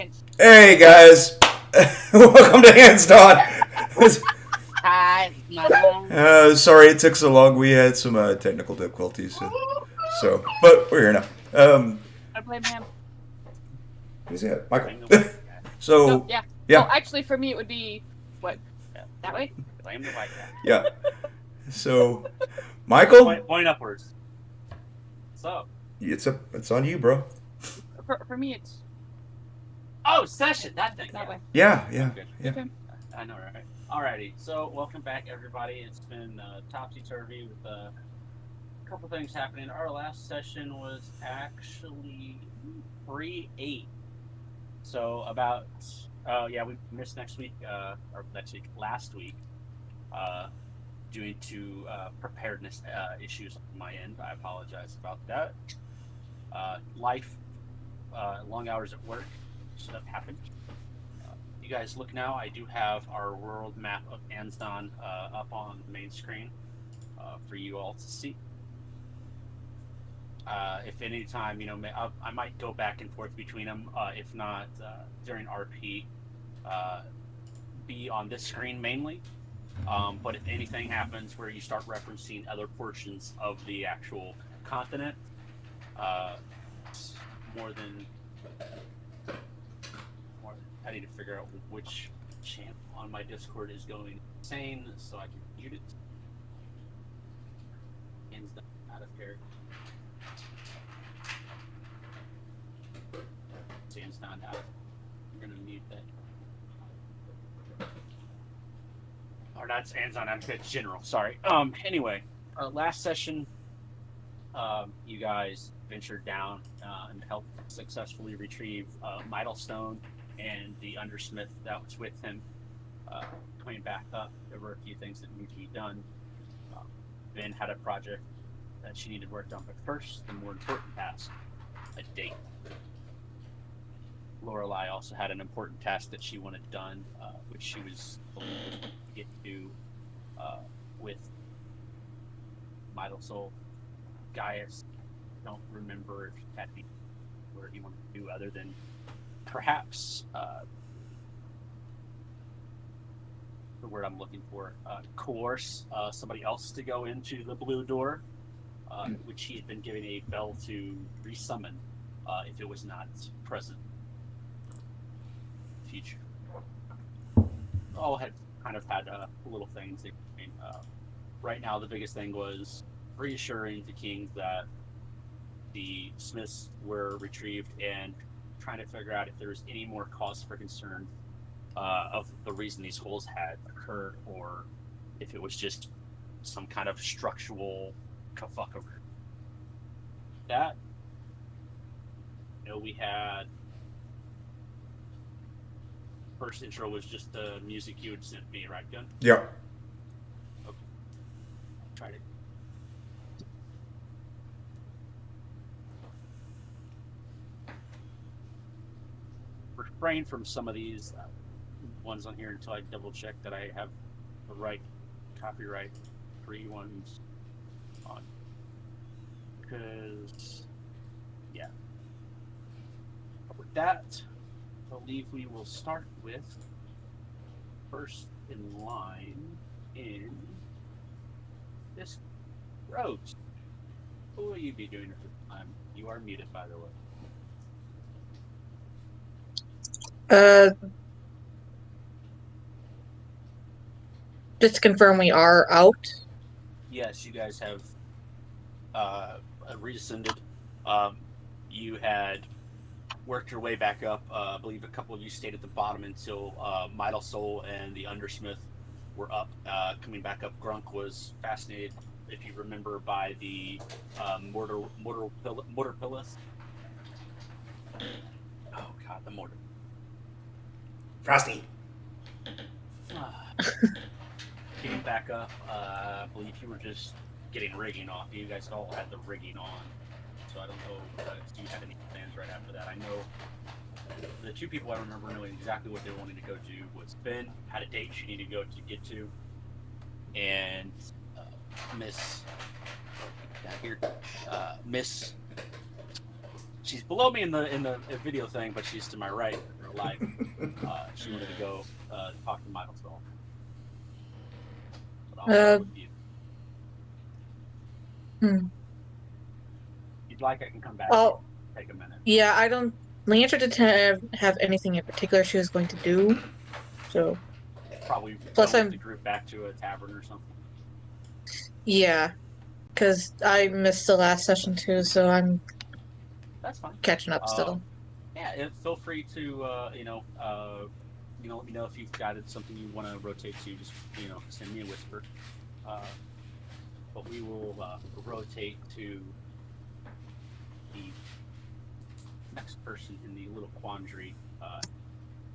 seconds. Hey guys, welcome to Ansdon. Hi, Mama. Sorry it took so long. We had some technical difficulties, but we're here now. I blame him. Who's that? Michael. Blame the white guy. No, So yeah. yeah. Well, actually, for me, it would be what? That way? Blame the white guy. yeah. So Michael, Point upwards. So. it's on you, bro. For me, it's Oh, session. That thing. that way. Yeah. Okay. I know, right? Alrighty. So, welcome back, everybody. It's been topsy-turvy with a couple things happening. Our last session was actually 3-8. So, about... we missed last week, due to preparedness issues on my end. I apologize about that. Life, long hours at work, stuff happened. You guys look now, I do have our world map of Ansdon up on the main screen for you all to see. If any time, I might go back and forth between them. If not, during RP, be on this screen mainly. But if anything happens where you start referencing other portions of the actual continent, more than I need to figure out which channel on my Discord is going insane so I can mute it. Ansdon out of character. Ansdon out. I'm gonna mute that. Or that's Ansdon out of general. Sorry. Anyway, last session, you guys ventured down and helped successfully retrieve Stone and the undersmith that was with him. Coming back up, there were a few things that needed to be done. Ben had a project that she needed work done, but first, the more important task, a date. Lorelei also had an important task that she wanted done, which she was believed to get to with Vital Soul. Gaius, don't remember if he had any where he wanted to do other than perhaps the word I'm looking for, coerce somebody else to go into the blue door, which he had been given a bell to resummon if it was not present. Future. All had kind of had little things. Right now, the biggest thing was reassuring the king that the smiths were retrieved and trying to figure out if there was any more cause for concern of the reason these holes had occurred, or if it was just some kind of structural kerfuckery. That, we had first intro was just the music you had sent me, right, Gun? Yeah. Okay. Tried it. Refrain from some of these ones on here until I double check that I have the right copyright free ones on. Because, yeah. With that, I believe we will start with first in line in this Rose. What will you be doing at the time? You are muted, by the way. Just to confirm we are out. Yes, you guys have reascended. You had worked your way back up. I believe a couple of you stayed at the bottom until Vital Soul and the undersmith were up. Coming back up, Grunk was fascinated, if you remember, by the mortar pillars. Oh god, the mortar. Frosty. Getting back up, I believe you were just getting rigging off. You guys all had the rigging on. So I don't know if you had any plans right after that. I know the two people I remember knowing exactly what they wanted to go do was Ben had a date she needed to go to get to, and Miss Miss. She's below me in the video thing, but she's to my right. her life. She wanted to go talk to Milestone. But I'll start with you. Hmm. If you'd like, I can come back. Oh, Take a minute. yeah, I don't. Leandra didn't have anything in particular she was going to do, so Probably Plus go with I'm- the group back to a tavern or something. yeah, because I missed the last session too, so I'm That's fine. catching up still. Yeah, feel free to let me know if you've got something you want to rotate to. Just send me a whisper. But we will rotate to the next person in the little quandary.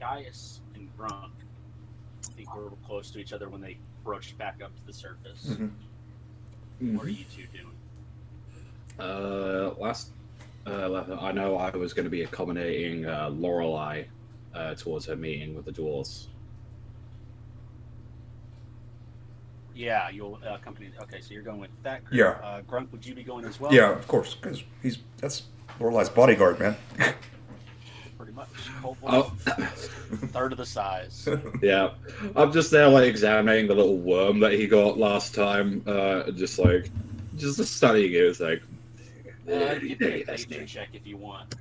Gaius and Grunk. I think we're close to each other when they broached back up to the surface. Mm-hmm. What are you two doing? I know I was going to be accommodating Lorelei towards her meeting with the dwarves. Yeah, you'll accompany. Okay, so you're going with that group. Yeah. Grunk, would you be going as well? Yeah, of course, because that's Lorelei's bodyguard, man. Pretty much. Cold Oh. third of the size. Yeah, I'm just there like examining the little worm that he got last time, just studying it. It's like, Give me a nature check if you want.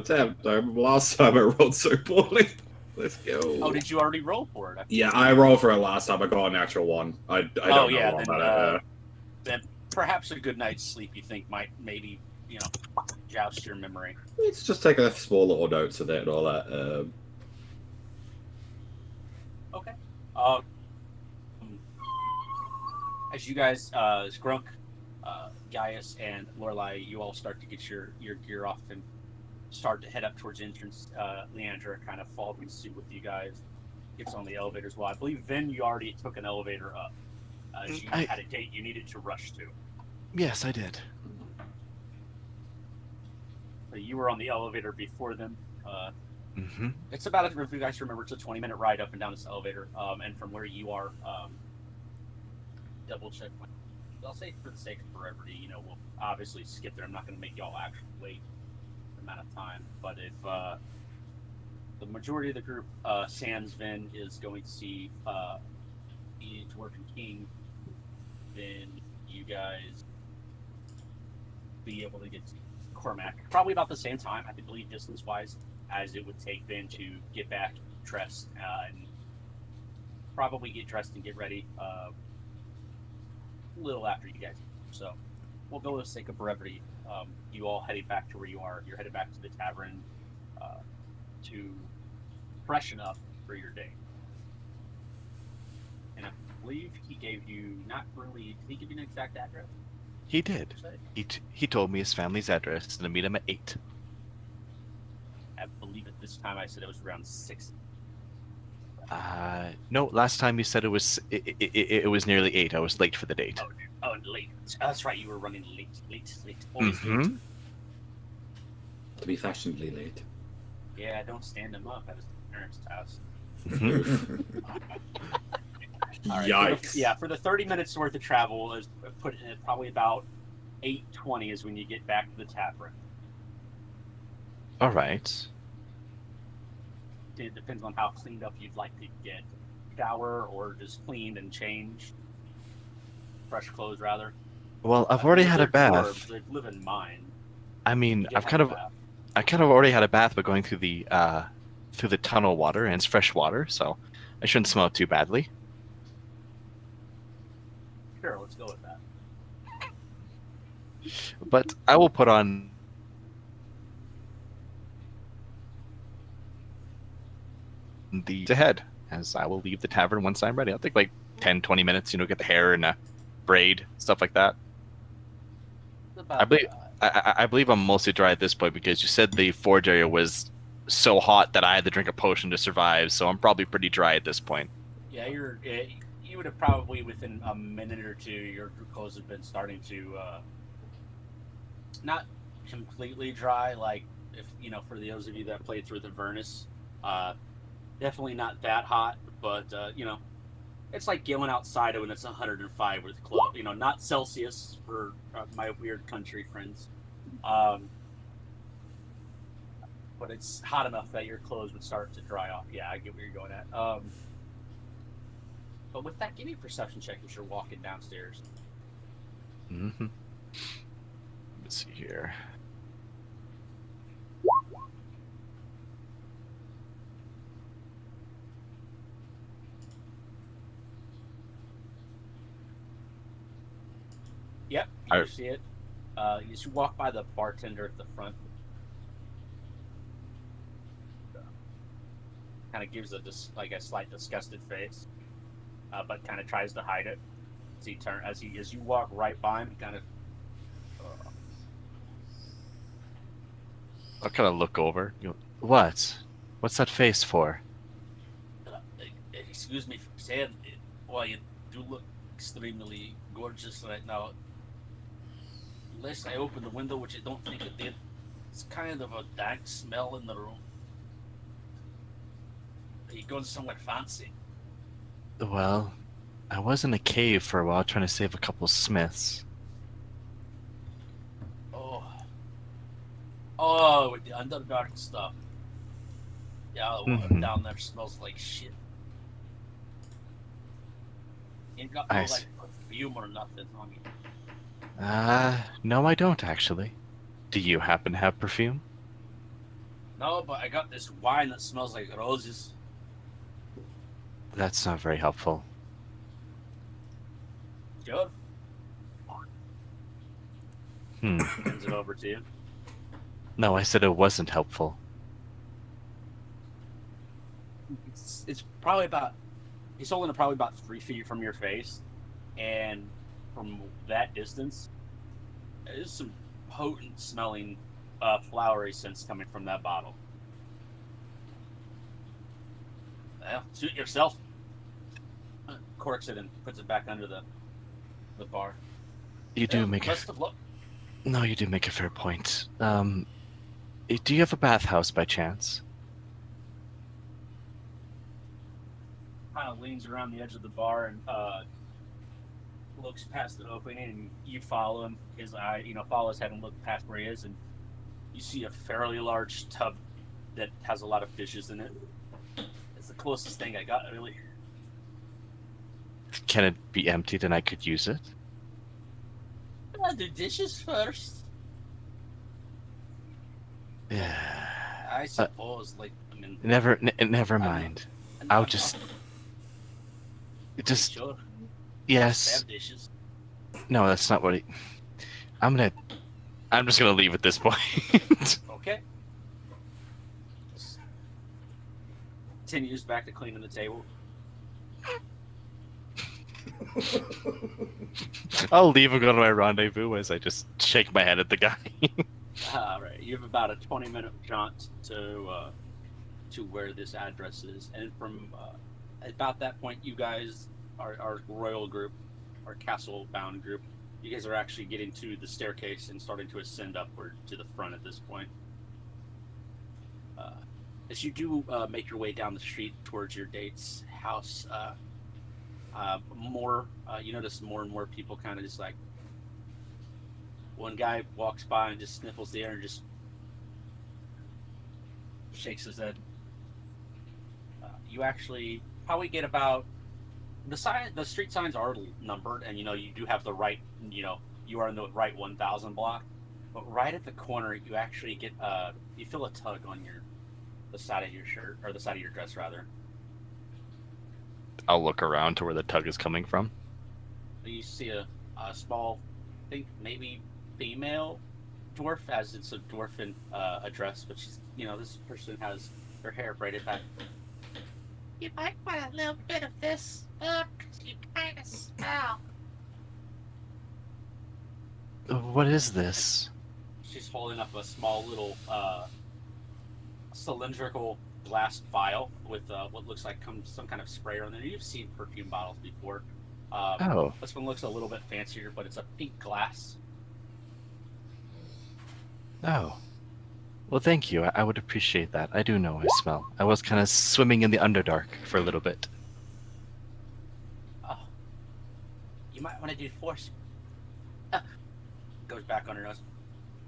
damn, last time I rolled so poorly. Let's go. Oh, did you already roll for it? Yeah, I rolled for it last time. I got a natural one. I don't know then, about it. Then perhaps a good night's sleep you think might maybe joust your memory. It's just taking a small little notes of it and all that. Okay. As you guys, Grunk, Gaius, and Lorelei, you all start to get your gear off and start to head up towards the entrance. Leandra kind of follows suit with you guys. Gets on the elevators. Well, I believe Vin, you already took an elevator up. You had a date you needed to rush to. Yes, I did. So you were on the elevator before them. Mm-hmm. It's about, if you guys remember, it's a 20-minute ride up and down this elevator. And from where you are, double check. I'll say for the sake of brevity, we'll obviously skip there. I'm not going to make y'all actually wait the amount of time. But if the majority of the group, sans Vin, is going to see the Dwarven King, then you guys be able to get to Cormac probably about the same time, I believe, distance-wise, as it would take Vin to get back dressed and probably get dressed and get ready a little after you guys. So we'll go with the sake of brevity. You all heading back to where you are. You're headed back to the tavern to freshen up for your day. And I believe he gave you did he give you an exact address? He did. He told me his family's address and to meet him at 8. I believe at this time I said it was around 6. No, last time you said it was nearly 8. I was late for the date. Oh, late. That's right. You were running late. Always late. Mm-hmm. To be fashionably late. Yeah, don't stand him up at his parents' house. All right, Yikes. for the 30 minutes worth of travel, is put in probably about 8:20 is when you get back to the tavern. All right. It depends on how cleaned up you'd like to get. Shower or just cleaned and changed. Fresh clothes, rather. Well, I've already had a They're bath. dwarves, they live in mine. I mean, You I have kind a of bath. already had a bath, but going through the tunnel water, and it's fresh water, so I shouldn't smell it too badly. Sure, let's go with that. But I will put on to head, as I will leave the tavern once I'm ready. I'll take like 10-20 minutes, get the hair and braid, stuff like that. I believe I'm mostly dry at this point because you said the forge area was so hot that I had to drink a potion to survive, so I'm probably pretty dry at this point. Yeah, you would have probably within a minute or two, your clothes have been starting to not completely dry, like if for those of you that played through the Vernus, definitely not that hot, but it's like going outside when it's 105 with clothes, not Celsius for my weird country friends. but it's hot enough that your clothes would start to dry off. Yeah, I get where you're going at. But with that, give me a perception check as you're walking downstairs. Mm-hmm. Let's see here. Yep, you see it. You just walk by the bartender at the front. Kind of gives a slight disgusted face, but kind of tries to hide it. As you walk right by him, he kind of. I'll kind of look over. What? What's that face for? Excuse me for saying it. Well, you do look extremely gorgeous right now. Unless I open the window, which I don't think it did. It's kind of a dank smell in the room. Are you going somewhere fancy? Well, I was in a cave for a while trying to save a couple smiths. Oh, with the Underdark stuff. Yeah, the water Mhm. down there smells like shit. Ain't got no I like see. perfume or nothing on you. No, I don't actually. Do you happen to have perfume? No, but I got this wine that smells like roses. That's not very helpful. Sure. Hands it over to you. No, I said it wasn't helpful. It's probably about. He's holding it probably about 3 feet from your face, and from that distance, there's some potent smelling, flowery scents coming from that bottle. Well, suit yourself. Corks it and puts it back under the bar. You do make Best of luck. No, you do make a fair point. Do you have a bathhouse by chance? Kind of leans around the edge of the bar and looks past the opening, and you follow him. Follow his head and look past where he is, and you see a fairly large tub that has a lot of dishes in it. It's the closest thing I got, really. Can it be emptied and I could use it? I'll do dishes first. Yeah. I suppose, Never mind. I'll just. Sure. Yes. Have dishes. No, that's not what I'm just gonna leave at this point. Okay. Continues back to cleaning the table. I'll leave and go to my rendezvous as I just shake my head at the guy. All right, you have about a 20-minute jaunt to where this address is, and from about that point, you guys, our royal group, our castle-bound group, you guys are actually getting to the staircase and starting to ascend upward to the front at this point. As you do make your way down the street towards your date's house, you notice more and more people kind of just like. One guy walks by and just sniffles the air and just shakes his head. You actually probably get about the street signs are numbered, and you do have the right, you are in the right 1000 block. But right at the corner, you actually get you feel a tug on the side of your shirt, or the side of your dress rather. I'll look around to where the tug is coming from. You see a small, I think maybe female dwarf, as it's a dwarfen address, but she's, this person has her hair braided back. You might want a little bit of this, 'cause you kind of smell. What is this? She's holding up a small little cylindrical glass vial with what looks like some kind of sprayer on there. You've seen perfume bottles before. Oh. This one looks a little bit fancier, but it's a pink glass. Oh. Well, thank you. I would appreciate that. I do know I smell. I was kind of swimming in the Underdark for a little bit. Oh. You might want to do force. Goes back on her nose.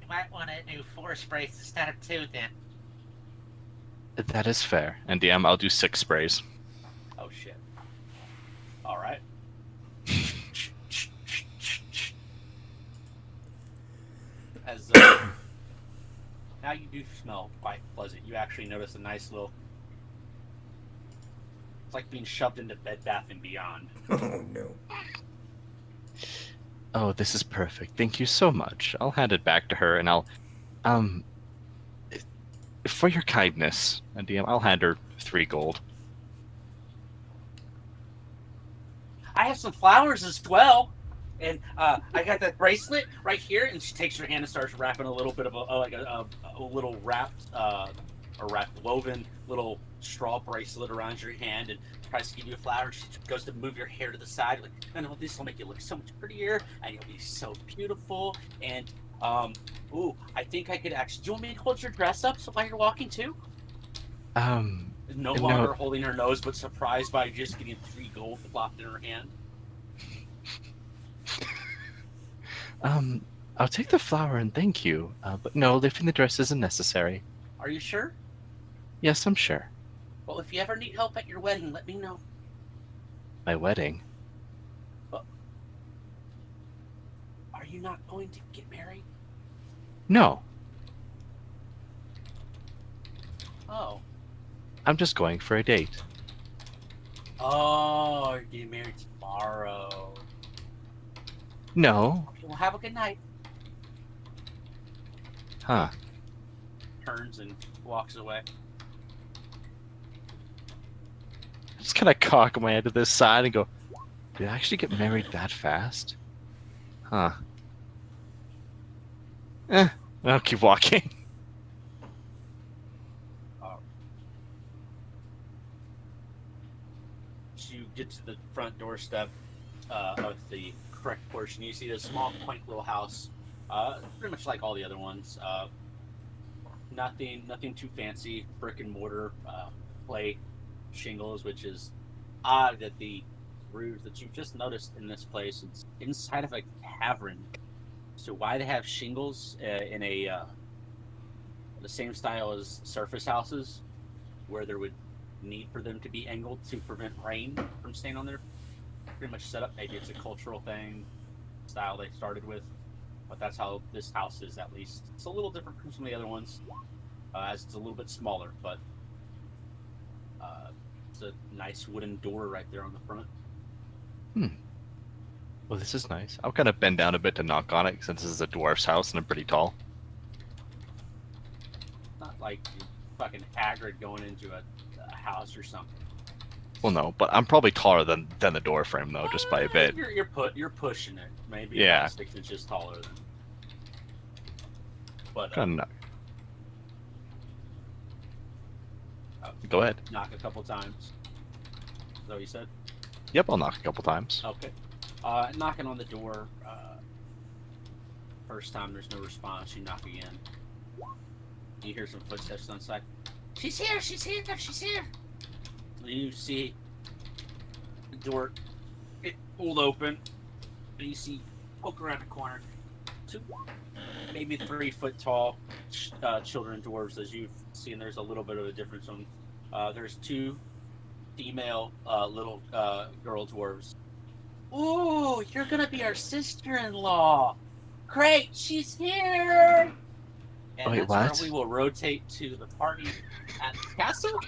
You might want to do 4 sprays instead of 2 then. That is fair. And DM, I'll do 6 sprays. Oh shit. All right. As now you do smell quite pleasant. You actually notice a nice little. It's like being shoved into Bed Bath and Beyond. Oh no. Oh, this is perfect. Thank you so much. I'll hand it back to her, and I'll, for your kindness, and DM, I'll hand her 3 gold. I have some flowers as well. And I got that bracelet right here, and she takes her hand and starts wrapping a little bit of a little wrapped, woven little straw bracelet around your hand, and tries to give you a flower. She goes to move your hair to the side, like, no, this will make you look so much prettier, and you'll be so beautiful. And I think I could actually. Do you want me to hold your dress up so while you're walking too? No longer holding her nose, but surprised by just getting 3 gold flopped in her hand. I'll take the flower and thank you. But no, lifting the dress isn't necessary. Are you sure? Yes, I'm sure. Well, if you ever need help at your wedding, let me know. My wedding? Are you not going to get married? No. Oh. I'm just going for a date. Oh, you're getting married tomorrow. No. Okay, well, have a good night. Huh. Turns and walks away. Just kind of cock my head to this side and go, did I actually get married that fast? Huh. I'll keep walking. You get to the front doorstep of the correct portion. You see this small, quaint little house, pretty much like all the other ones. Nothing too fancy. Brick and mortar, clay shingles, which is odd that the roof that you've just noticed in this place is inside of a cavern. So why they have shingles in the same style as surface houses, where there would need for them to be angled to prevent rain from staying on there? Pretty much set up. Maybe it's a cultural thing, style they started with, but that's how this house is. At least it's a little different from some of the other ones, as it's a little bit smaller. But it's a nice wooden door right there on the front. Well, this is nice. I'll kind of bend down a bit to knock on it since this is a dwarf's house and I'm pretty tall. Not like you're fucking Hagrid going into a house or something. Well, no, but I'm probably taller than the door frame though, just by a bit. You're pushing it. Maybe Yeah. about 6 inches taller than. But Kind of go ahead. knock a couple times. Is that what you said? Yep, I'll knock a couple times. Okay. Knocking on the door. First time there's no response. You knock again. You hear some footsteps on the side. She's here, she's here, she's here. You see the door get pulled open. And you see poke around the corner. 2, maybe 3 foot tall children dwarves, as you've seen. There's a little bit of a difference on. There's 2 female little girl dwarves. Ooh, you're gonna be our sister-in-law. Great, she's here. And Wait, that's what? where we will rotate to the party at the castle.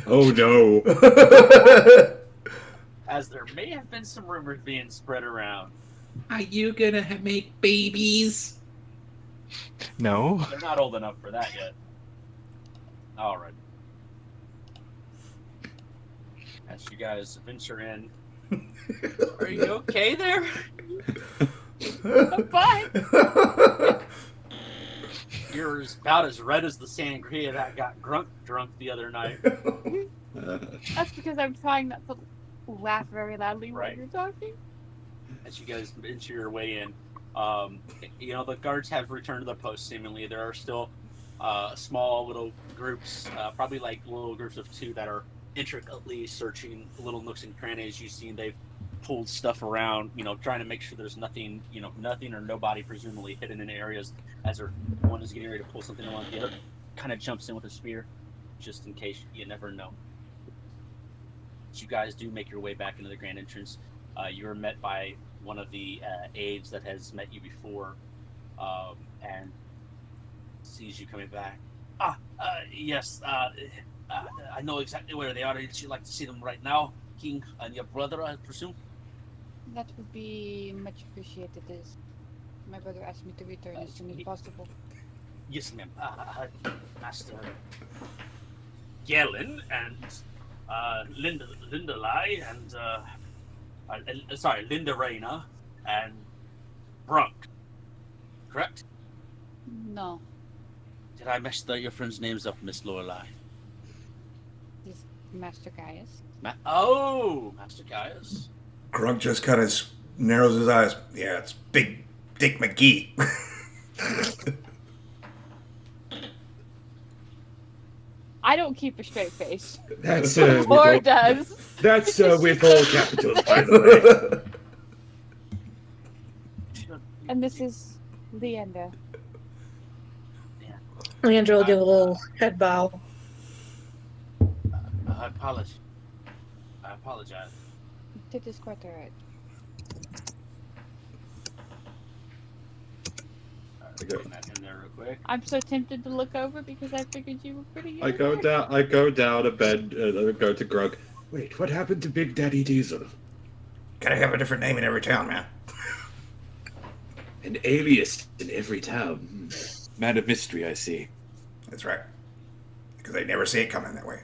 Oh no. As there may have been some rumors being spread around. Are you gonna make babies? No. They're not old enough for that yet. Alright. As you guys venture in. Are you okay there? I'm fine. You're about as red as the sangria that got drunk the other night. That's because I'm trying not to laugh very loudly Right. when you're talking. As you guys venture your way in, the guards have returned to the post. Seemingly, there are still small little groups, probably like little groups of 2 that are intricately searching little nooks and crannies. You've seen they've pulled stuff around, trying to make sure there's nothing, nothing or nobody presumably hidden in areas. As one is getting ready to pull something along the other. kind of jumps in with a spear, just in case. You never know. But you guys do make your way back into the grand entrance. You're met by one of the aides that has met you before, and sees you coming back. Yes. I know exactly where they are. Would you like to see them right now, King and your brother, I presume? That would be much appreciated. As my brother asked me to return as soon as possible. Yes, ma'am. Master Galen and Linda Lai and Linda Reyna and Brunk. Correct? No, Did I mess your friends' names up, Miss Lorelai? this is Master Gaius. Master Gaius. Grunk just kind of narrows his eyes. Yeah, it's Big Dick McGee. I don't keep a straight face. That's Lore does. That's with all capitals, by the way. And this is Leander. Leandra will give a little head bow. I apologize. That is quite alright. Putting that in there real quick. I'm so tempted to look over because I figured you were pretty good. I go down to bed, go to Grug. Wait, what happened to Big Daddy Diesel? Gotta have a different name in every town, man. An alias in every town. Man of mystery, I see. That's right. Because they never see it coming that way.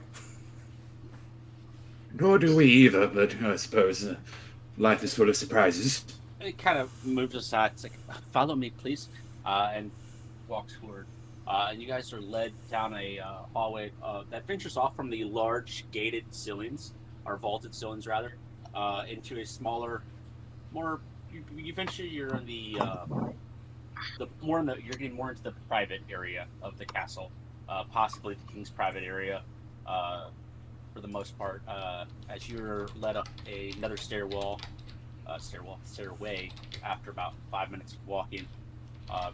Nor do we either, but I suppose life is full of surprises. It kind of moves aside. It's like, follow me, please, and walks forward. And you guys are led down a hallway that ventures off from the large gated ceilings, or vaulted ceilings rather, into a smaller, more. Eventually, you're in you're getting more into the private area of the castle, possibly the king's private area, for the most part. As you're led up another stairway after about 5 minutes of walking,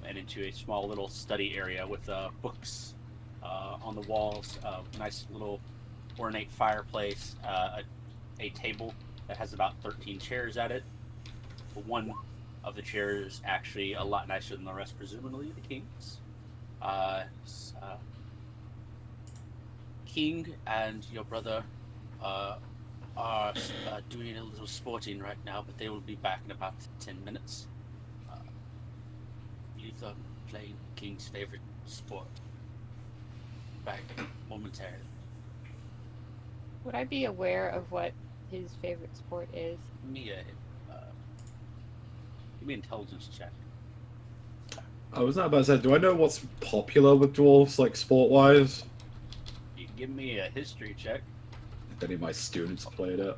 and into a small little study area with books on the walls, a nice little ornate fireplace, a table that has about 13 chairs at it. One of the chairs is actually a lot nicer than the rest, presumably the king's. King and your brother are doing a little sporting right now, but they will be back in about 10 minutes. Leave them playing King's favorite sport. Back momentarily. Would I be aware of what his favorite sport is? Give me an intelligence check. I was not about to say, do I know what's popular with dwarves, like sport-wise? You can give me a history check. If any of my students played it.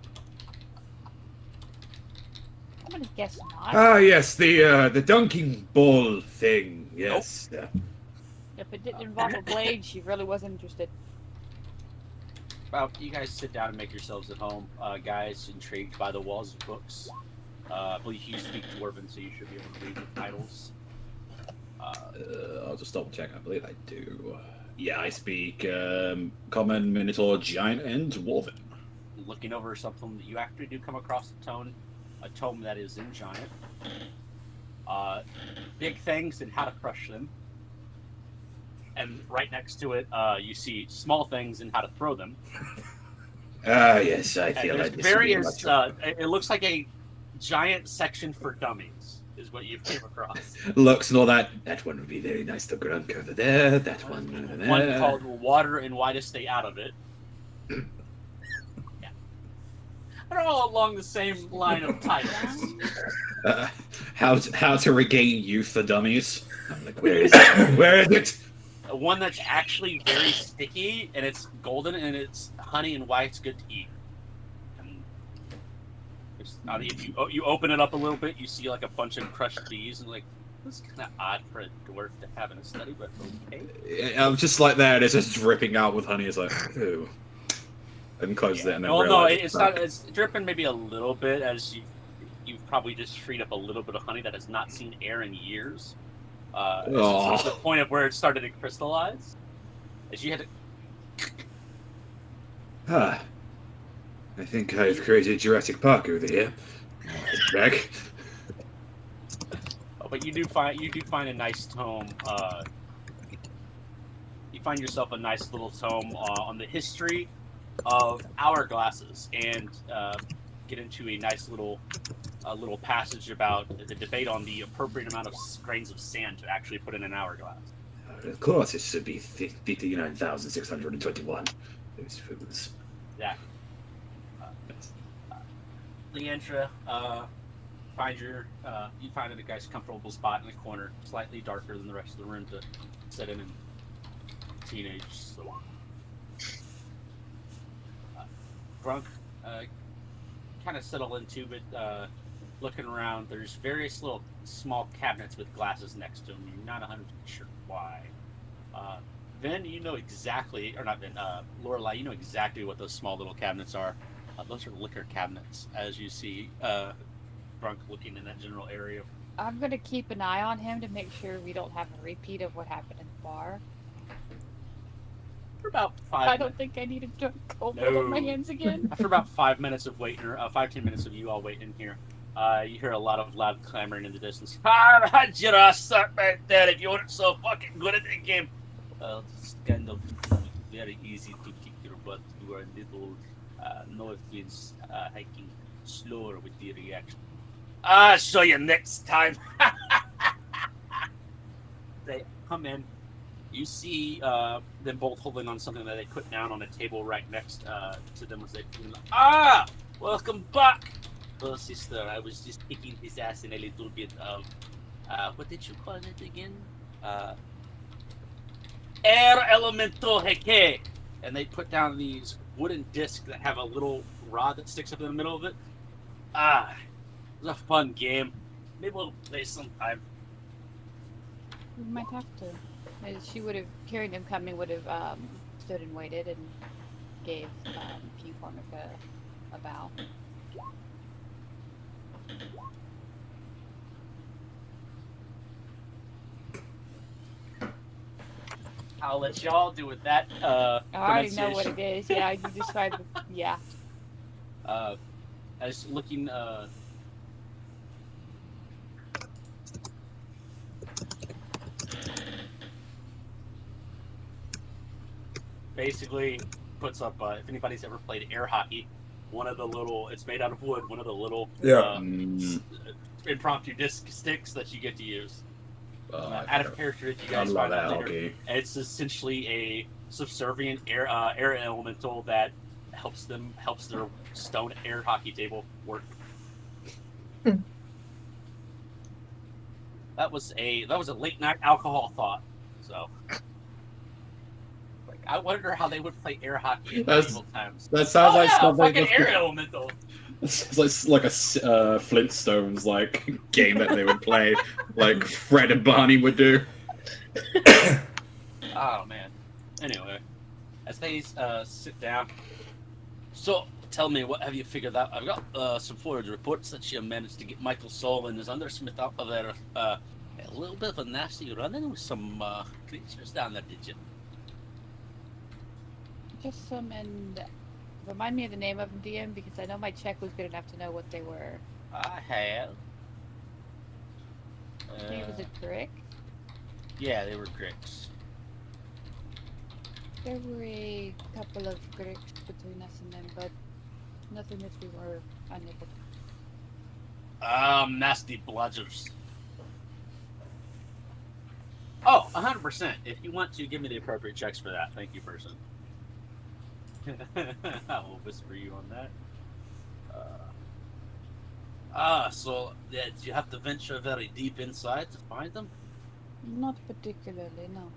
I'm gonna guess not. Ah, yes, the dunking ball thing. Yes. Yeah. If it didn't involve a blade, she really wasn't interested. Well, you guys sit down and make yourselves at home. Guys intrigued by the walls of books. I believe you speak Dwarven, so you should be able to read the titles. I'll just double check. I believe I do. Yeah, I speak Common, Minotaur, Giant, and Dwarven. Looking over something, you actually do come across a tome that is in Giant. Big things and how to crush them. And right next to it, you see small things and how to throw them. Ah, yes, I feel like there's various. It looks like a giant section for dummies is what you've came across. Looks and all that. That one would be very nice to Grunk over there. That one over there. One called Water and Why to Stay Out of It. Yeah. They're all along the same line of titles. How to regain youth for dummies. I'm like, where is it? Where is it? One that's actually very sticky, and it's golden, and it's honey and why it's good to eat. And if you open it up a little bit, you see like a bunch of crushed bees, and like, this is kind of odd for a dwarf to have in a study, but okay. I'm just like that. It's just dripping out with honey. It's like, ooh. And close it. And then no, it's not. It's dripping maybe a little bit as you've probably just freed up a little bit of honey that has not seen air in years. It's the point of where it started to crystallize. As you had to, Ah, I think I've created Jurassic Park over here. Back. oh, but you do find a nice tome. You find yourself a nice little tome on the history of hourglasses, and get into a nice little passage about the debate on the appropriate amount of grains of sand to actually put in an hourglass. Of course, it should be 59,621. Those fools. Yeah. Leandra, you find a nice comfortable spot in the corner, slightly darker than the rest of the room to sit in and teenage. So, Grunk, kind of settle into, but looking around, there's various little small cabinets with glasses next to them. You're not 100% sure why. Then you know exactly, or not Then, Lorelei, you know exactly what those small little cabinets are. Those are liquor cabinets, as you see Grunk looking in that general area. I'm gonna keep an eye on him to make sure we don't have a repeat of what happened in the bar. For about 5 I minutes. don't think I need a drunk cold on my hands again. After about 5 minutes of waiting, or 5-10 minutes of you all waiting here, you hear a lot of loud clamoring in the distance. I had your ass up right there if you weren't so fucking good at the game. Well, it's kind of very easy to kick your butt. You are a little, no offense, hiking slower with the reaction. I'll show you next time. They come in. You see them both holding on something that they put down on a table right next to them as they come in. Ah! Welcome back! Oh, sister, I was just kicking his ass in a little bit of... what did you call it again? Air Elemental Heke! And they put down these wooden discs that have a little rod that sticks up in the middle of it. Ah, it was a fun game. Maybe we'll play sometime. We might have to. She would have, hearing him coming, would have stood and waited and gave King Cormac a bow. I'll let y'all do with that. I already know what pronunciation. it is. Yeah, you described it. Yeah. As looking, basically puts up, if anybody's ever played air hockey, one of the little, it's made out of wood, one of the little impromptu disc sticks that you get to use. Out of character if you guys find out later. Okay. It's essentially a subservient air elemental that helps their stone air hockey table work. That was a late night alcohol thought. So, like, I wonder how they would play air hockey in medieval times. That sounds like something fucking air elemental. It's like a Flintstones like game that they would play, like Fred and Barney would do. Oh man. Anyway, as they sit down, so tell me, what have you figured out? I've got some forward reports that you managed to get Michael Saul and his undersmith out of there. A little bit of a nasty run-in with some creatures down there, did you? Just some, and remind me of the name of them, DM, because I know my check was good enough to know what they were. I have. I think it was a Grick. Yeah, they were Gricks. There were a couple of Gricks between us and them, but nothing that we were unable to. Nasty bludgers. Oh, 100%. If you want to, give me the appropriate checks for that. Thank you, person. I will whisper you on that. So yeah, do you have to venture very deep inside to find them? Not particularly, no.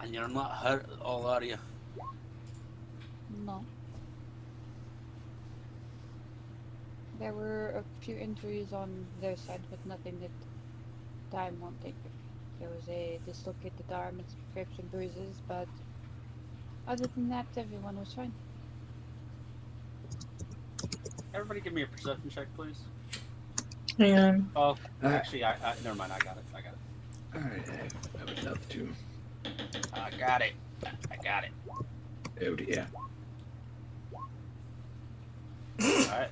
And you're not hurt at all, are you? No. There were a few injuries on their side, but nothing that time won't take. There was a dislocated arm and some scrapes and bruises, but other than that, everyone was fine. Everybody give me a perception check, please. Yeah. Oh, actually, I never mind. I got it. Alright, I would love to. I got it. I got it. Oh dear. Alright.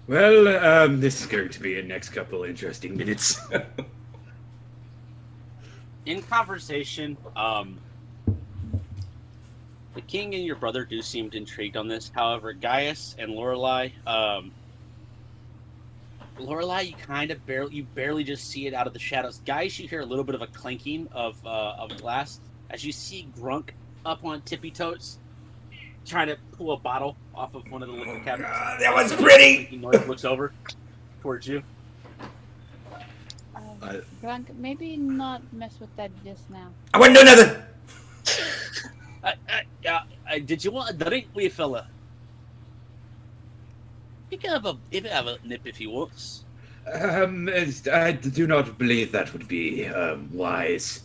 Well, this is going to be a next couple interesting minutes. In conversation, the king and your brother do seem intrigued on this. However, Gaius and Lorelei, you kind of barely just see it out of the shadows. Gaius, you hear a little bit of a clanking of glass as you see Grunk up on tippy toes, trying to pull a bottle off of one of the liquor cabinets. God, that was pretty. North looks over towards you. Grunk, maybe not mess with that just now. I wouldn't do nothing. Did you want a drink, wee fella? You can have a nip if you want. I do not believe that would be wise.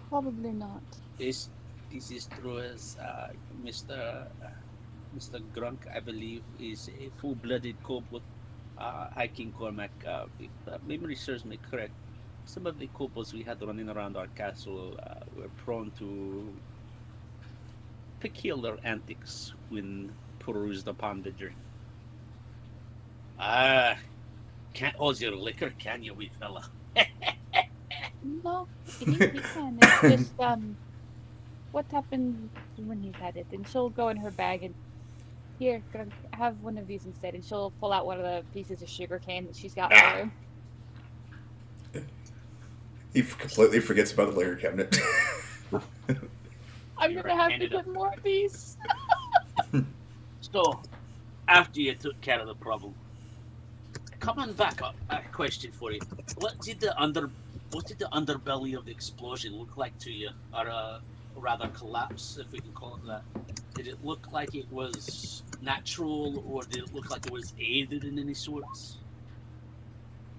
Probably not. This is true as Mr. Grunk, I believe, is a full-blooded kobold. High King Cormac, if memory serves me correct, some of the kobolds we had running around our castle were prone to peculiar antics when perused upon the drink. Can't hold your liquor, can you, wee fella? No, he can. It's just, what happened when he's had it? And she'll go in her bag and, here, Grunk, have one of these instead. And she'll pull out one of the pieces of sugar cane that she's got for him. He completely forgets about the liquor cabinet. I'm gonna have to get more of these. So, after you took care of the problem, coming back up, a question for you. What did the underbelly of the explosion look like to you? Or rather collapse, if we can call it that. Did it look like it was natural, or did it look like it was aided in any sorts?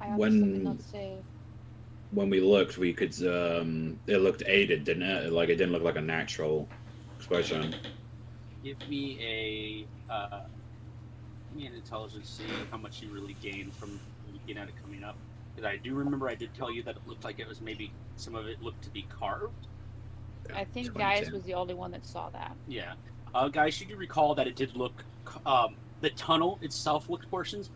I honestly cannot say. When we looked, we could. It looked aided, didn't it? Like it didn't look like a natural explosion. Give me an intelligence, see how much you really gained from looking at it coming up. Because I do remember I did tell you that it looked like it was maybe some of it looked to be carved. I think Gaius was the only one that saw that. Yeah. Guys, you do recall that it did look, the tunnel itself looked in portions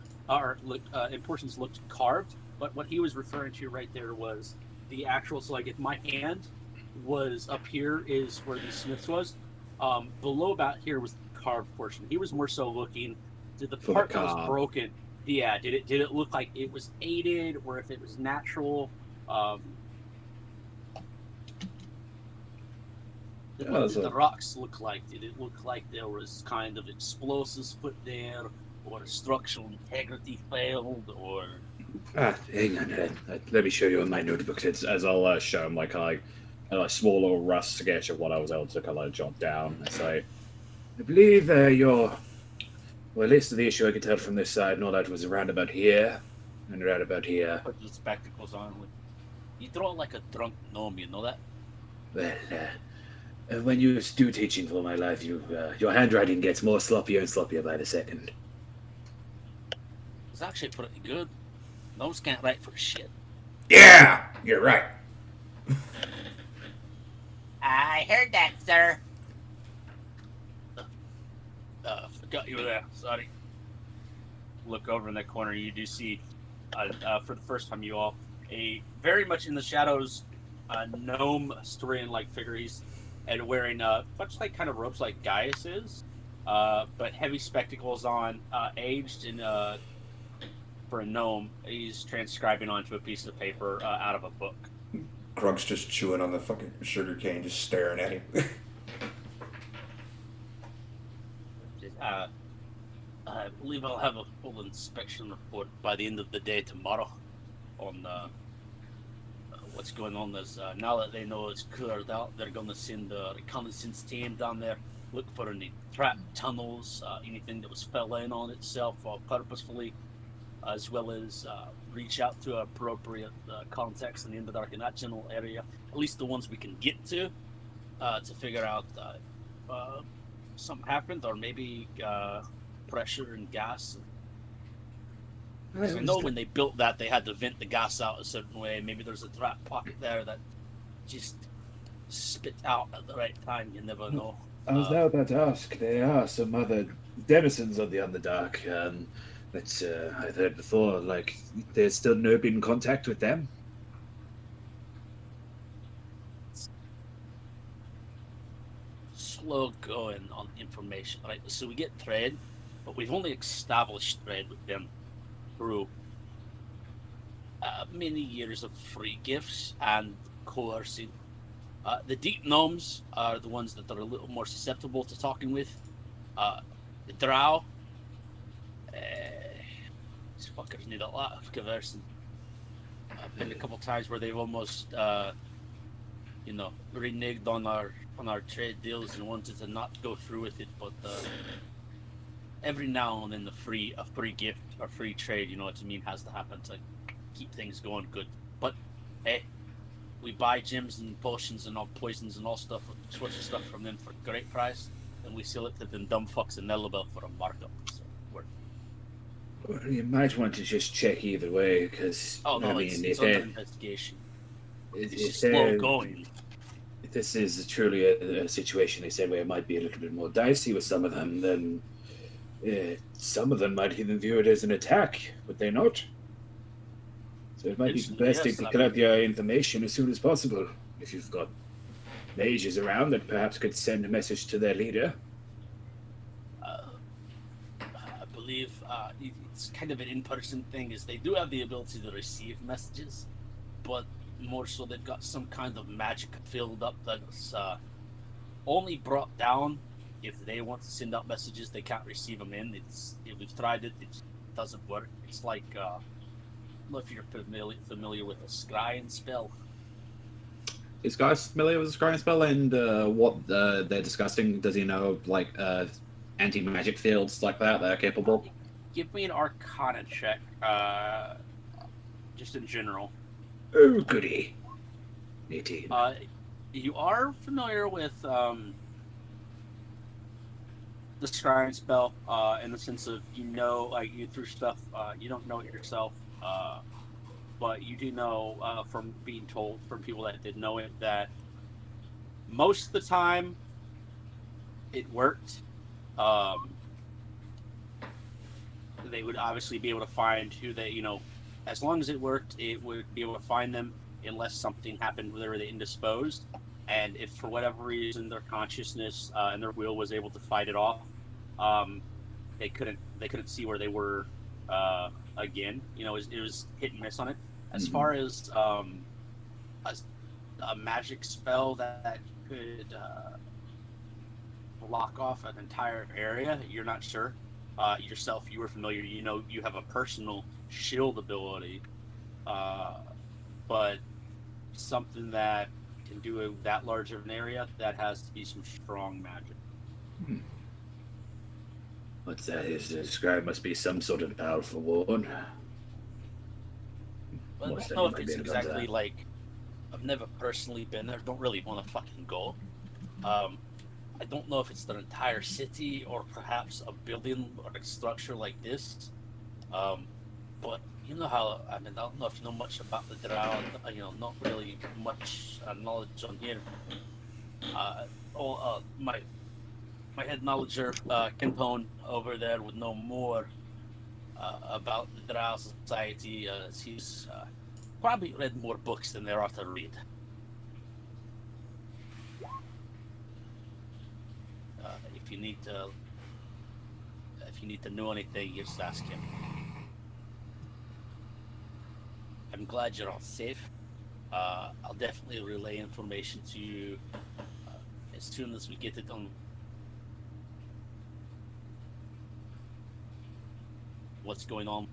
looked carved, but what he was referring to right there was the actual, so like if my hand was up here is where the smiths was, below about here was the carved portion. He was more so looking, did the part that was broken, yeah, did it look like it was aided, or if it was natural? What did the rocks look like? Did it look like there was kind of explosives put there, or structural integrity failed, or? Hang on, let me show you in my notebook. As I'll show him like a small little rough sketch of what I was able to kind of jot down. It's like, I believe well, at least the issue I could tell from this side and all that was around about here, and right about here. Put the spectacles on. You draw like a drunk gnome, you know that? Well, when you do teaching for my life, your handwriting gets more sloppier and sloppier by the second. It's actually pretty good. Gnomes can't write for shit. Yeah, you're right. I heard that, sir. Forgot you were there. Sorry. Look over in that corner. You do see, for the first time, you all a very much in the shadows, gnome Asturian-like figure. He's and wearing much like kind of robes like Gaius is, but heavy spectacles on, aged and for a gnome. He's transcribing onto a piece of paper out of a book. Grunk's just chewing on the fucking sugar cane, just staring at him. I believe I'll have a full inspection report by the end of the day tomorrow on what's going on. Now that they know it's cleared out, they're going to send a reconnaissance team down there, look for any trapped tunnels, anything that was fell in on itself purposefully, as well as reach out to appropriate contacts in the Underdark in that general area, at least the ones we can get to figure out something happened, or maybe pressure and gas Because I know when they built that, they had to vent the gas out a certain way. Maybe there's a trap pocket there that just spit out at the right time. You never know. I was now about to ask. There are some other denizens of the Underdark that I've heard before. Like, there's still no been in contact with them. Slow going on information, right? So we get trade, but we've only established trade with them through many years of free gifts and coercing. The deep gnomes are the ones that are a little more susceptible to talking with. The drow, these fuckers need a lot of conversing. I've been a couple times where they've almost, reneged on our trade deals and wanted to not go through with it. But every now and then, a free gift or free trade, you know what I mean, has to happen to keep things going good. But hey, we buy gems and potions and all poisons and all sorts of stuff from them for a great price, and we sell it to them dumb fucks in Nelabelt for a markup. So Well, you might want to just check either way, because it's under investigation. It's just slow going. If this is truly a situation they said where it might be a little bit more dicey with some of them, then some of them might even view it as an attack, would they not? So it might be best to collect your information as soon as possible. If you've got mages around that perhaps could send a message to their leader. I believe it's kind of an in-person thing. Is they do have the ability to receive messages, but more so they've got some kind of magic filled up that's only brought down if they want to send out messages. They can't receive them in. We've tried it. It doesn't work. It's like I don't know if you're familiar with a scrying spell. Is Guy familiar with the scrying spell and what they're discussing? Does he know like anti-magic fields like that are capable? Give me an Arcana check, just in general. Oh, goody. 18. You are familiar with the scrying spell in the sense of like you through stuff. You don't know it yourself, but you do know from being told from people that did know it that most of the time it worked. They would obviously be able to find who they, as long as it worked, it would be able to find them unless something happened where they were indisposed. And if for whatever reason their consciousness and their will was able to fight it off, they couldn't see where they were again. It was hit and miss on it. As far as a magic spell that could block off an entire area, you're not sure. Yourself, you were familiar. You have a personal shield ability, but something that can do that large of an area, that has to be some strong magic. What's that is described must be some sort of powerful one. Well, I don't know if it's exactly like, I've never personally been there. Don't really want to fucking go. I don't know if it's the entire city or perhaps a building or a structure like this. But you know how, I don't know if you know much about the drow, not really much knowledge on here. My head knowledger, Kenpone, over there would know more about the drow society. He's probably read more books than there are to read. If you need to know anything, you just ask him. I'm glad you're all safe. I'll definitely relay information to you as soon as we get it on what's going on.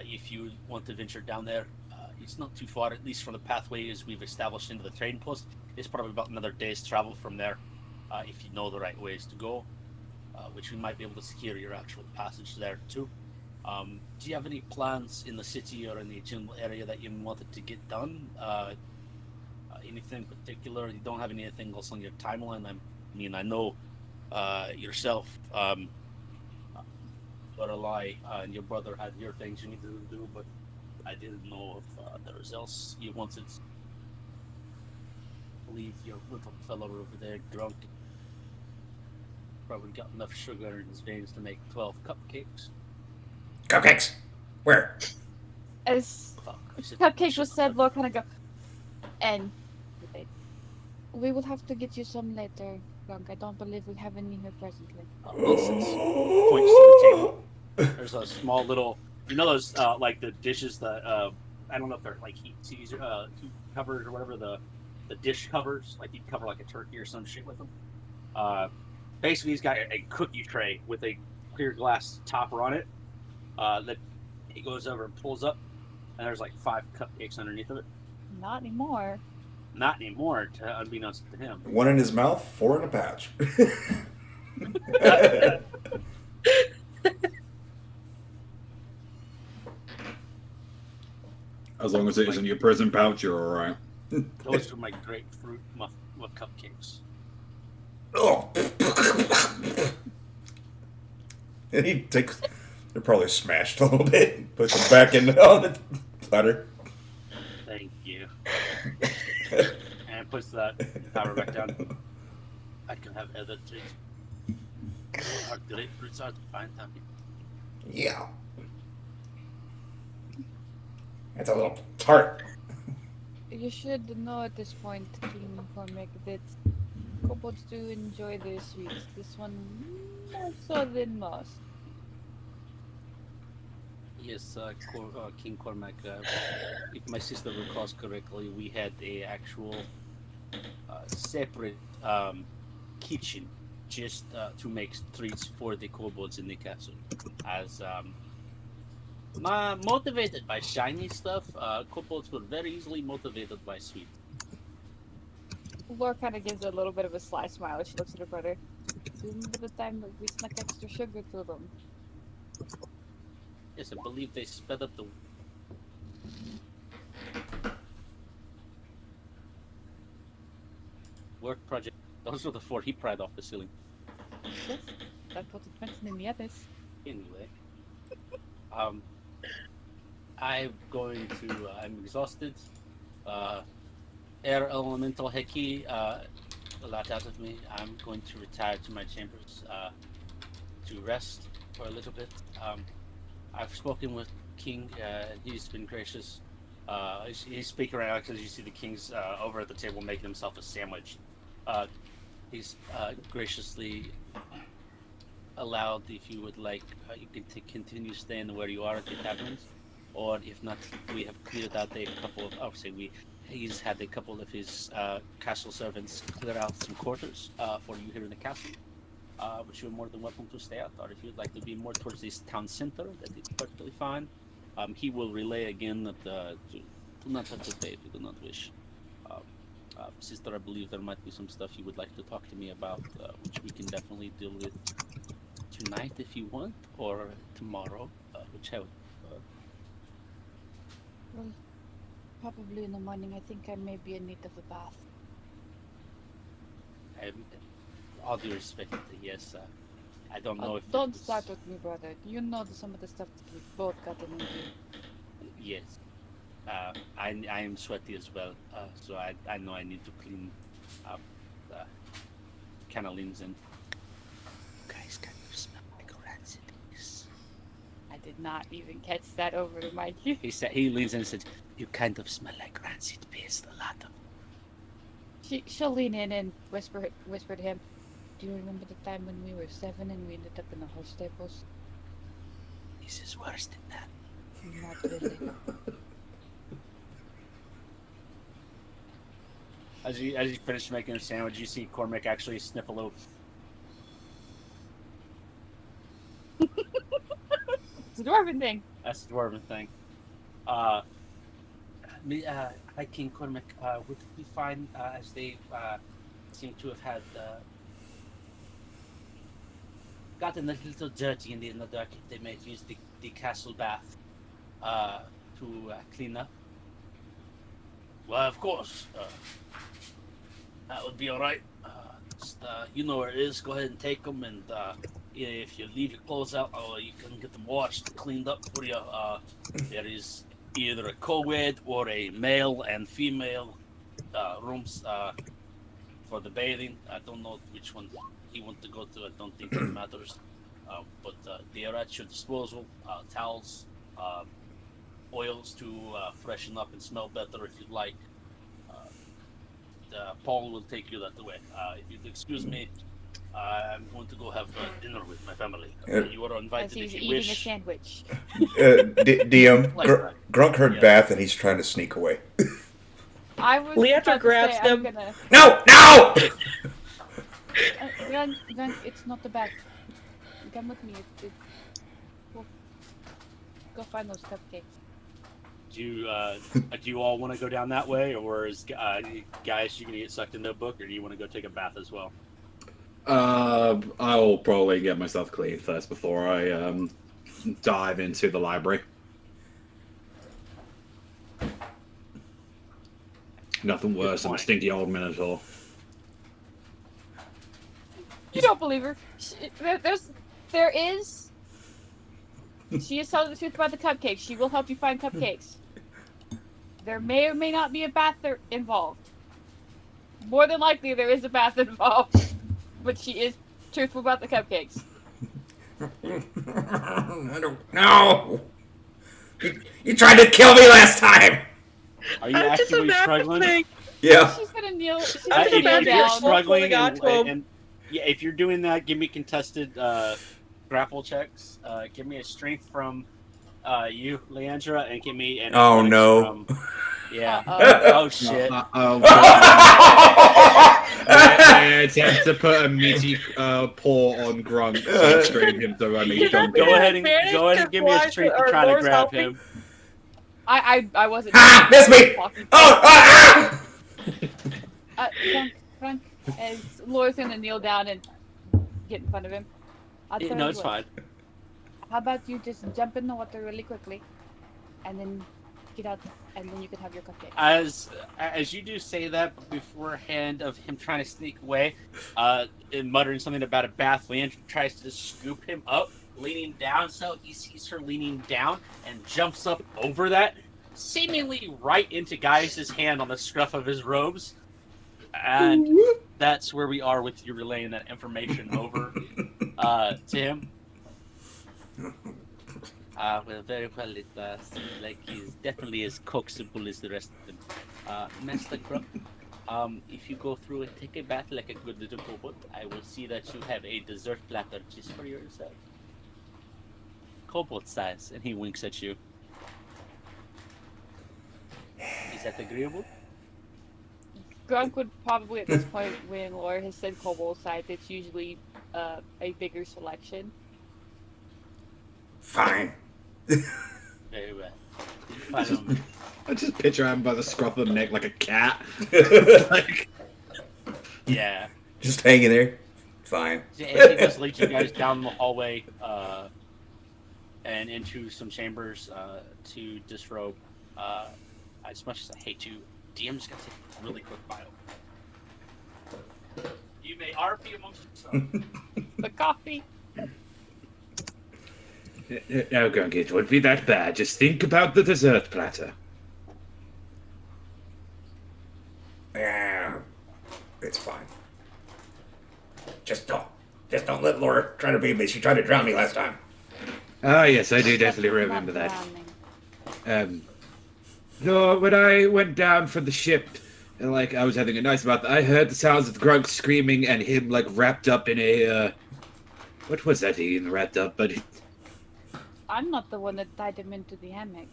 If you want to venture down there, it's not too far, at least from the pathways we've established into the trading post. It's probably about another day's travel from there, if you know the right ways to go, which we might be able to secure your actual passage there too. Do you have any plans in the city or in the general area that you wanted to get done? Anything particular? You don't have anything else on your timeline? I know yourself. but a lie, and your brother had your things you needed to do, but I didn't know if there was else you wanted. I believe your little fellow over there drunk. Probably got enough sugar in his veins to make 12 cupcakes. Cupcakes. Where? As Fuck, I said Cupcake was sugar. said, Lord kind of go, and we will have to get you some later, Gronk. I don't believe we have any here presently. Nonsense. Points to the table. There's a small little, you know those like the dishes that I don't know if they're like heat covers or whatever, the dish covers, like you cover like a turkey or some shit with them. Basically, he's got a cookie tray with a clear glass topper on it that he goes over and pulls up, and there's like 5 cupcakes underneath of it. Not anymore. Not anymore, unbeknownst to him. 1 in his mouth, 4 in a pouch. As long as it isn't your prison pouch, you're all right. Those are my grapefruit muff cupcakes. Oh. And he takes. They're probably smashed a little bit. Puts them back in on the platter. Thank you. And puts that power back down. I can have other treats. Our grapefruits are fine, Tommy. Yeah. It's a little tart. You should know at this point, King McCormick, that kobolds do enjoy their sweets. This one more so than most. Yes, King Cormac. If my sister recalls correctly, we had a actual separate kitchen just to make treats for the kobolds in the castle. As motivated by shiny stuff, kobolds were very easily motivated by sweet. Laura kind of gives a little bit of a sly smile as she looks at her brother. Do you remember the time that we snuck extra sugar to them? Yes, I believe they sped up the work project. Those were the 4 he pried off the ceiling. Yes, that's what it mentioned in the others. Anyway, I'm exhausted. Air elemental heki a lot out of me. I'm going to retire to my chambers to rest for a little bit. I've spoken with King. He's been gracious. He's speaking right now because you see the King's over at the table making himself a sandwich. He's graciously allowed, if you would like, you can continue staying where you are at the taverns, or if not, we have cleared out a couple of. Obviously, he's had a couple of his castle servants clear out some quarters for you here in the castle. Which you're more than welcome to stay at, or if you'd like to be more towards this town center, that is perfectly fine. He will relay again that do not hesitate if you do not wish. Sister, I believe there might be some stuff you would like to talk to me about, which we can definitely deal with tonight if you want, or tomorrow, whichever. Well, probably in the morning. I think I may be in need of a bath. All due respect, yes. I don't know if Don't start with me, brother. You know some of the stuff that we've both gotten into. Yes. I am sweaty as well, so I know I need to clean up the cannelines and. Guys, can you smell like rancid piss? I did not even catch that over the mic. He leans in and says, "You kind of smell like rancid piss, a lot of." She'll lean in and whisper to him. Do you remember the time when we were 7 and we ended up in the horse stables? This is worse than that. Not really. As you finish making a sandwich, you see Cormac actually sniff a little. It's a dwarven thing. That's the dwarven thing. Hi, King Cormac. Would it be fine as they seem to have had gotten a little dirty in the dark if they might use the castle bath to clean up? Well, of course. That would be all right. You know where it is. Go ahead and take them, and if you leave your clothes out, you can get them washed, cleaned up for you. There is either a co-ed or a male and female rooms for the bathing. I don't know which one he wants to go to. I don't think that matters. But they are at your disposal. Towels, oils to freshen up and smell better if you'd like. Paul will take you that way. If you'd excuse me, I'm going to go have dinner with my family. You are As invited he's if you eating a wish. sandwich. DM, Like that. Grunk heard Yeah. bath and he's trying to sneak away. I was Leandra about to grabs say, I'm them. gonna... No! No! Gun, it's not the bath. Come with me. We'll go find those cupcakes. Do you all want to go down that way, or is guys you gonna get sucked into a book, or do you want to go take a bath as well? I'll probably get myself clean first before I dive into the library. Nothing worse than a point. stinky old minotaur. You don't believe her. There is. She is telling the truth about the cupcakes. She will help you find cupcakes. There may or may not be a bath involved. More than likely, there is a bath involved. But she is truthful about the cupcakes. I don't know. You tried to kill me last time. Are you I'm just actively imagining. struggling? Yeah. She's gonna kneel. She's I'm gonna just If kneel you're imagining down. struggling, Pulling onto him. and yeah, if you're doing that, give me contested grapple checks. Give me a strength from you, Leandra, and give me an Oh, athletics no. from yeah. Uh-oh. Oh shit. I attempt to put a meaty paw on Grunk to scream him to run. You Don't got Go Yeah, ahead and managed to give me a fly strength to- to or try to Laura's grab helping. him. I wasn't. Ha! Miss me! Walking. Oh! Grunk, as Laura's gonna kneel down and get in front of him. I'll tell No, you it's what. fine. How about you just jump in the water really quickly, and then get out, and then you can have your cupcake. As you do say that beforehand of him trying to sneak away, and muttering something about a bath, Leandra tries to scoop him up, leaning down, so he sees her leaning down and jumps up over that, seemingly right into Gaius' hand on the scruff of his robes. And that's where we are with you relaying that information over to him. Well, very well. It seems like he's definitely as coaxable as the rest of them. Master Crump, if you go through and take a bath like a good little kobold, I will see that you have a dessert platter just for yourself. Kobold size, and he winks at you. Is that agreeable? Grunk would probably, at this point, when Laura has said kobold size, it's usually a bigger selection. Fine. Very well. Follow me. I just picture him by the scruff of the neck like a cat. Like, Yeah. Just hanging there. Fine. And he just leads you guys down the hallway and into some chambers to disrobe. As much as I hate to, DM's gonna take a really quick bio. You may RP amongst yourselves. The coffee. no, Grunk, it won't be that bad. Just think about the dessert platter. Yeah. It's fine. Just don't let Laura try to beat me. She tried to drown me last time. Ah, yes, I do definitely remember Not that. drowning. No, when I went down from the ship, and like I was having a nice bath, I heard the sounds of Grunk screaming and him like wrapped up in a what was that he wrapped up? But I'm not the one that tied him into the hammock.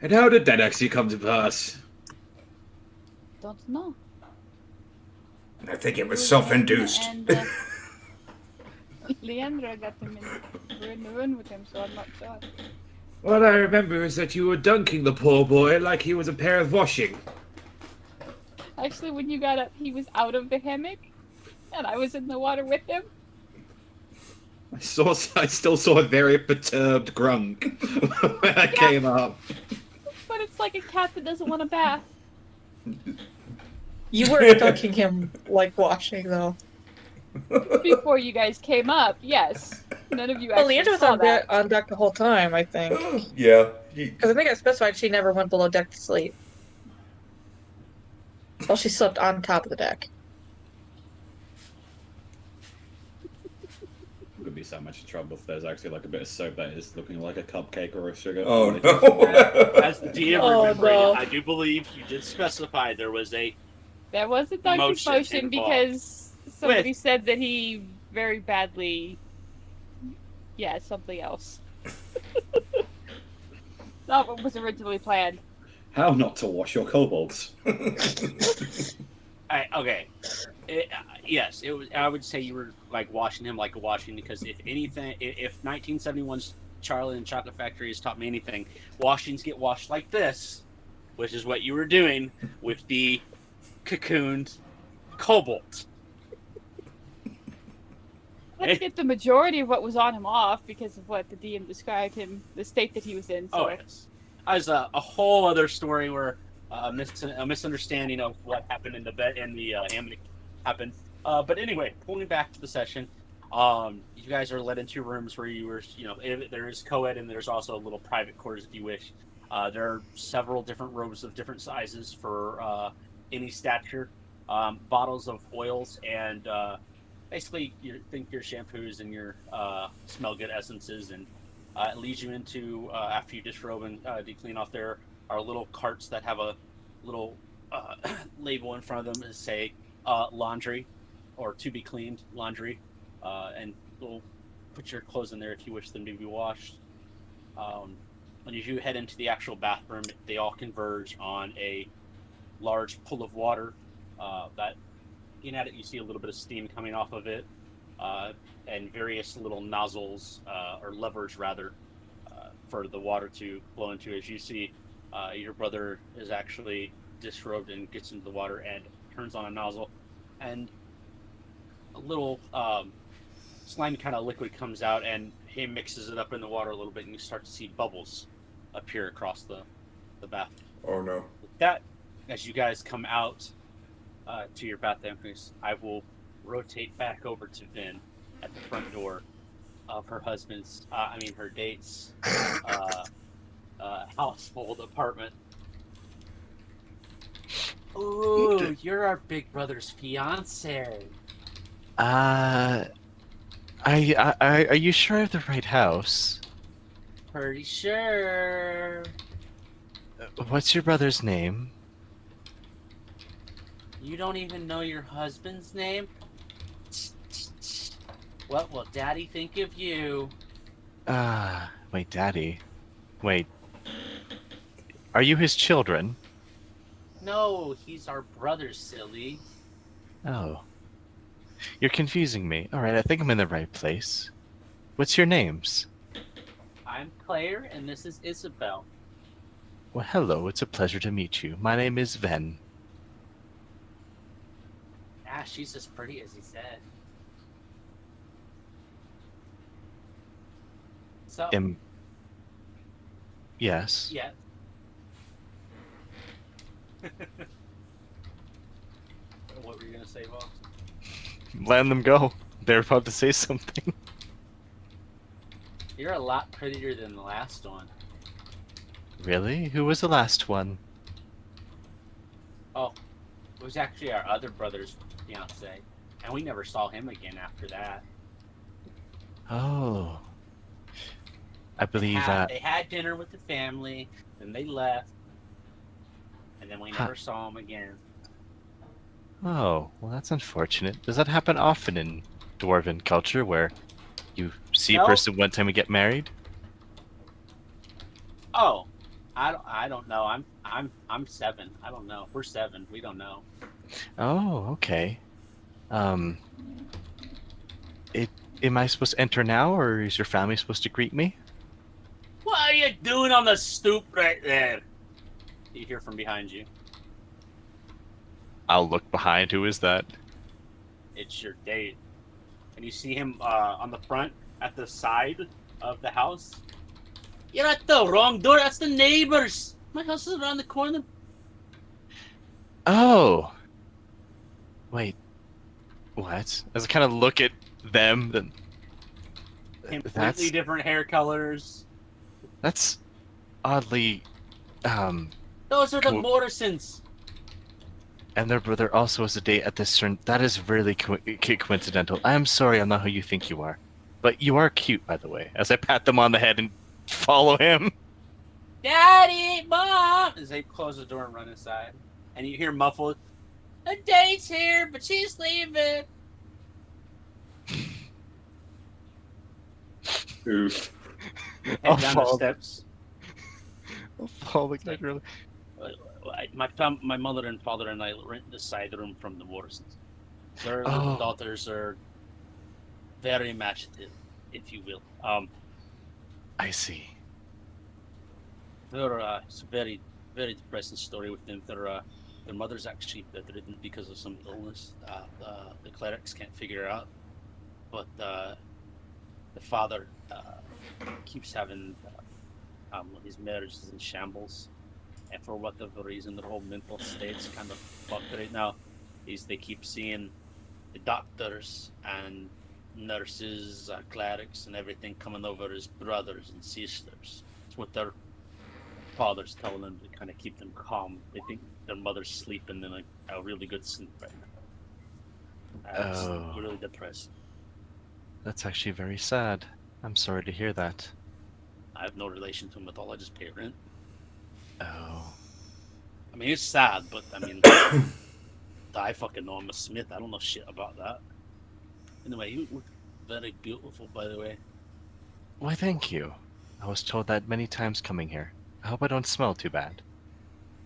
and how did that actually come to pass? Don't know. I think it was self-induced. And Leandra got him in. We're in the room with him, so I'm not sure. All I remember is that you were dunking the poor boy like he was a pair of washing. Actually, when you got up, he was out of the hammock, and I was in the water with him. I still saw a very perturbed Grunk when I came up. But it's like a cat that doesn't want a bath. You weren't dunking him like washing, though. Before you guys came up, yes. None of you Well, actually Leandra was saw on that. deck the whole time, I think. Yeah. Because I think I specified she never went below deck to sleep. Well, she slept on top of the deck. I'm gonna be so much trouble if there's actually like a bit of soap that is looking like a cupcake or a sugar. Oh, Like, no. As the DM Oh, remembering no. it, I do believe you did specify there was a There was a donkey's Motion motion involved. because somebody said that he very badly. Yeah, something else. Not what was originally planned. how not to wash your kobolds? Okay. Yes, it was. I would say you were like washing him like a washing because if anything, if 1971's Charlie and the Chocolate Factory has taught me anything, washings get washed like this, which is what you were doing with the cocooned cobalt. Let's get the majority of what was on him off because of what the DM described him, the state that he was in. So. Oh yes, as a whole other story where a misunderstanding of what happened in the bed and the hammock happened. But anyway, pulling back to the session, you guys are led into rooms where you were, there is co-ed and there's also little private quarters if you wish. There are several different robes of different sizes for any stature, bottles of oils and basically your shampoos and your smell good essences, and it leads you into after you disrobe and clean off. There are little carts that have a little label in front of them that say laundry or to be cleaned laundry, and you'll put your clothes in there if you wish them to be washed. When you head into the actual bathroom, they all converge on a large pool of water that looking at it, you see a little bit of steam coming off of it, and various little nozzles or levers rather for the water to flow into. As you see, your brother is actually disrobed and gets into the water and turns on a nozzle, and a little slimy kind of liquid comes out, and he mixes it up in the water a little bit, and you start to see bubbles appear across the bath. Oh, no. With that, as you guys come out to your bath entries, I will rotate back over to Vin at the front door of her husband's, her date's household apartment. Ooh, you're our big brother's fiance. Are you sure of the right house? Pretty sure. What's your brother's name? You don't even know your husband's name? What will Daddy think of you? Wait, Daddy. Wait. Are you his children? No, he's our brother, silly. Oh. You're confusing me. Alright, I think I'm in the right place. What's your names? I'm Claire, and this is Isabel. Well, hello, it's a pleasure to meet you. My name is Ven. Ah, she's as pretty as he said. So, Yes. yeah. What were you going to say, Vox? Letting them go. They're about to say something. You're a lot prettier than the last one. Really? Who was the last one? Oh, it was actually our other brother's fiance, and we never saw him again after that. Oh. I believe They had dinner with the family, then they left, and then we never saw him again. Oh, well, that's unfortunate. Does that happen often in dwarven culture, where you see a person one time and get married? Oh, I don't know. I'm 7. I don't know. We're 7. We don't know. Oh, okay. Am I supposed to enter now, or is your family supposed to greet me? What are you doing on the stoop right there? You hear from behind you. I'll look behind. Who is that? It's your date. And you see him on the front at the side of the house. You're at the wrong door. That's the neighbors. My house is around the corner. Oh. Wait. What? As I kind of look at them, then Completely different hair colors. that's oddly, Those are the Cool. Morrisons. and their brother also has a date at this certain. That is really coincidental. I am sorry, I'm not who you think you are, but you are cute, by the way. As I pat them on the head and follow him. Daddy, Mom! As they close the door and run inside. And you hear muffled, a date's here, but she's leaving. Oof. Head I'll down the follow. steps. I'll follow the guy really. My mother and father and I rent the side room from the Morrisons. Their Oh. little daughters are very imaginative, if you will. I see. It's a very, very depressing story with them. Their mother's actually bedridden because of some illness. The clerics can't figure it out, but the father keeps having his marriage is in shambles, and for whatever reason, their whole mental state's kind of fucked right now. They keep seeing the doctors and nurses, clerics, and everything coming over as brothers and sisters. It's what their father's telling them to kind of keep them calm. They think their mother's sleeping in a really good sleep right now. It's really depressing. That's actually very sad. I'm sorry to hear that. I have no relation to him at all. I just pay rent. Oh. I mean, it's sad, but I mean, I fucking know I'm a Smith. I don't know shit about that. Anyway, you look very beautiful, by the way. Why, thank you. I was told that many times coming here. I hope I don't smell too bad.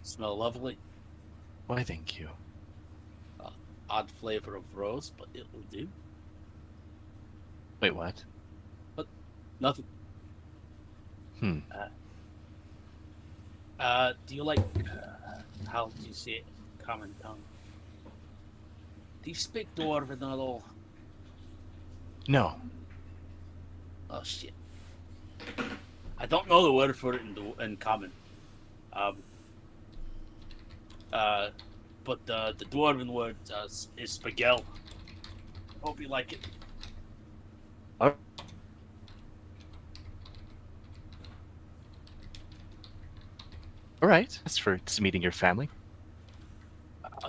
Smell lovely. Why, thank you. Odd flavor of rose, but it will do. Wait, what? Nothing. Hmm. Do you like, how do you say it? Common tongue. Do you speak Dwarven at all? No. Oh shit. I don't know the word for it in common. But the Dwarven word is spagel. Hope you like it. All right. That's for meeting your family.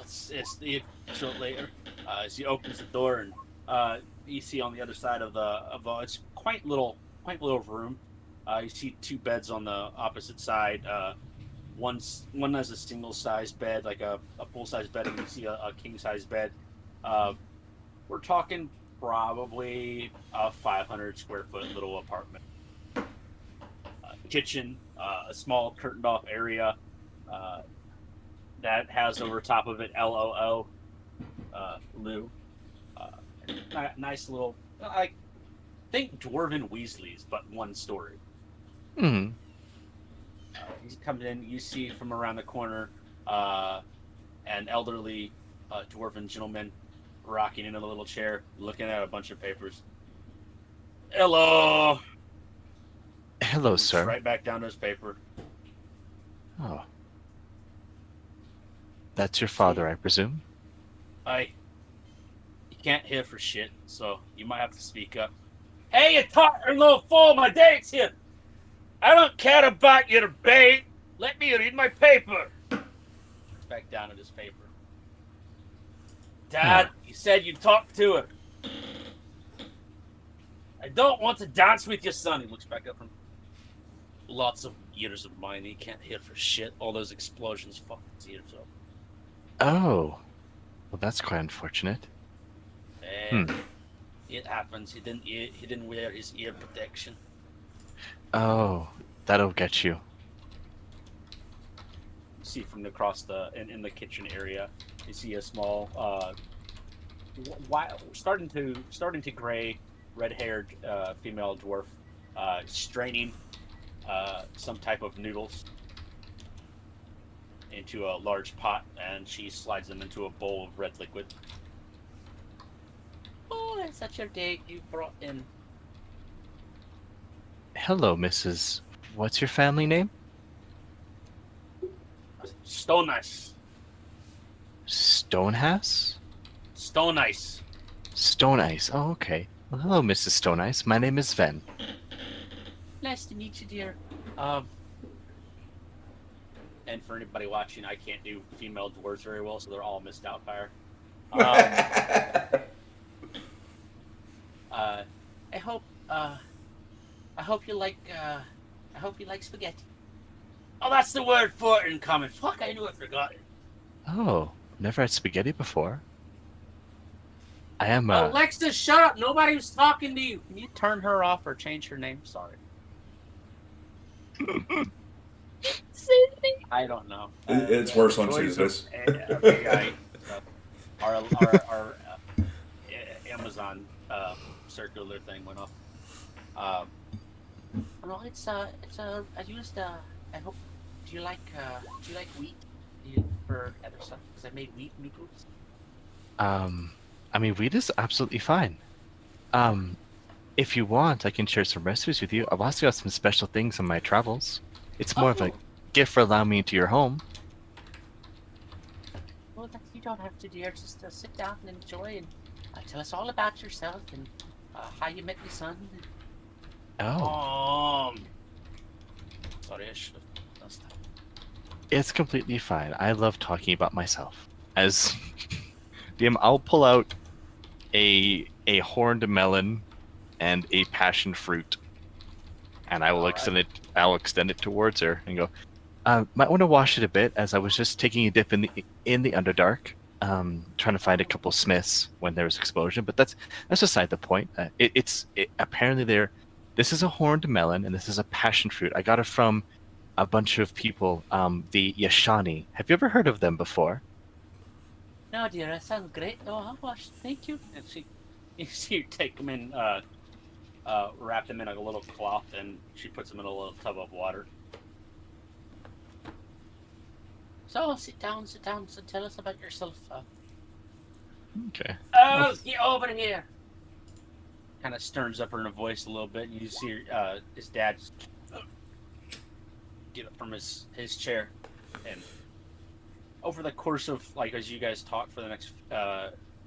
It's the intro later. As he opens the door and you see on the other side of it's quite little room. You see two beds on the opposite side. One has a single size bed, like a full size bed, and you see a king size bed. We're talking probably a 500 square foot little apartment. Kitchen, a small curtained off area that has over top of it LOO, Lou. Nice little, I think Dwarven Weasleys, but one story. Hmm. He's coming in. You see from around the corner an elderly dwarven gentleman rocking in a little chair, looking at a bunch of papers. Hello. Hello, Looks sir. right back down to his paper. Oh. That's your father, I presume? You can't hear for shit, so you might have to speak up. Hey, you talking little fool! My date's here. I don't care about your debate. Let me read my paper. Back down at his paper. Dad, you said you talked to her. I don't want to dance with your son. He looks back up from lots of years of mine. He can't hear for shit. All those explosions fucking his ears up. Oh. Well, that's quite unfortunate. And it happens. He didn't wear his ear protection. Oh, that'll get you. See from across in the kitchen area, you see a small starting to gray, red-haired female dwarf straining some type of noodles into a large pot, and she slides them into a bowl of red liquid. Oh, that's such a date you brought in. Hello, Mrs. What's your family name? Stone Ice. Stonehouse? Stone Ice. Stone Ice. Oh, okay. Well, hello, Mrs. Stone Ice. My name is Ven. Nice to meet you, dear. And for anybody watching, I can't do female dwarves very well, so they're all Miss Doubtfire. I hope you like spaghetti. Oh, that's the word for it in common. Fuck, I knew I forgot it. Oh, never had spaghetti before. I am. Alexa, shut up! Nobody was talking to you. Can you turn her off or change her name? Sorry. I don't know. It's worse on Susan's. Our Amazon circular thing went off. No, it's I used I hope. Do you like wheat for other stuff? Because I made wheat noodles. I mean, wheat is absolutely fine. If you want, I can share some recipes with you. I've also got some special things on my travels. It's more of a gift for allowing me into your home. Well, you don't have to, dear. Just sit down and enjoy and tell us all about yourself and how you met your son. Oh. Sorry, I should have done that. It's completely fine. I love talking about myself. As DM, I'll pull out a horned melon and a passion fruit, and I will extend it. I'll extend it towards her and go. Might want to wash it a bit, as I was just taking a dip in the Underdark, trying to find a couple smiths when there was explosion. But that's beside the point. Apparently there. This is a horned melon and this is a passion fruit. I got it from a bunch of people. The Yashani. Have you ever heard of them before? No, dear. That sounds great. Oh, I'll wash. Thank you. And you take them in, wrap them in a little cloth, and she puts them in a little tub of water. So sit down. So tell us about yourself. Okay. Oh, get over here. Kind of sterns up her voice a little bit, and you see his dad get up from his chair, and over the course of, like, as you guys talk for the next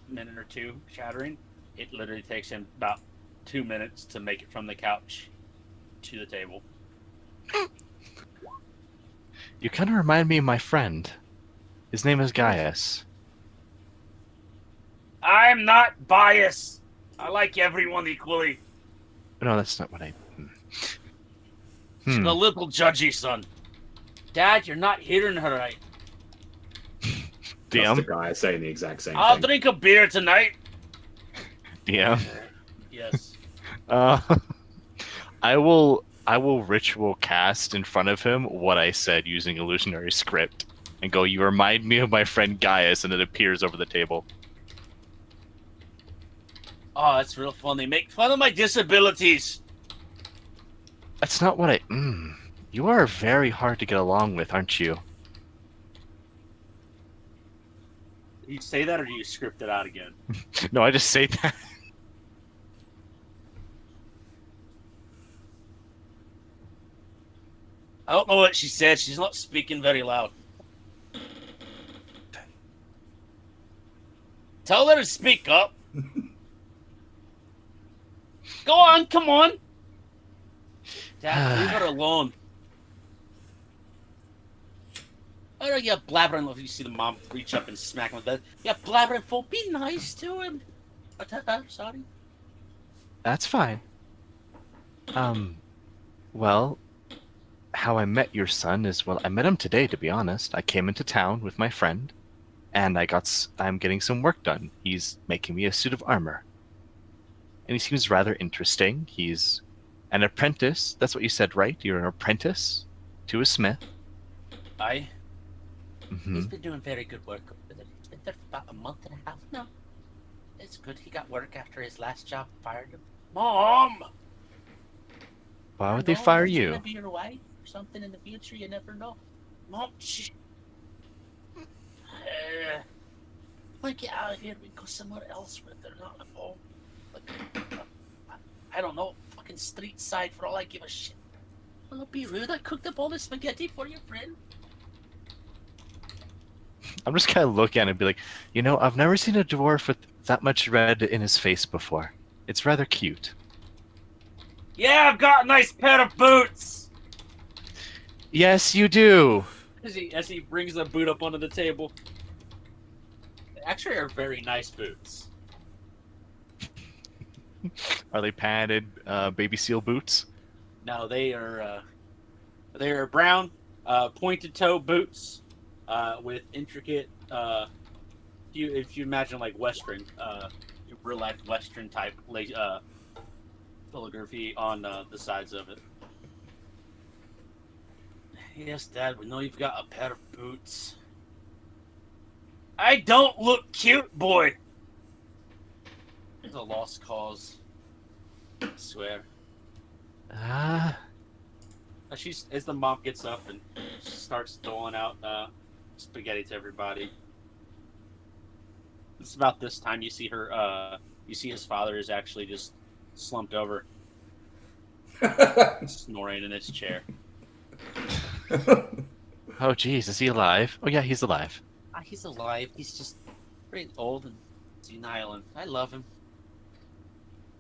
minute or two chattering, it literally takes him about 2 minutes to make it from the couch to the table. You kind of remind me of my friend. His name is Gaius. I'm not biased. I like everyone equally. No, that's not what I. She's a little judgy, son. Dad, you're not hearing her right. That's the DM. guy saying the exact same I'll thing. drink a beer tonight. DM. Yes. I will ritual cast in front of him what I said using illusionary script and go, you remind me of my friend Gaius, and it appears over the table. Oh, that's real fun. They make fun of my disabilities. That's not what I. You are very hard to get along with, aren't you? Do you say that, or do you script it out again? No, I just say that. I don't know what she said. She's not speaking very loud. Tell her to speak up. Go on, come on. Dad, leave her alone. What are you blabbering? If you see the mom reach up and smack him with that, you're blabbering fool. Be nice to him. Sorry. That's fine. Well, how I met your son is, well, I met him today, to be honest. I came into town with my friend, and I'm getting some work done. He's making me a suit of armor. And he seems rather interesting. He's an apprentice. That's what you said, right? You're an apprentice to a smith. Aye. Mm-hmm. He's been doing very good work over there. He's been there for about a month and a half now. It's good. He got work after his last job fired him. Mom! Why would they fire you? Gonna be your wife or something in the future. You never know. Mom, shh. Wanna get out of here? We go somewhere else where they're not at home. Like, I don't know. fucking street side for all I give a shit. Well, don't be rude. I cooked up all this spaghetti for your friend. I'm just kind of looking at it and be like, I've never seen a dwarf with that much red in his face before. It's rather cute. Yeah, I've got a nice pair of boots. Yes, you do. As he brings a boot up onto the table. They actually are very nice boots. Are they padded baby seal boots? No, they are brown, pointed toe boots with intricate. If you imagine like Western, real life Western type filigree on the sides of it. Yes, Dad, we know you've got a pair of boots. I don't look cute, boy. It's a lost cause. I swear. As the mom gets up and starts doling out spaghetti to everybody. It's about this time you see her. You see his father is actually just slumped over, snoring in his chair. Oh, geez, is he alive? Oh, yeah, he's alive. He's alive. He's just very old and senile, and I love him.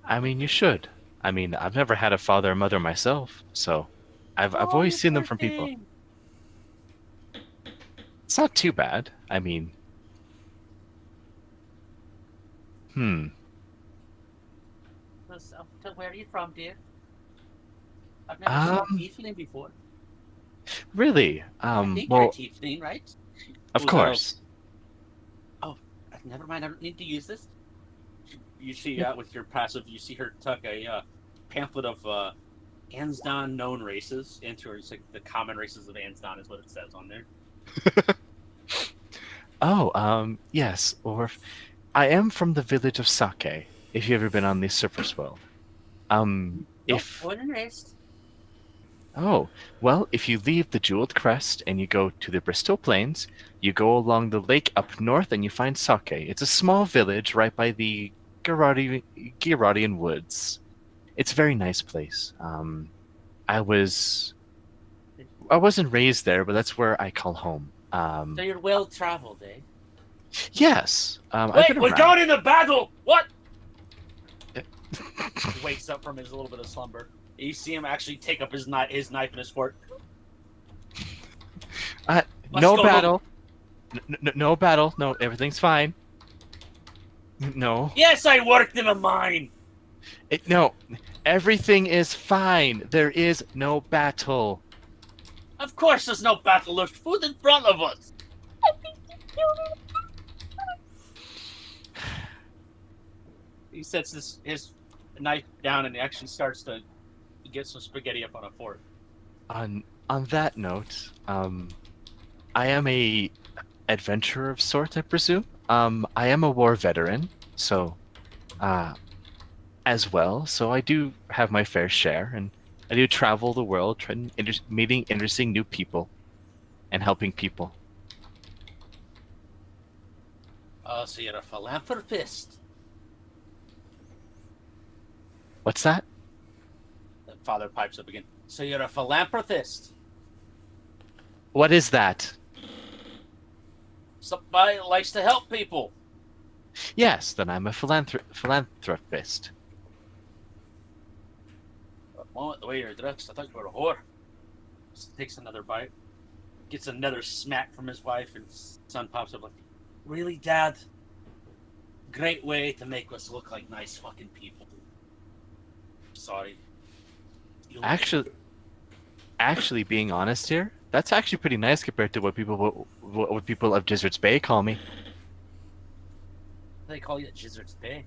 I mean, you should. I mean, I've never had a father or mother myself, so I've always seen them from people. It's not too bad. I mean, So where are you from, dear? I've never seen a tiefling before. Really? I think you're a tiefling, right? Of course. Oh, never mind. I don't need to use this. You see, with your passive, you see her tuck a pamphlet of Ansdon known races into her. It's like the common races of Ansdon is what it says on there. Yes. Or I am from the village of Sake. If you've ever been on the surface world. Born and raised. Oh, well, if you leave the Jeweled Crest and you go to the Bristol Plains, you go along the lake up north and you find Sake. It's a small village right by the Girardian Woods. It's a very nice place. I wasn't raised there, but that's where I call home. So you're well traveled, eh? Yes. Wait, we're going into battle! What? He wakes up from his little bit of slumber. You see him actually take up his knife and his fork. No battle. No battle. No, everything's fine. No. Yes, I worked in a mine. No, everything is fine. There is no battle. Of course there's no battle. There's food in front of us. He sets his knife down and actually starts to get some spaghetti up on a fork. On that note, I am a adventurer of sort, I presume. I am a war veteran, so as well. So I do have my fair share, and I do travel the world, meeting interesting new people, and helping people. So you're a philanthropist. What's that? The father pipes up again. So you're a philanthropist. What is that? Somebody likes to help people. Yes, then I'm a philanthropist. The way you're dressed, I thought you were a whore. Just takes another bite. Gets another smack from his wife, and son pops up like, really, Dad? Great way to make us look like nice fucking people. Sorry. Actually, being honest here, that's actually pretty nice compared to what people of Gizzard's Bay call me. They call you Gizzard's Bay.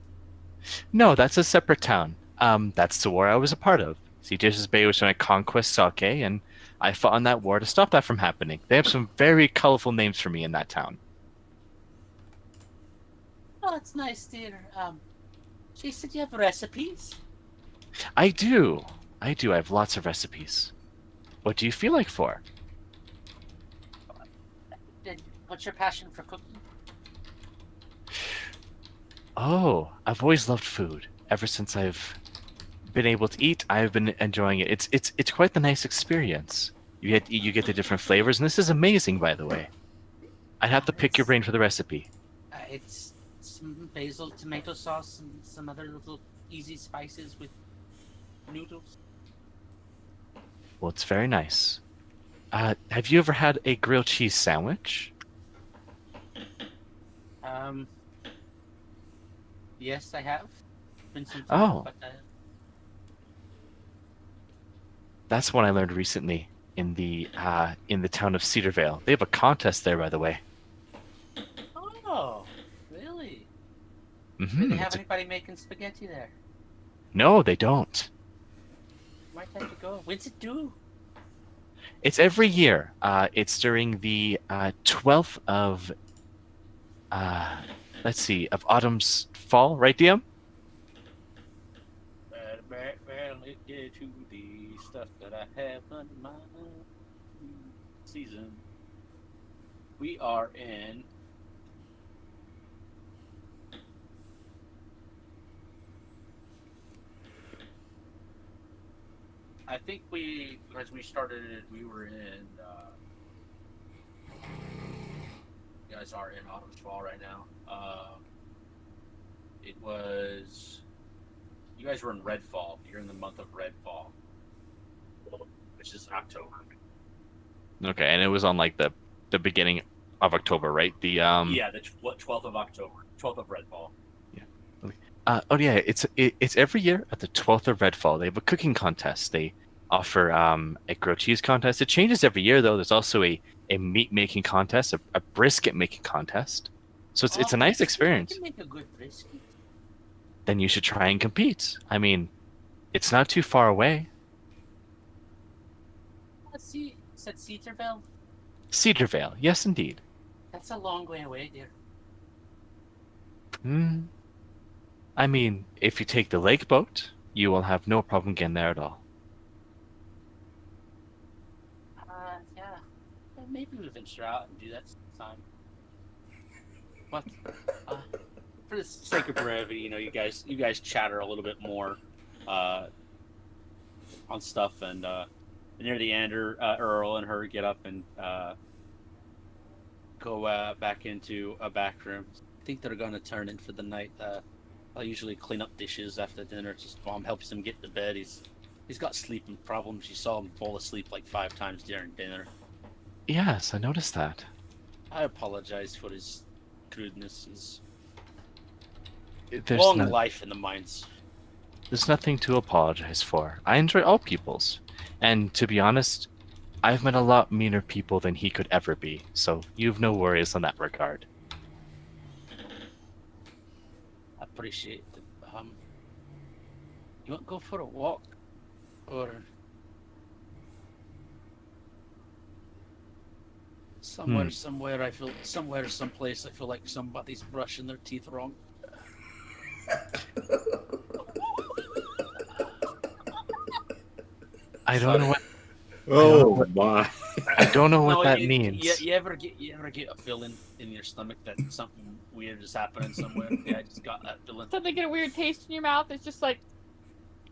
No, that's a separate town. That's the war I was a part of. See, Gizzard's Bay was trying to conquest Sake, and I fought on that war to stop that from happening. They have some very colorful names for me in that town. Oh, that's nice, dear. She said you have recipes. I do. I have lots of recipes. What do you feel like for? What's your passion for cooking? Oh, I've always loved food. Ever since I've been able to eat, I've been enjoying it. It's quite the nice experience. You get the different flavors, and this is amazing, by the way. I'd have to pick your brain for the recipe. It's some basil, tomato sauce, and some other little easy spices with noodles. Well, it's very nice. Have you ever had a grilled cheese sandwich? Yes, I have. Been some time, Oh. but That's one I learned recently in the town of Cedarvale. They have a contest there, by the way. oh, really? Mm-hmm. Do they have anybody making spaghetti there? No, they don't. Might have to go. When's it due? It's every year. It's during the 12th of of autumn's fall, right, DM? Barely get to the stuff that I have under my season. We are in. I think as we started, we were in. You guys are in autumn's fall right now. It was. You guys were in Redfall. You're in the month of Redfall, which is October. Okay, and it was on like the beginning of October, right? The Yeah, the 12th of October, 12th of Redfall. Yeah, it's every year at the 12th of Redfall. They have a cooking contest. They offer a grilled cheese contest. It changes every year though. There's also a meat making contest, a brisket making contest. So it's a nice experience. I can make a good brisket. Then you should try and compete. I mean, it's not too far away. Let's see. Is that Cedarville? Cedarvale, yes indeed. That's a long way away, dear. I mean, if you take the lake boat, you will have no problem getting there at all. Yeah. Maybe we'll venture out and do that sometime. But for the sake of brevity, you guys chatter a little bit more on stuff, and near the end, Earl and her get up and go back into a back room. I think they're going to turn in for the night. I'll usually clean up dishes after dinner. Just Mom helps him get to bed. He's got sleeping problems. You saw him fall asleep like 5 times during dinner. Yes, I noticed that. I apologize for his crudeness. There's Long life in the mines. There's nothing to apologize for. I enjoy all peoples. And to be honest, I've met a lot meaner people than he could ever be, so you've no worries on that regard. I appreciate it. You want to go for a walk? Or someplace I feel like somebody's brushing their teeth wrong. I don't know what. Oh my! I don't know what that you, means. You ever get a feeling in your stomach that something weird is happening somewhere? Yeah, I just got that feeling. Something get a weird taste in your mouth. It's just like.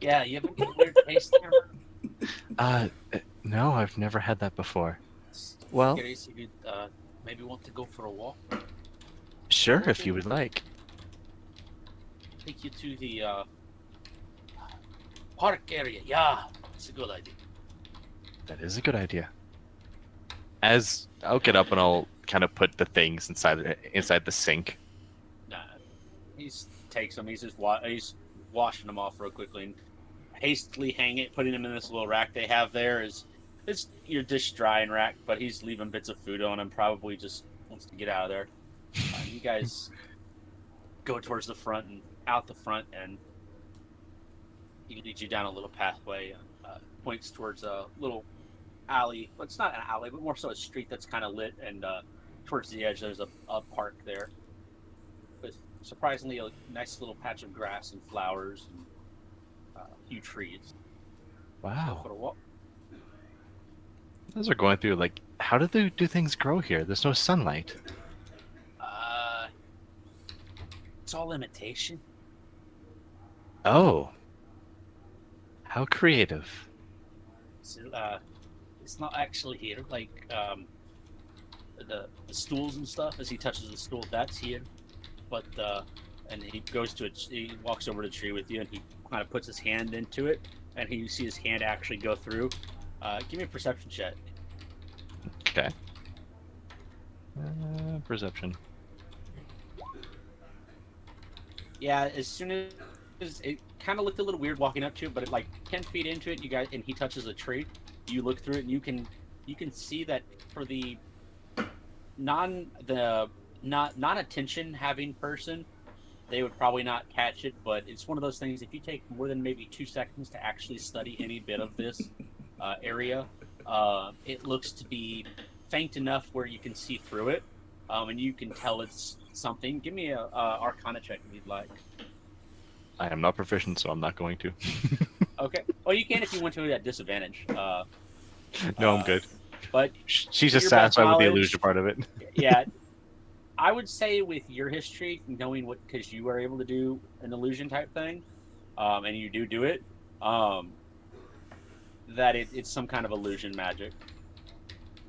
Yeah, you ever get a weird taste in your mouth? No, I've never had that before. Well, Curious if you'd maybe want to go for a walk. Sure, if you would like. Take you to the park area. Yeah, it's a good idea. That is a good idea. As I'll get up and I'll kind of put the things inside the sink. Nah, he takes them. He's washing them off real quickly and hastily putting them in this little rack they have there. It's your dish drying rack, but he's leaving bits of food on him. Probably just wants to get out of there. You guys go towards the front and out the front, and he leads you down a little pathway. Points towards a little alley. Well, it's not an alley, but more so a street that's kind of lit, and towards the edge there's a park there with surprisingly a nice little patch of grass and flowers and a few trees. Wow. For a walk. Those are going through, like, how do things grow here? There's no sunlight. It's all imitation. Oh. How creative. It's not actually here. Like, the stools and stuff. As he touches the stool, that's here. But and he goes to he walks over to the tree with you, and he kind of puts his hand into it, and you see his hand actually go through. Give me a perception check. Okay. Perception. Yeah, as soon as it kind of looked a little weird walking up to it, but it, like 10 feet into it, you guys, and he touches a tree. You look through it, and you can see that for the non-attention having person, they would probably not catch it. But it's one of those things. If you take more than maybe 2 seconds to actually study any bit of this area, it looks to be faint enough where you can see through it, and you can tell it's something. Give me a Arcana check if you'd like. I am not proficient, so I'm not going to. Okay. Well, you can if you want to at disadvantage. No, I'm good. But She's just your best satisfied with the knowledge- illusion part of it. yeah, I would say with your history, knowing what, because you were able to do an illusion type thing, and you do it, that it's some kind of illusion magic.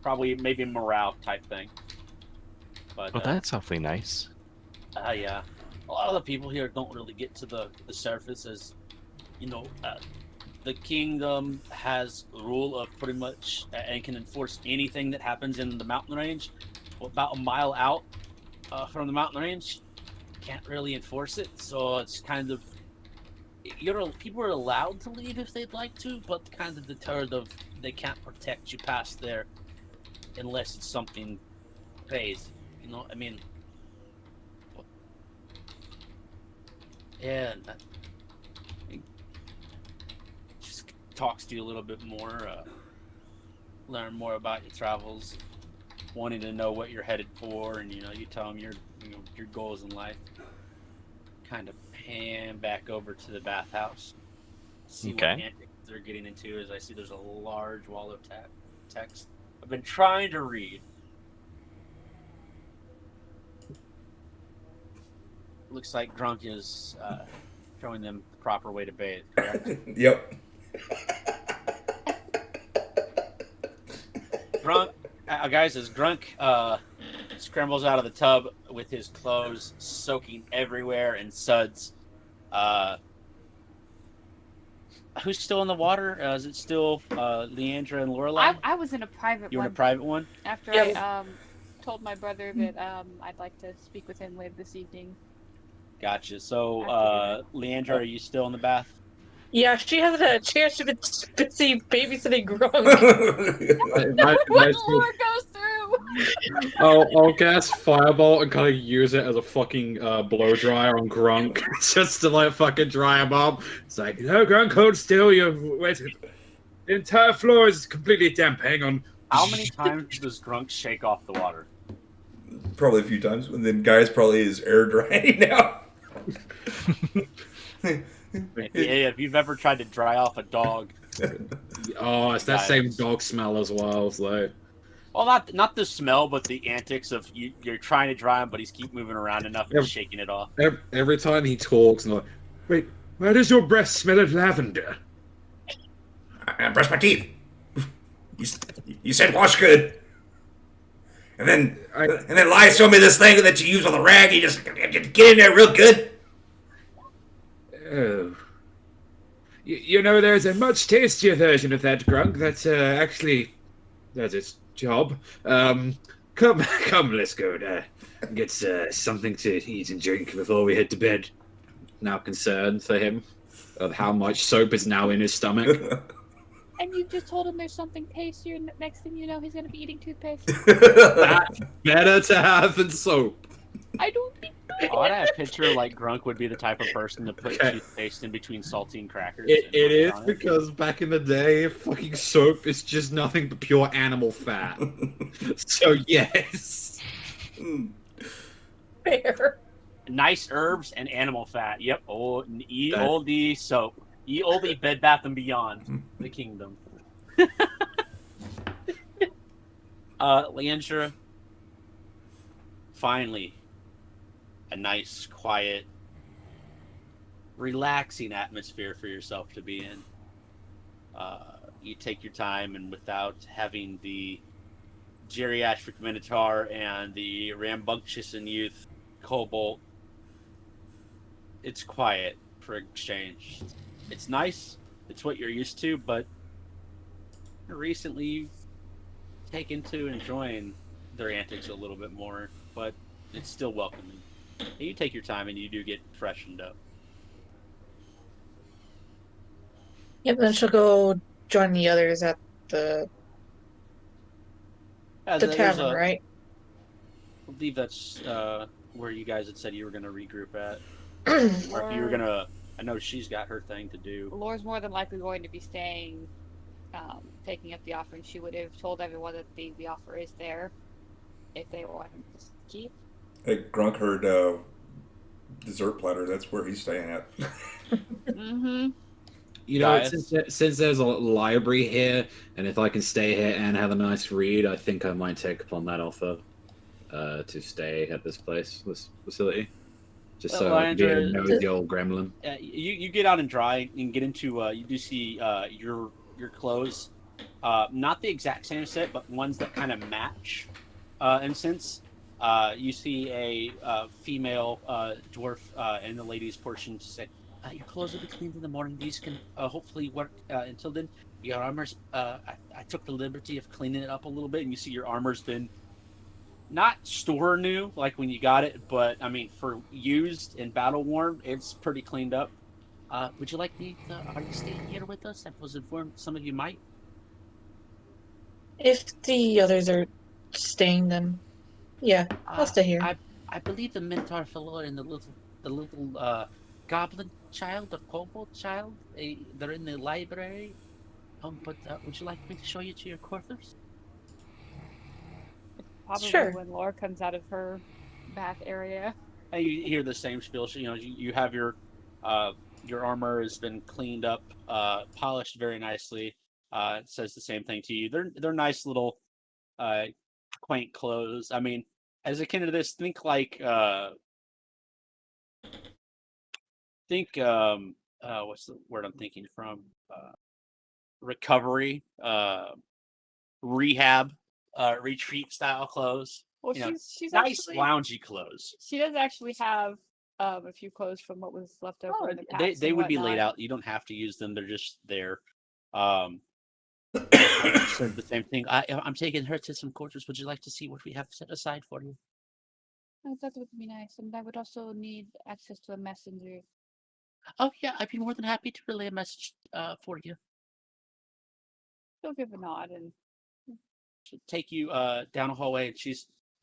Probably maybe morale type thing. But Well, that's awfully nice. yeah, a lot of the people here don't really get to the surface, as you know. The kingdom has rule of pretty much and can enforce anything that happens in the mountain range. Well, about a mile out from the mountain range, can't really enforce it. So it's kind of people are allowed to leave if they'd like to, but kind of deterred of they can't protect you past there unless it's something crazy. You know, I mean, yeah. Just talks to you a little bit more, learn more about your travels, wanting to know what you're headed for, and you tell them your goals in life. Kind of pan back over to the bathhouse. See what Okay. antics they're getting into. As I see, there's a large wall of text. I've been trying to read. Looks like Grunk is showing them the proper way to bathe. Correct? Yep. Grunk, guys, as Grunk scrambles out of the tub with his clothes soaking everywhere in suds. Who's still in the water? Is it still Leandra and Lorelai? I was in a private You were in one a private one? after Yeah. I told my brother that I'd like to speak with him later this evening. Gotcha. So, After Leandra, are you still in the bath? Yeah, she hasn't had a chance to be busy babysitting Grunk. What Laura goes through? I'll cast Fireball and kind of use it as a fucking blow dryer on Grunk, just to like fucking dry him up. It's like, no, Grunk, hold still. The entire floor is completely damp. Hang on. How many times does Grunk shake off the water? Probably a few times. And then Guy's probably is air drying now. If you've ever tried to dry off a dog, Oh, it's that same dog smell as well. It's like, well, not the smell, but the antics of you're trying to dry him, but he's keep moving around enough and shaking it off. every time he talks, and like, wait, why does your breath smell of lavender? I brush my teeth. You said wash good. And then Lies showed me this thing that you use on the rag. You just get in there real good. Oh. You know, there's a much tastier version of that, Grunk. That's actually does its job. Come, let's go there. Get something to eat and drink before we head to bed. Now concerned for him of how much soap is now in his stomach. And you just told him there's something tastier, and next thing you know, he's gonna be eating toothpaste. That's better to have than soap. I don't think I picture like Grunk would be the type of person to put Okay. toothpaste in between saltine crackers. It and put is on it. because back in the day, fucking soap is just nothing but pure animal fat. So yes. Fair. Nice herbs and animal fat. Yep. Ye That- olde soap. Ye olde Bed Bath and Beyond. The kingdom. Leandra. Finally, a nice, quiet, relaxing atmosphere for yourself to be in. You take your time, and without having the geriatric minotaur and the rambunctious and youth kobold. It's quiet for exchange. It's nice. It's what you're used to, but recently you've taken to enjoying their antics a little bit more. But it's still welcoming. And you take your time, and you do get freshened up. Yep, then she'll go join the others at the There's tavern, a, right? I believe that's where you guys had said you were going to regroup at. Or if you were Lore, going to. I know she's got her thing to do. Lore's more than likely going to be staying, taking up the offer, and she would have told everyone that the offer is there if they want him to keep. Hey, Grunk heard dessert platter. That's where he's staying at. Mm-hmm. You know, Guys? since there's a library here, and if I can stay here and have a nice read, I think I might take upon that offer to stay at this facility. Just so I can be a nosy old gremlin. You get out and dry and get into. You do see your clothes, not the exact same set, but ones that kind of match. In sense, you see a female dwarf in the ladies' portion say, "Your clothes will be cleaned in the morning. These can hopefully work until then. Your armor's. I took the liberty of cleaning it up a little bit, and you see your armor's been." Not store new, like when you got it, but I mean, for used and battle worn, it's pretty cleaned up. Would you like me to, are you staying here with us? I was informed some of you might. If the others are staying, then yeah, I'll stay here. I believe the Minotaur fellow and the little goblin child or kobold child, they're in the library. But would you like me to show you to your quarters? Probably Sure. when Lore comes out of her bath area. And you hear the same spiel. You know, you have your armor has been cleaned up, polished very nicely. It says the same thing to you. They're nice little, quaint clothes. I mean, as akin to this, think like what's the word I'm thinking from? Recovery, rehab, retreat style clothes. Well, You know, she's nice actually, loungy clothes. she does actually have a few clothes from what was left over in the past. They and would be laid whatnot. out. You don't have to use them. They're just there. Said the same thing. I'm taking her to some quarters. Would you like to see what we have set aside for you? Oh, that would be nice, and I would also need access to a messenger. Oh yeah, I'd be more than happy to relay a message for you. She'll give a nod, and She'll take you down a hallway, and she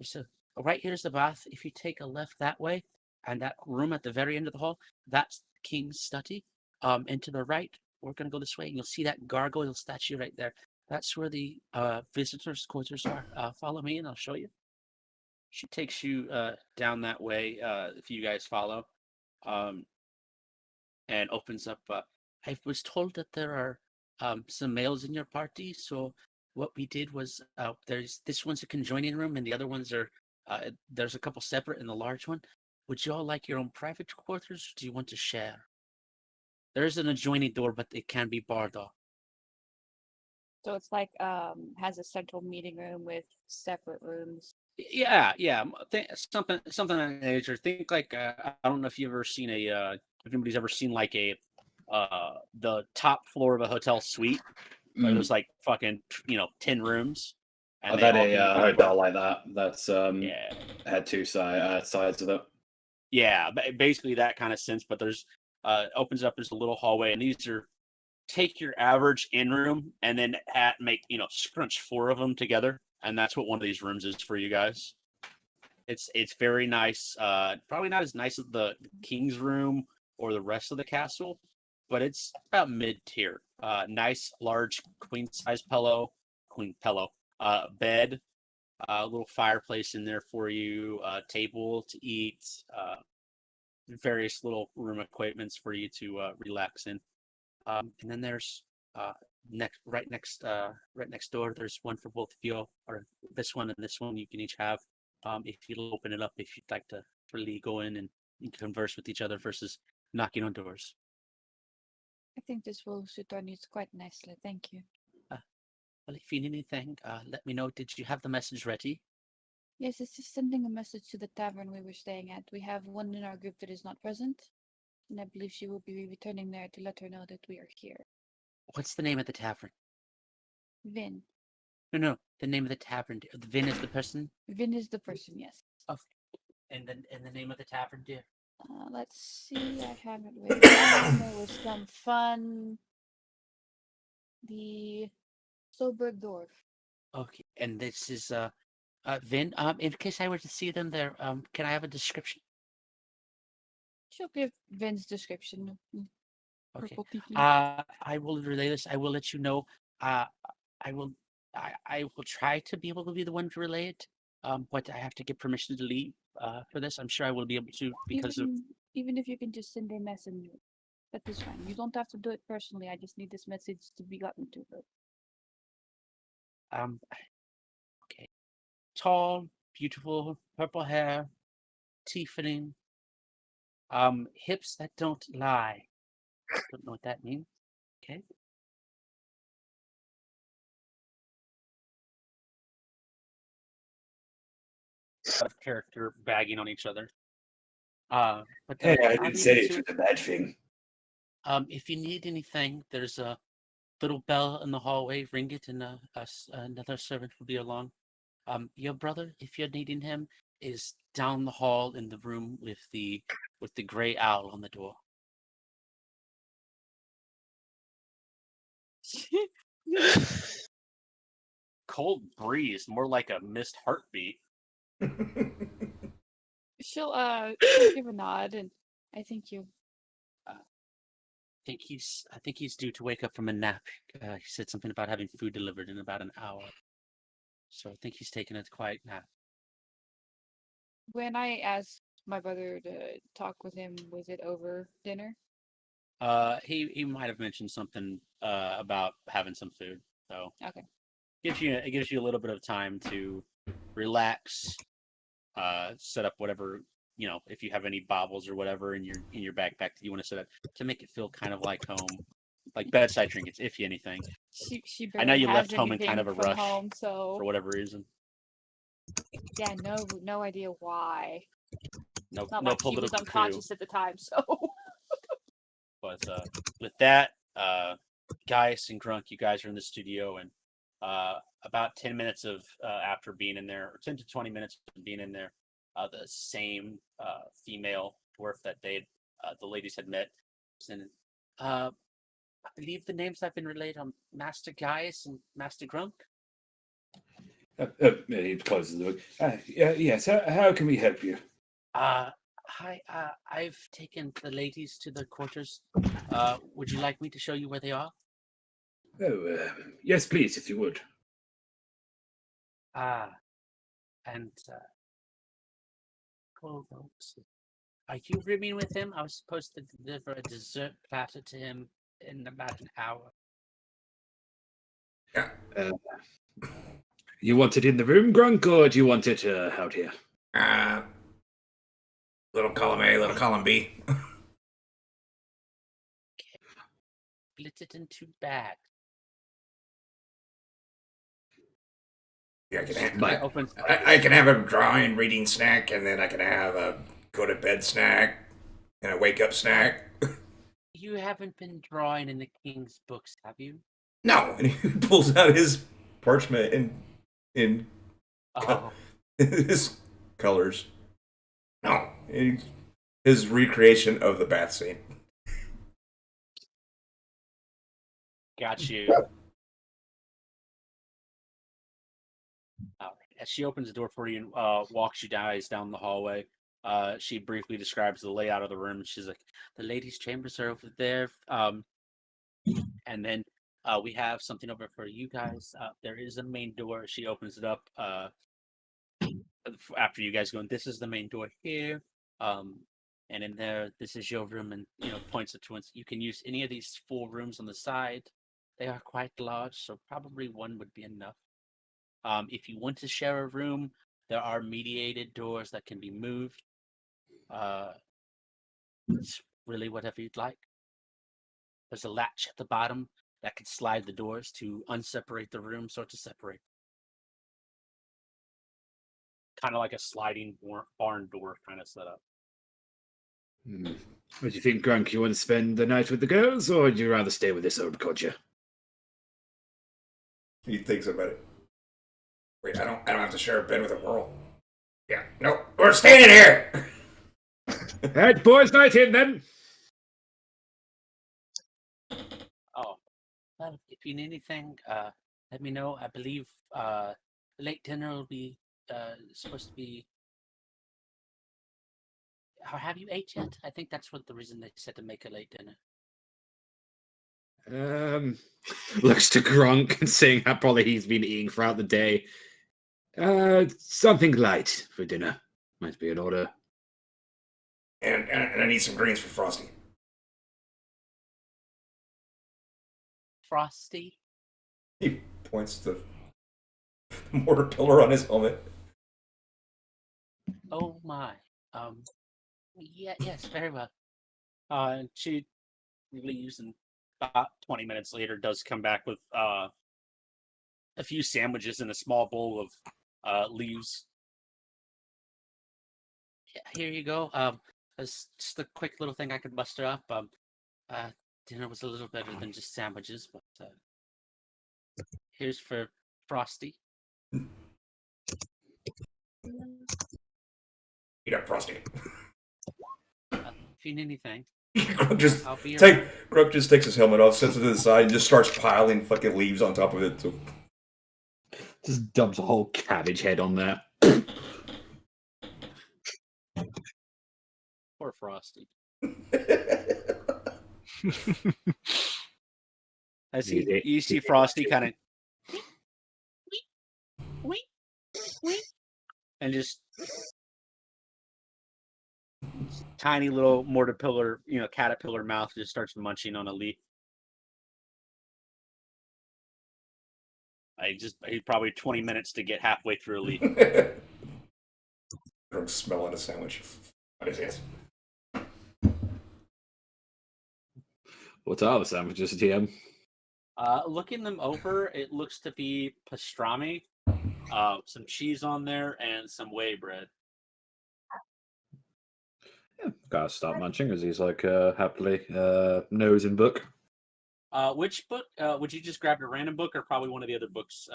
said, "Right here's the bath. If you take a left that way, and that room at the very end of the hall, that's the king's study. And to the right, we're gonna go this way, and you'll see that gargoyle statue right there. That's where the visitors' quarters are. Follow me, and I'll show you." She takes you down that way. If you guys follow, and opens up. I was told that there are some males in your party, so what we did was there's this one's a conjoining room, and the other ones are there's a couple separate in the large one. Would you all like your own private quarters, or do you want to share? There is an adjoining door, but it can be barred off. so it's like has a central meeting room with separate rooms. Yeah. Something of that nature. Think like I don't know if you've ever seen if anybody's ever seen like the top floor of a hotel suite. Where there's like fucking 10 rooms. And I've had all a can be hotel like that. That's yeah, had two sides of it. yeah, basically that kind of sense. But there's opens up as a little hallway, and these are take your average in room and then make scrunch 4 of them together, and that's what one of these rooms is for you guys. It's very nice. Probably not as nice as the king's room or the rest of the castle, but it's about mid-tier. Nice large queen size bed, a little fireplace in there for you, table to eat, various little room equipments for you to relax in. And then there's right next door. There's one for both of you, or this one and this one. You can each have. If you'll open it up, if you'd like to really go in and converse with each other versus knocking on doors. I think this will suit our needs quite nicely. Thank you. Well, if you need anything, let me know. Did you have the message ready? Yes, it's just sending a message to the tavern we were staying at. We have one in our group that is not present, and I believe she will be returning there to let her know that we are here. What's the name of the tavern? Vin. No, the name of the tavern. The Vin is the person. Vin is the person, yes. Okay. And the name of the tavern, dear. Let's see, I have it written down. There was some fun. The Sober Dwarf. Okay, and this is Vin. In case I were to see them there, can I have a description? She'll give Vin's description. Okay. Purple tiki. I will relay this. I will let you know. I will try to be able to be the one to relay it. But I have to get permission to leave for this. I'm sure I will be able to because even if you can just send a messenger, that is fine. You don't have to do it personally. I just need this message to be gotten to her. Okay. Tall, beautiful, purple hair, Tiffany. Hips that don't lie. Don't know what that means. Okay. Out of character bagging on each other. But Hey, I I'll didn't be say able it to. was a bad thing. If you need anything, there's a little bell in the hallway. Ring it, and another servant will be along. Your brother, if you're needing him, is down the hall in the room with the gray owl on the door. Cold breeze, more like a missed heartbeat. She'll give a nod, and I thank you. I think he's due to wake up from a nap. He said something about having food delivered in about an hour. So I think he's taking a quiet nap. When I asked my brother to talk with him, was it over dinner? He might have mentioned something about having some food. So Okay. It gives you a little bit of time to relax, set up whatever, if you have any baubles or whatever in your backpack that you want to set up to make it feel kind of like home, like bedside trinkets, if anything. She I know barely you has left home in anything kind of a from rush home, so for whatever reason. yeah, no idea why. No Not no like she was political coup. unconscious at the time, so But with that, Gaius and Grunk, you guys are in the studio, and about 10 minutes of after being in there, or 10 to 20 minutes of being in there, the same female dwarf that the ladies had met, and I believe the names have been relayed on Master Gaius and Master Grunk. He closes the book. Yes, how can we help you? Hi, I've taken the ladies to their quarters. Would you like me to show you where they are? Oh, yes, please, if you would. And are you rooming with him? I was supposed to deliver a dessert platter to him in about an hour. You want it in the room, Grunk, or do you want it out here? Little column A, little column B. Split it in 2 bags. Yeah, I can have a drawing reading snack, and then I can have a go to bed snack and a wake up snack. You haven't been drawing in the king's books, have you? No, and he pulls out his parchment in his colors. No, his recreation of the bath scene. Got you. As she opens the door for you and walks you guys down the hallway, she briefly describes the layout of the room. She's like, the ladies' chambers are over there. And then we have something over for you guys. There is a main door. She opens it up after you guys go in. This is the main door here. And in there, this is your room, and points it towards. You can use any of these 4 rooms on the side. They are quite large, so probably one would be enough. If you want to share a room, there are mediated doors that can be moved. It's really whatever you'd like. There's a latch at the bottom that could slide the doors to unseparate the rooms or to separate. Kind of like a sliding barn door kind of setup. What do you think, Grunk? You want to spend the night with the girls, or would you rather stay with this old codger? He thinks about it. Wait, I don't have to share a bed with a girl. Yeah, no, we're staying in here. All right, boys' night in then. Oh, well, if you need anything, let me know. I believe late dinner will be supposed to be. Have you ate yet? I think that's what the reason they said to make a late dinner. Looks to Grunk and seeing how probably he's been eating throughout the day. Something light for dinner might be in order. And I need some greens for Frosty. Frosty? He points to the mortar pillar on his helmet. Oh my. Yeah, yes, very well. She leaves, and about 20 minutes later does come back with a few sandwiches and a small bowl of leaves. Yeah, here you go. It's just a quick little thing I could muster up. Dinner was a little better than just sandwiches, but here's for Frosty. Eat up, Frosty. If you need anything, Grunk just takes his helmet off, sets it to the side, and just starts piling fucking leaves on top of it. So. Just dumps a whole cabbage head on there. poor Frosty. As you see Frosty kind of and just tiny little mortar pillar, caterpillar mouth just starts munching on a leaf. He's probably 20 minutes to get halfway through a leaf. Grunk's smelling a sandwich. What is it? What are the sandwiches, TM? Looking them over, it looks to be pastrami, some cheese on there, and some whey bread. Yeah, gotta stop munching as he's like happily nose in book. Which book? Would you just grab a random book, or probably one of the other books?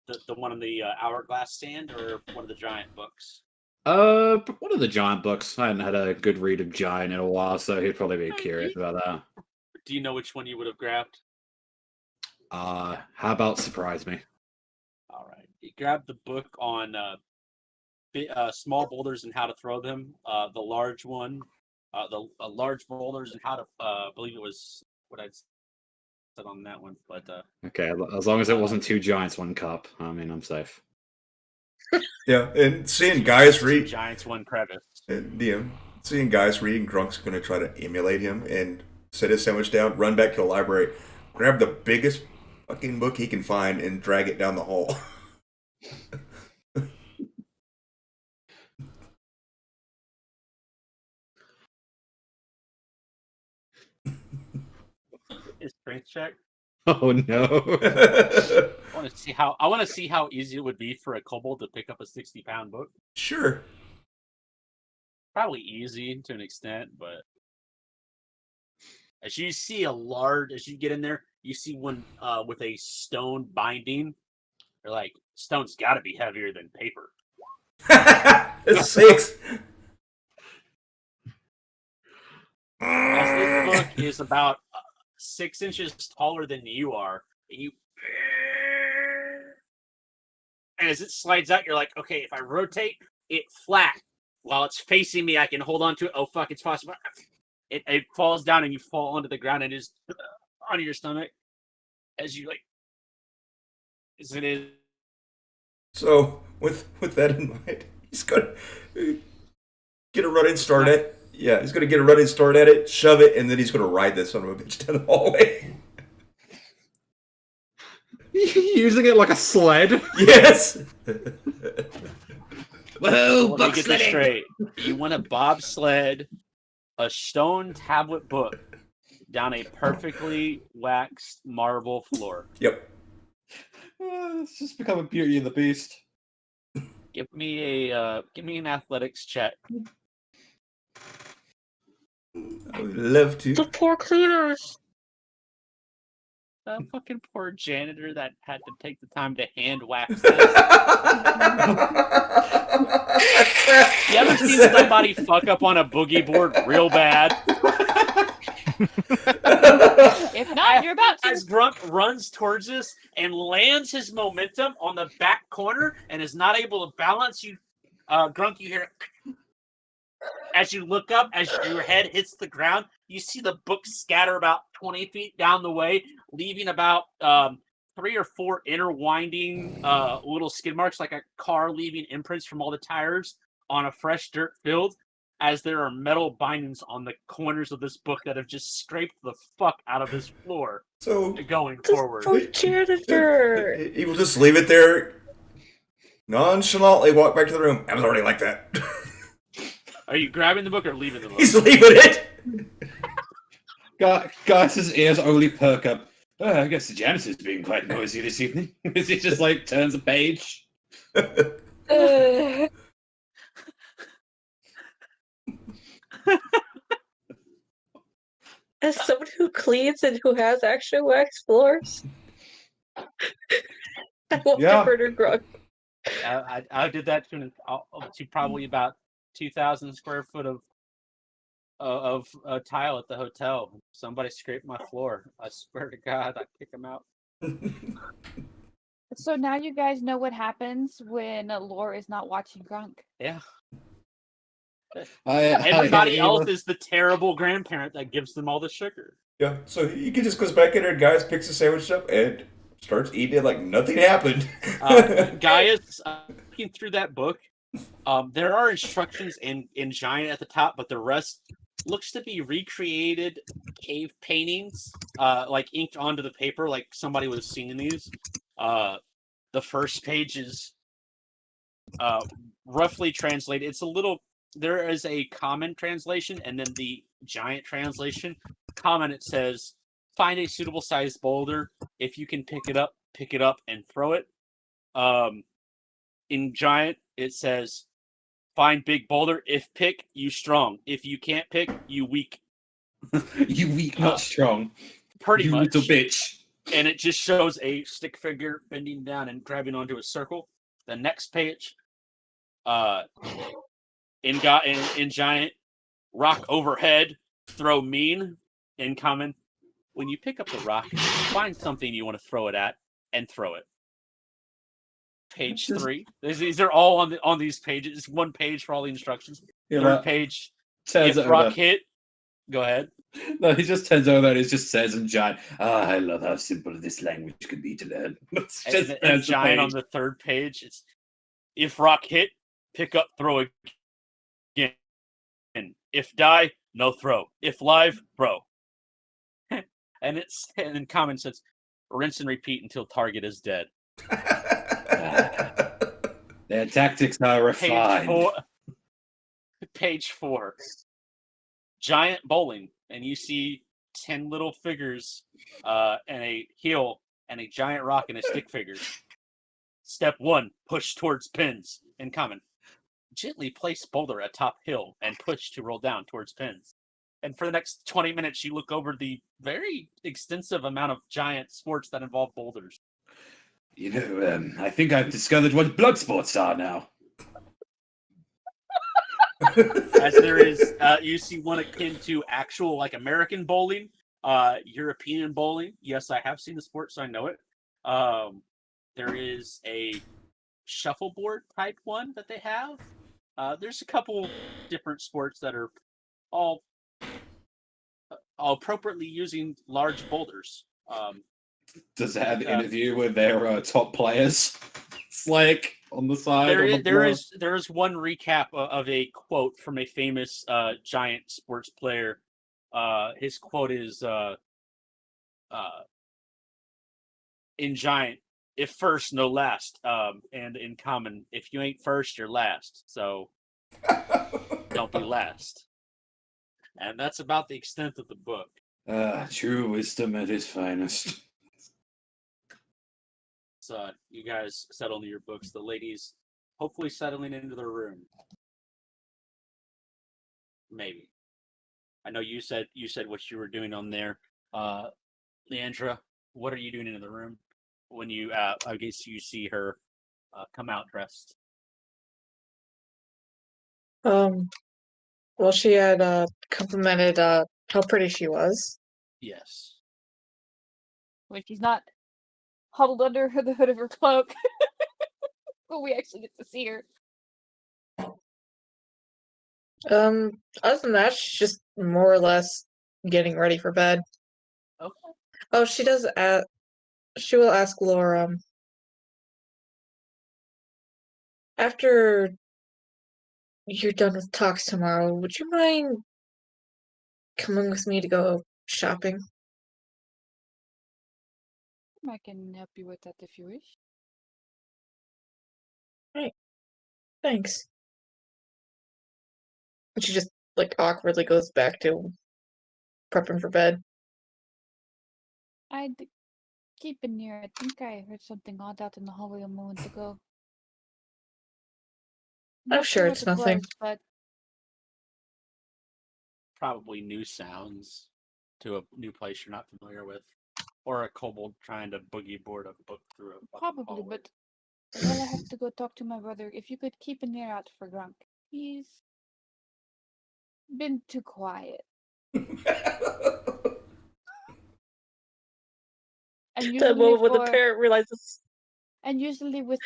The one on the hourglass stand, or one of the giant books? One of the giant books. I hadn't had a good read of Giant in a while, so he'd probably be curious about that. Do you know which one you would have grabbed? How about surprise me? All right. You grab the book on small boulders and how to throw them. The large one, the large boulders and how to. I believe it was what I said on that one. But okay, as long as it wasn't two giants, one cup. I mean, I'm safe. Yeah, and seeing guys read giants, one crevice. Seeing guys reading, Grunk's gonna try to emulate him and set his sandwich down, run back to the library, grab the biggest fucking book he can find, and drag it down the hall. His strength check. Oh no! I want to see how easy it would be for a kobold to pick up a 60-pound book. Sure. Probably easy to an extent, but as you get in there, you see one with a stone binding. You're like, stone's got to be heavier than paper. It's 6. As this book is about 6 inches taller than you are, and as it slides out, you're like, okay, if I rotate it flat while it's facing me, I can hold on to it. Oh fuck, it's possible. It falls down and you fall onto the ground and just onto your stomach as you like. As it is. So with that in mind, he's gonna get a running start at it. Yeah, he's gonna get a running start at it, shove it, and then he's gonna ride this son of a bitch down the hallway. Using it like a sled? Yes. Whoa, Let me get this straight. You want a bobsled, a stone tablet book, down a perfectly waxed marble floor. Yep. It's just become a Beauty and the Beast. Give me an athletics check. I would love to. The poor cleaners. The fucking poor janitor that had to take the time to hand wax this. You ever seen somebody fuck up on a boogie board real bad? If not, you're about to. As Grunk runs towards this and lands his momentum on the back corner and is not able to balance, Grunk, you hear it. As you look up, as your head hits the ground, you see the book scatter about 20 feet down the way, leaving about 3 or 4 interwinding little skid marks, like a car leaving imprints from all the tires on a fresh dirt field, as there are metal bindings on the corners of this book that have just scraped the fuck out of his floor So going The forward. poor janitor. he will just leave it there, nonchalantly walk back to the room. I was already like that. Are you grabbing the book or leaving the book? He's leaving it. Gaius's ears only perk up. I guess the janitor's being quite noisy this evening. As he just like turns a page. As someone who cleans and who has actually waxed floors, I won't Yeah. murder Grug. I did that to probably about 2,000 square foot of tile at the hotel. Somebody scraped my floor. I swear to God, I'd kick him out. So now you guys know what happens when Lore is not watching Grunk. Yeah. Everybody else is the terrible grandparent that gives them all the sugar. Yeah, so he just goes back in there, guys, picks the sandwich up, and starts eating it like nothing happened. Gaius, looking through that book, there are instructions in giant at the top, but the rest looks to be recreated cave paintings, like inked onto the paper, like somebody would have seen these. The first page is roughly translated. There is a common translation, and then the giant translation. Common, it says, find a suitable sized boulder. If you can pick it up and throw it. In giant, it says, find big boulder. If pick, you strong. If you can't pick, you weak. You weak, not strong. Pretty you much. little bitch. And it just shows a stick figure bending down and grabbing onto a circle. The next page, in giant, rock overhead, throw mean. In common, when you pick up the rock, find something you want to throw it at and throw it. Page 3. These are all on these pages. It's one page for all the instructions. Third page. If rock hit, go ahead. No, he just turns over and it just says in giant, I love how simple this language can be to learn. It's just and giant on the third page. It's if rock hit, pick up, throw again. If die, no throw. If live, throw. And in common says, rinse and repeat until target is dead. Their tactics are refined. Page 4. Giant bowling, and you see 10 little figures, and a heel, and a giant rock, and a stick figure. Step 1, push towards pins. In common, gently place boulder atop hill and push to roll down towards pins. And for the next 20 minutes, you look over the very extensive amount of giant sports that involve boulders. You know, I think I've discovered what blood sports are now. As there is, you see one akin to actual, like, American bowling, European bowling. Yes, I have seen the sport, so I know it. There is a shuffleboard type one that they have. There's a couple different sports that are all appropriately using large boulders. Does it have an interview with their top players? It's like on the side. There is one recap of a quote from a famous giant sports player. His quote is in giant, if first, no last. And in common, if you ain't first, you're last. So don't be last. And that's about the extent of the book. True wisdom at its finest. So you guys settle into your books. The ladies hopefully settling into their room. Maybe. I know you said what you were doing on there. Leandra, what are you doing in the room when you I guess you see her come out dressed? Well, she had complimented how pretty she was. Yes. When she's not huddled under the hood of her cloak. But we actually get to see her. Other than that, she's just more or less getting ready for bed. Okay. Oh, she does she will ask Laura, after you're done with talks tomorrow, would you mind coming with me to go shopping? I can help you with that if you wish. Right. Thanks. And she just, like, awkwardly goes back to prepping for bed. I'd keep it near. I think I heard something odd out in the hallway a moment ago. I'm Not sure what it's it nothing. was, but Probably new sounds to a new place you're not familiar with. Or a kobold trying to boogie board a book through a fucking probably. hallway. But while I have to go talk to my brother, if you could keep an ear out for Grunk. He's been too quiet. And That usually moment when the parent realizes. and usually with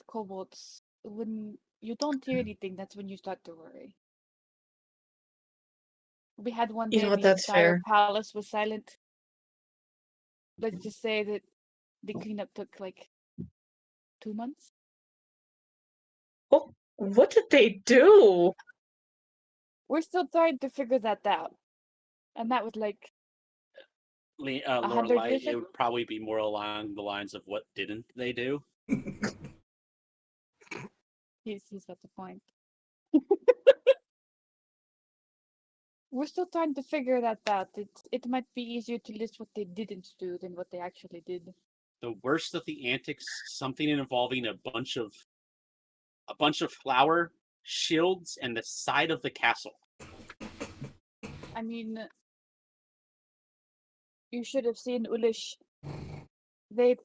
kobolds, when you don't hear anything, that's when you start to worry. We had one You day know what, the that's entire fair. palace was silent. Let's just say that the cleanup took like 2 months. Oh, what did they do? We're still trying to figure that out. And that was like Lorelai, years it ago? would probably be more along the lines of what didn't they do? He's got the point. We're still trying to figure that out. It might be easier to list what they didn't do than what they actually did. The worst of the antics, something involving a bunch of flower shields and the side of the castle. I mean, you should have seen Ulish. They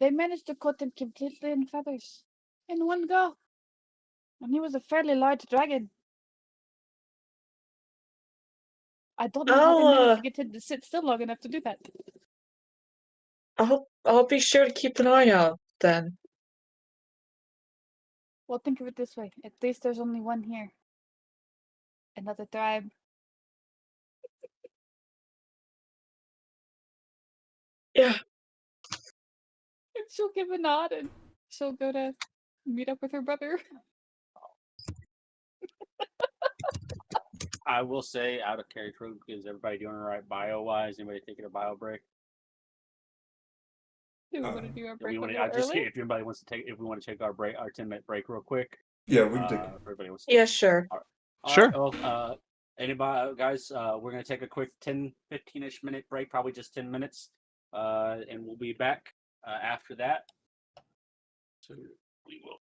managed to coat him completely in feathers in one go. And he was a fairly large dragon. I don't know how they managed to get him to sit still long enough to do that. I'll be sure to keep an eye out then. Well, think of it this way. At least there's only one here. Another tribe. Yeah. And she'll give a nod and she'll go to meet up with her brother. I will say, out of character, is everybody doing all right bio-wise? Anybody taking a bio break? Do we want to do our break We want a to, little early? if anybody wants to take, if we want to take our break, our 10-minute break, real quick. Yeah, we can take it. Everybody wants to. Yeah, sure. Sure. Right, well, anybody, guys, we're gonna take a quick 10, 15-ish minute break, probably just 10 minutes, and we'll be back after that. So we will.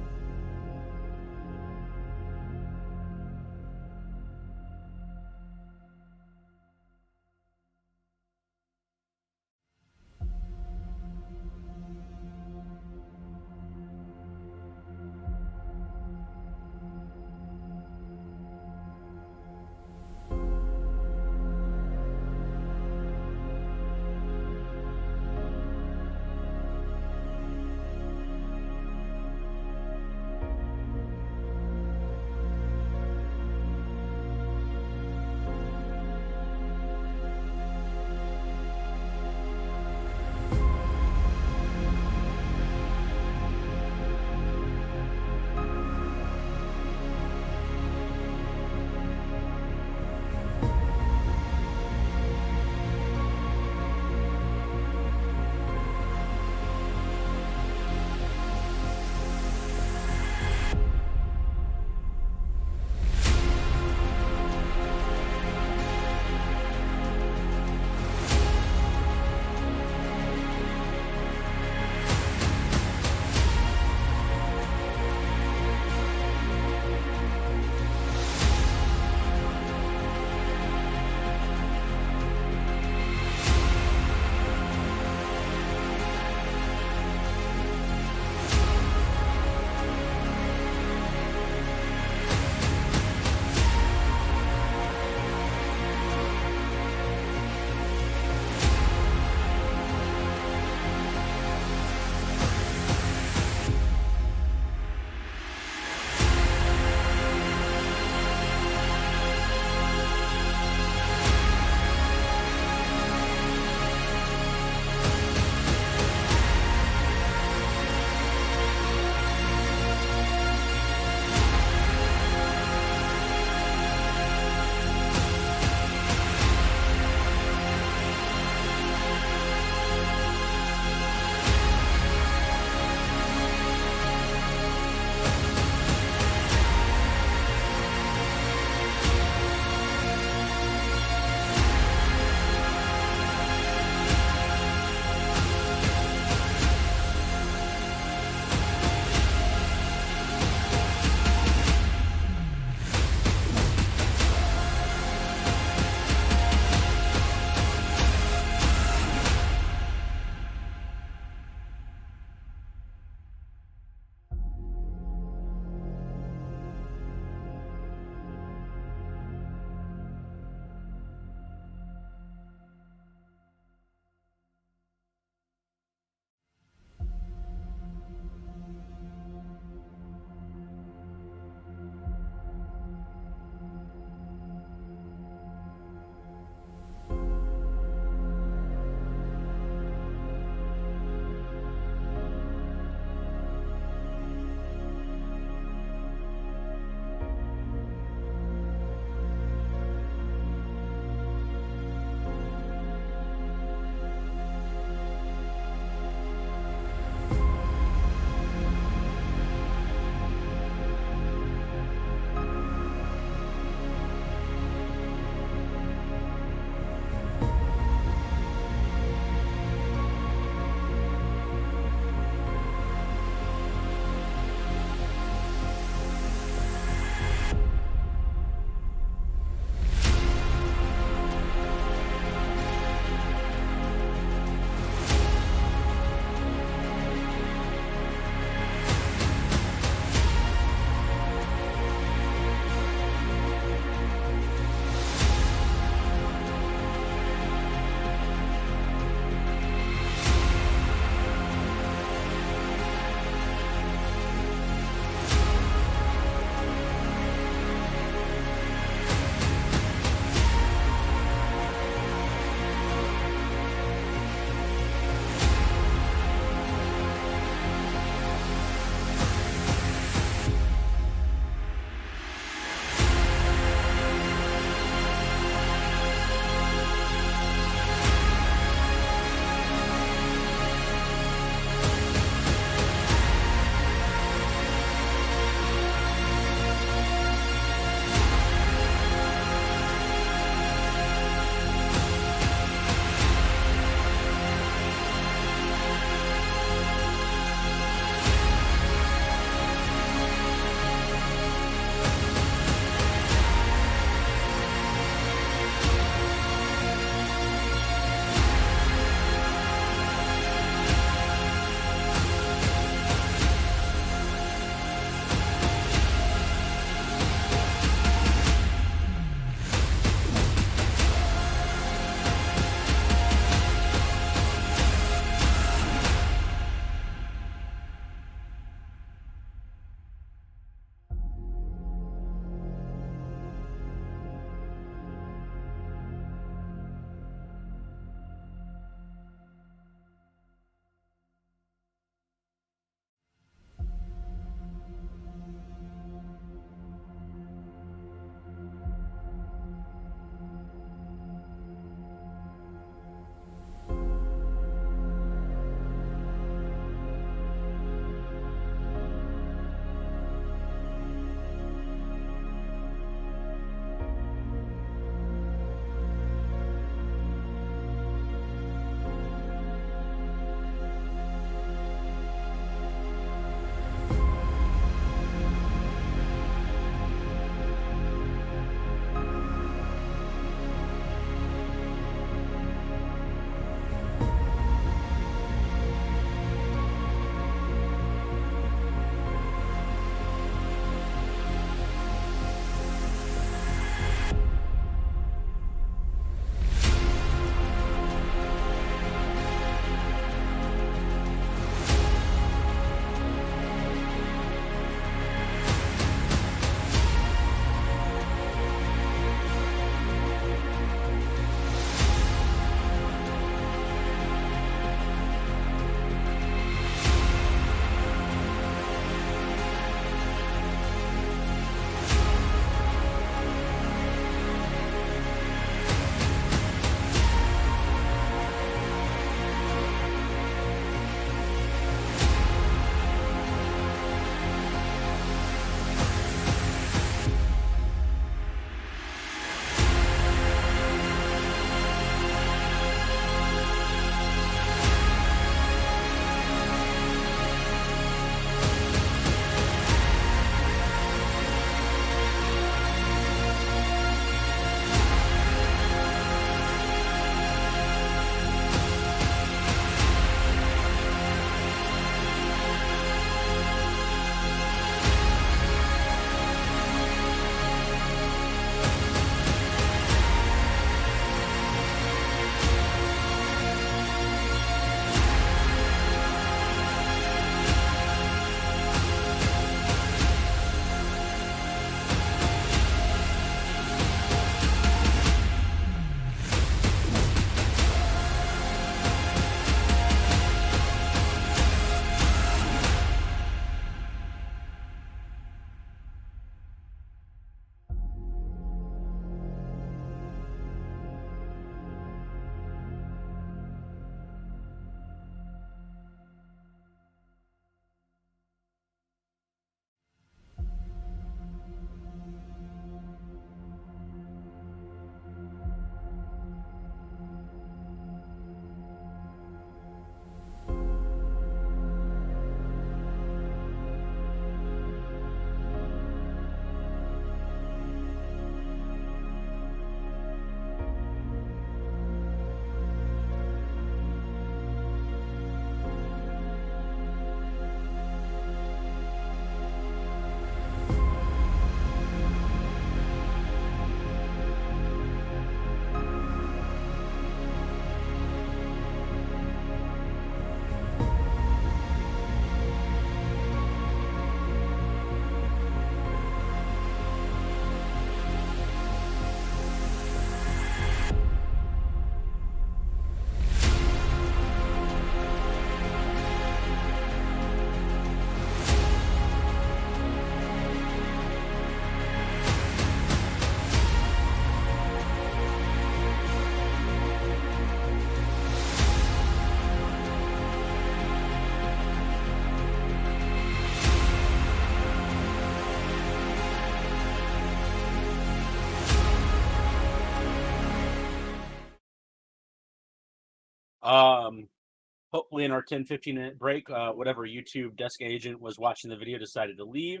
Hopefully in our 10-15 minute break, whatever YouTube desk agent was watching the video decided to leave.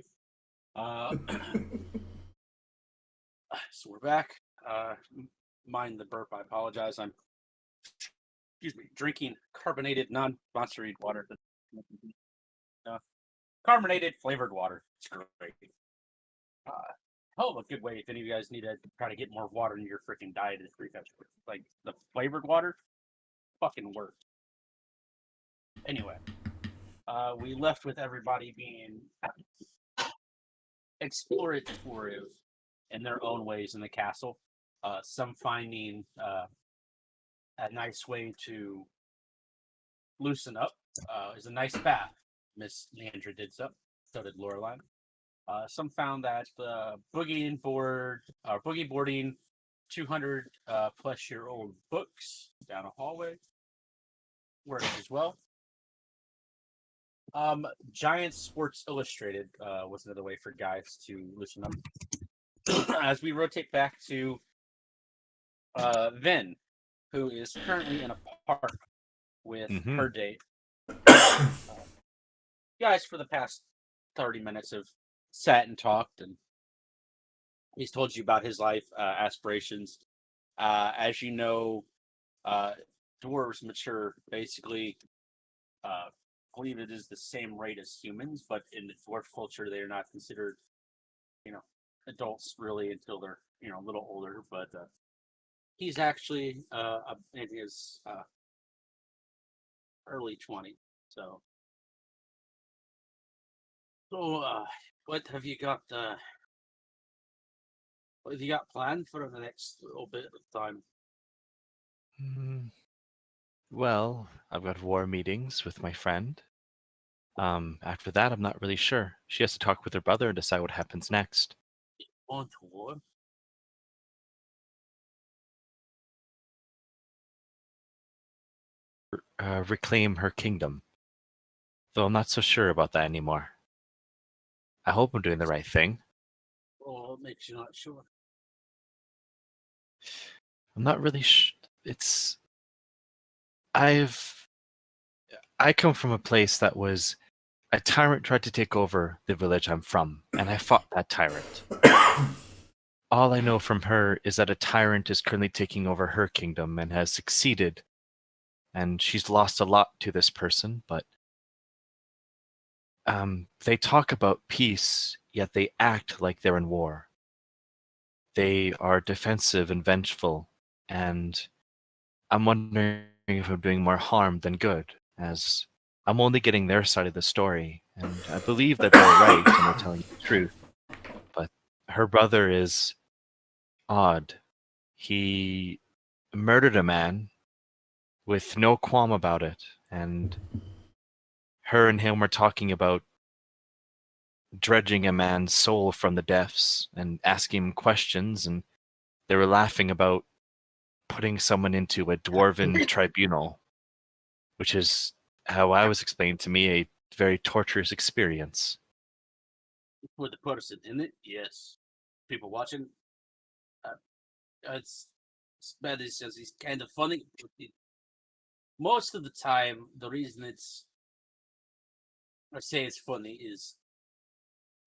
So we're back. Mind the burp, I apologize. I'm drinking carbonated non-monstered water. Carbonated flavored water. It's great. A good way if any of you guys need to try to get more water in your freaking diet is like the flavored water fucking works. Anyway, we left with everybody being explorative in their own ways in the castle. Some finding a nice way to loosen up. Is a nice bath. Miss Leandra did so. So did Loreline. Some found that boogie boarding 200 plus year old books down a hallway works as well. Giant Sports Illustrated was another way for guys to loosen up. As we rotate back to Vin, who is currently in a park with her date. Guys, for the past 30 minutes have sat and talked, and he's told you about his life aspirations. As you know, dwarves mature basically. Believe it is the same rate as humans, but in the dwarf culture, they are not considered, adults really until they're a little older. But he's actually in his early 20s. So what have you got? What have you got planned for the next little bit of time? Well, I've got war meetings with my friend. After that, I'm not really sure. She has to talk with her brother and decide what happens next. On to war? Reclaim her kingdom. Though I'm not so sure about that anymore. I hope I'm doing the right thing. Oh, what makes you not sure? I'm not really I come from a place that was a tyrant tried to take over the village I'm from, and I fought that tyrant. All I know from her is that a tyrant is currently taking over her kingdom and has succeeded, and she's lost a lot to this person, but they talk about peace, yet they act like they're in war. They are defensive and vengeful, and I'm wondering if I'm doing more harm than good, as I'm only getting their side of the story, and I believe that they're right and they're telling the truth. But her brother is odd. He murdered a man with no qualm about it, and her and him were talking about dredging a man's soul from the depths and asking him questions, and they were laughing about putting someone into a dwarven tribunal, which is how I was explained to me a very torturous experience. With the person in it, yes. People watching, it's bad. It's just it's kind of funny. Most of the time, the reason I say it's funny is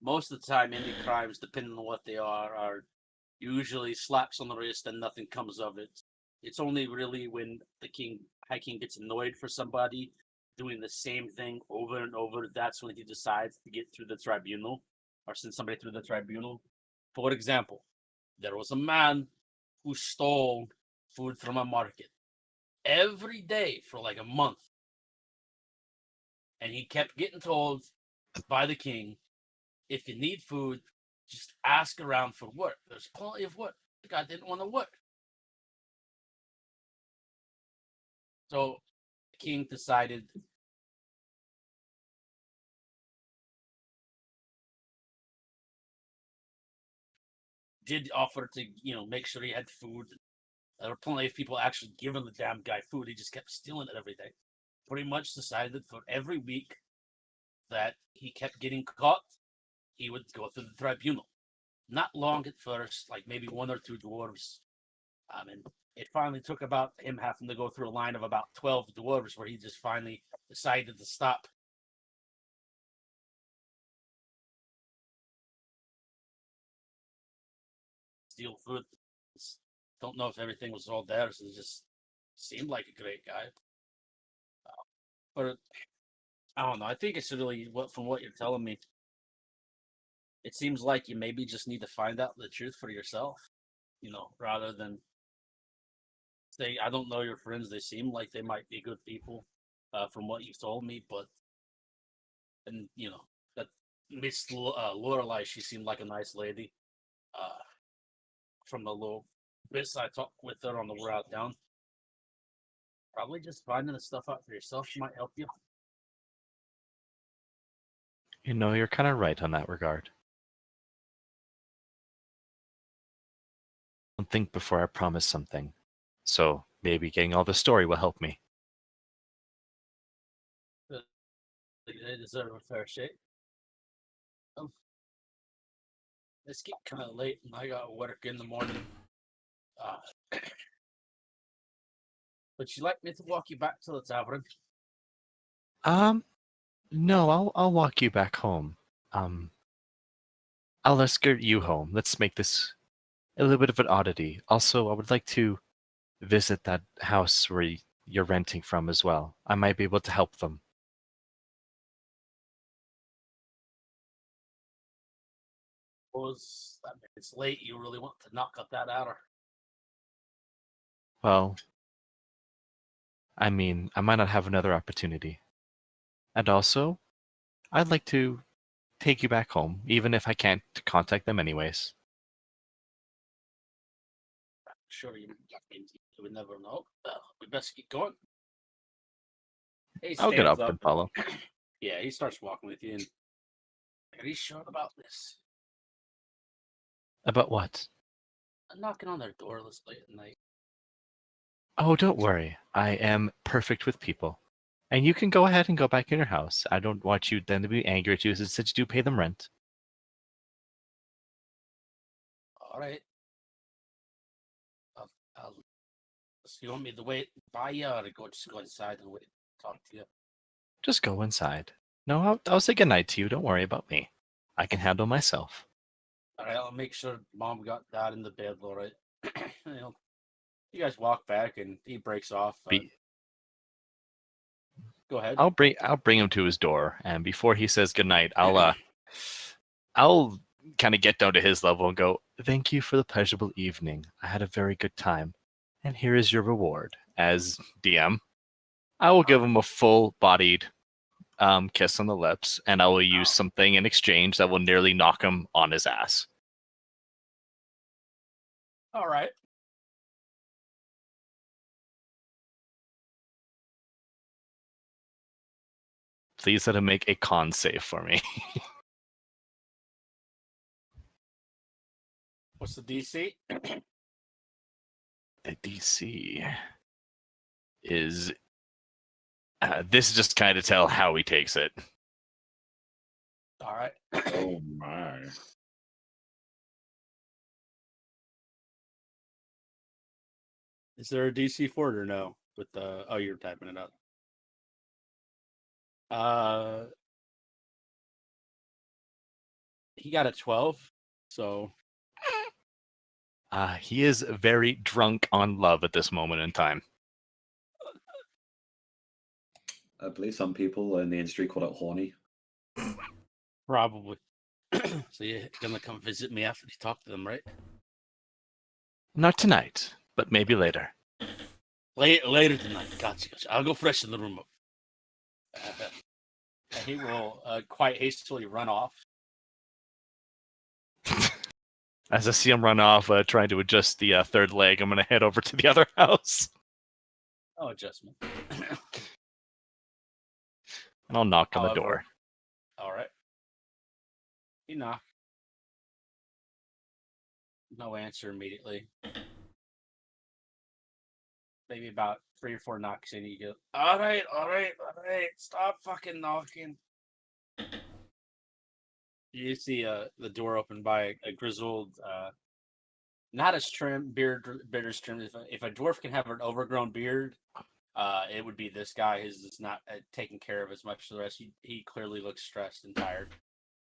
most of the time indie crimes, depending on what they are usually slaps on the wrist and nothing comes of it. It's only really when the High King gets annoyed for somebody doing the same thing over and over, that's when he decides to get through the tribunal or send somebody through the tribunal. For example, there was a man who stole food from a market every day for like a month. And he kept getting told by the king, if you need food, just ask around for work. There's plenty of work. The guy didn't want to work. So the king decided did offer to, make sure he had food. There were plenty of people actually giving the damn guy food. He just kept stealing it every day. Pretty much decided for every week that he kept getting caught, he would go through the tribunal. Not long at first, like maybe one or two dwarves And it finally took about him having to go through a line of about 12 dwarves where he just finally decided to stop. Steal food. Don't know if everything was all there, so he just seemed like a great guy. But I don't know. I think it's really from what you're telling me. It seems like you maybe just need to find out the truth for yourself, rather than say, I don't know your friends. They seem like they might be good people, from what you've told me. And that Miss Lorelai, she seemed like a nice lady. From the little bits I talked with her on the way out down. Probably just finding the stuff out for yourself might help you. You're kind of right on that regard. Don't think before I promise something. So maybe getting all the story will help me. They deserve a fair shake. It's getting kind of late, and I got work in the morning. Would you like me to walk you back to the tavern? No, I'll walk you back home. I'll escort you home. Let's make this a little bit of an oddity. Also, I would like to visit that house where you're renting from as well. I might be able to help them. It's late. You really want to knock up that hour? Well, I mean, I might not have another opportunity. And also, I'd like to take you back home, even if I can't contact them anyways. Sure, you would never know. We best get going. I'll get up and follow. Yeah, he starts walking with you. And are you sure about this? About what? I'm knocking on their door this late at night. Oh, don't worry. I am perfect with people. And you can go ahead and go back in your house. I don't want you then to be angry at you since you do pay them rent. All right. So you want me to wait by you, or just go inside and wait, talk to you? Just go inside. No, I'll say goodnight to you. Don't worry about me. I can handle myself. All right, I'll make sure Mom got Dad in the bed, all right? You guys walk back, and he breaks off. Go ahead. I'll bring him to his door, and before he says goodnight, I'll kind of get down to his level and go, "Thank you for the pleasurable evening. I had a very good time, and here is your reward." As DM, I will give him a full-bodied kiss on the lips, and I will use something in exchange that will nearly knock him on his ass. All right. Please let him make a con save for me. What's the DC? The DC is... this is just kind of tell how he takes it. All right. Oh my. Is there a DC for it or no? With the you're typing it up. He got a 12, so he is very drunk on love at this moment in time. I believe some people in the industry call it horny. probably. So you're gonna come visit me after you talk to them, right? Not tonight, but maybe later. Later tonight. Gotcha. I'll go freshen the room up. And he will quite hastily run off. As I see him run off, trying to adjust the third leg, I'm going to head over to the other house. Oh, adjustment. And I'll knock on the door. All right. You knock. No answer immediately. Maybe about 3 or 4 knocks in, you go, all right, stop fucking knocking. You see the door opened by a grizzled Not as trim, beard as trim. If a dwarf can have an overgrown beard, it would be this guy. His is not taken care of as much as the rest. He clearly looks stressed and tired.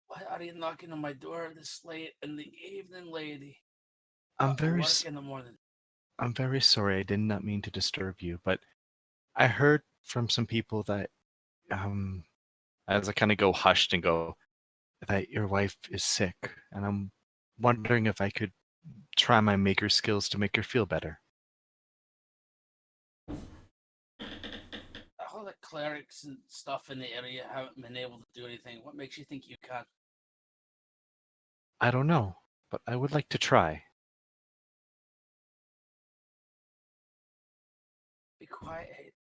Why are you knocking on my door this late in the evening, lady? I'm very Work in the morning. I'm very sorry. I did not mean to disturb you, but I heard from some people that as I kind of go hushed and go that your wife is sick, and I'm wondering if I could try my maker skills to make her feel better. All the clerics and stuff in the area haven't been able to do anything. What makes you think you can? I don't know, but I would like to try. Be quiet.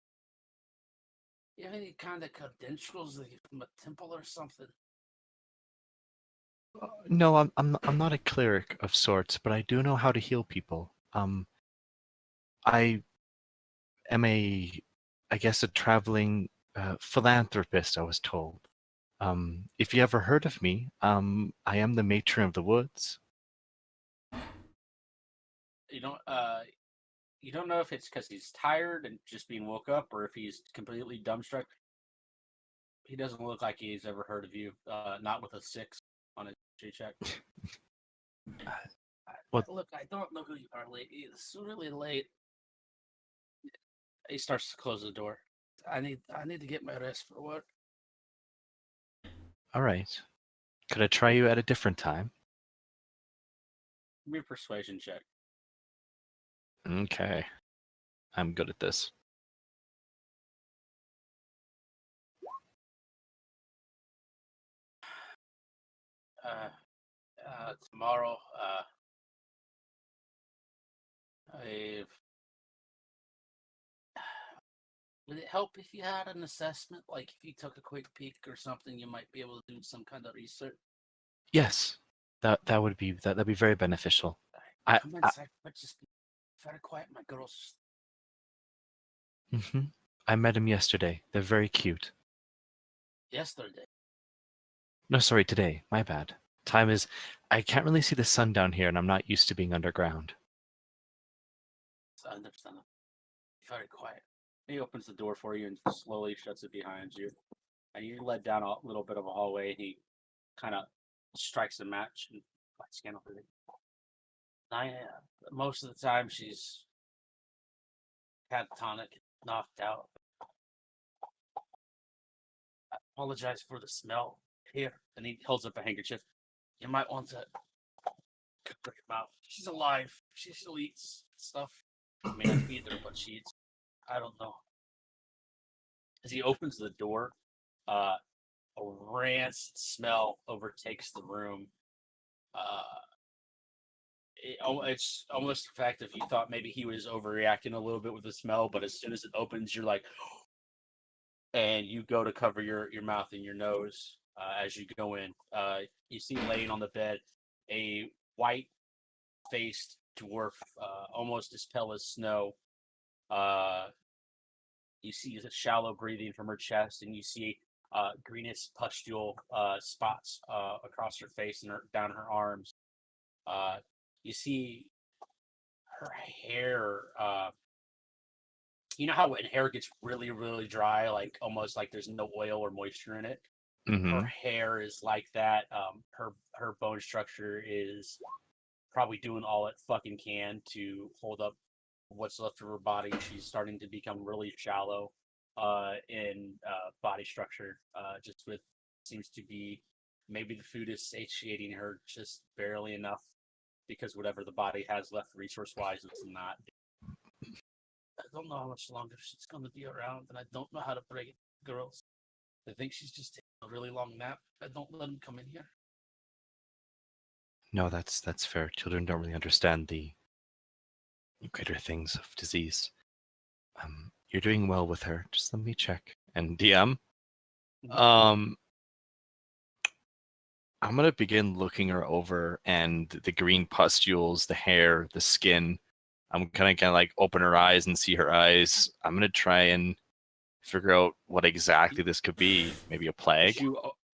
You have any kind of credentials like from a temple or something? No, I'm not a cleric of sorts, but I do know how to heal people. I am I guess, a traveling philanthropist. I was told. If you ever heard of me, I am the matron of the woods. You don't know if it's because he's tired and just being woke up, or if he's completely dumbstruck. He doesn't look like he's ever heard of you. Not with a 6 on a G check. Look, I don't know who you are, lady. It's really late. He starts to close the door. I need to get my rest for work. All right. Could I try you at a different time? Give me a persuasion check. Okay. I'm good at this. Tomorrow, would it help if you had an assessment? Like if you took a quick peek or something, you might be able to do some kind of research. Yes, that would be that'd be very beneficial. Come inside, but just be very quiet. My girls. I met him yesterday. They're very cute. Yesterday. No, sorry, today. My bad. Time is. I can't really see the sun down here, and I'm not used to being underground. I understand. Very quiet. He opens the door for you and slowly shuts it behind you. And you're led down a little bit of a hallway, and he kind of strikes a match and lights candle for you. Most of the time, she's catatonic, knocked out. I apologize for the smell. Here. And he holds up a handkerchief. You might want to cover your mouth. She's alive. She still eats stuff. I may not feed her, but she eats. I don't know. As he opens the door, a rancid smell overtakes the room. It's almost the fact if you thought maybe he was overreacting a little bit with the smell, but as soon as it opens, you're like, and you go to cover your mouth and your nose as you go in. You see laying on the bed a white-faced dwarf, almost as pale as snow. You see the shallow breathing from her chest, and you see greenish pustule spots across her face and down her arms. You see her hair. You know how when hair gets really, really dry, like almost like there's no oil or moisture in it? Her hair is like that. Her bone structure is probably doing all it fucking can to hold up what's left of her body. She's starting to become really shallow in body structure. Just with seems to be maybe the food is satiating her just barely enough because whatever the body has left resource wise, it's not. I don't know how much longer she's going to be around, and I don't know how to break it, girls. I think she's just taking a really long nap. I don't let them come in here. No, that's fair. Children don't really understand the greater things of disease. You're doing well with her. Just let me check. And DM, I'm gonna begin looking her over, and the green pustules, the hair, the skin. I'm gonna like open her eyes and see her eyes. I'm gonna try and figure out what exactly this could be. Maybe a plague.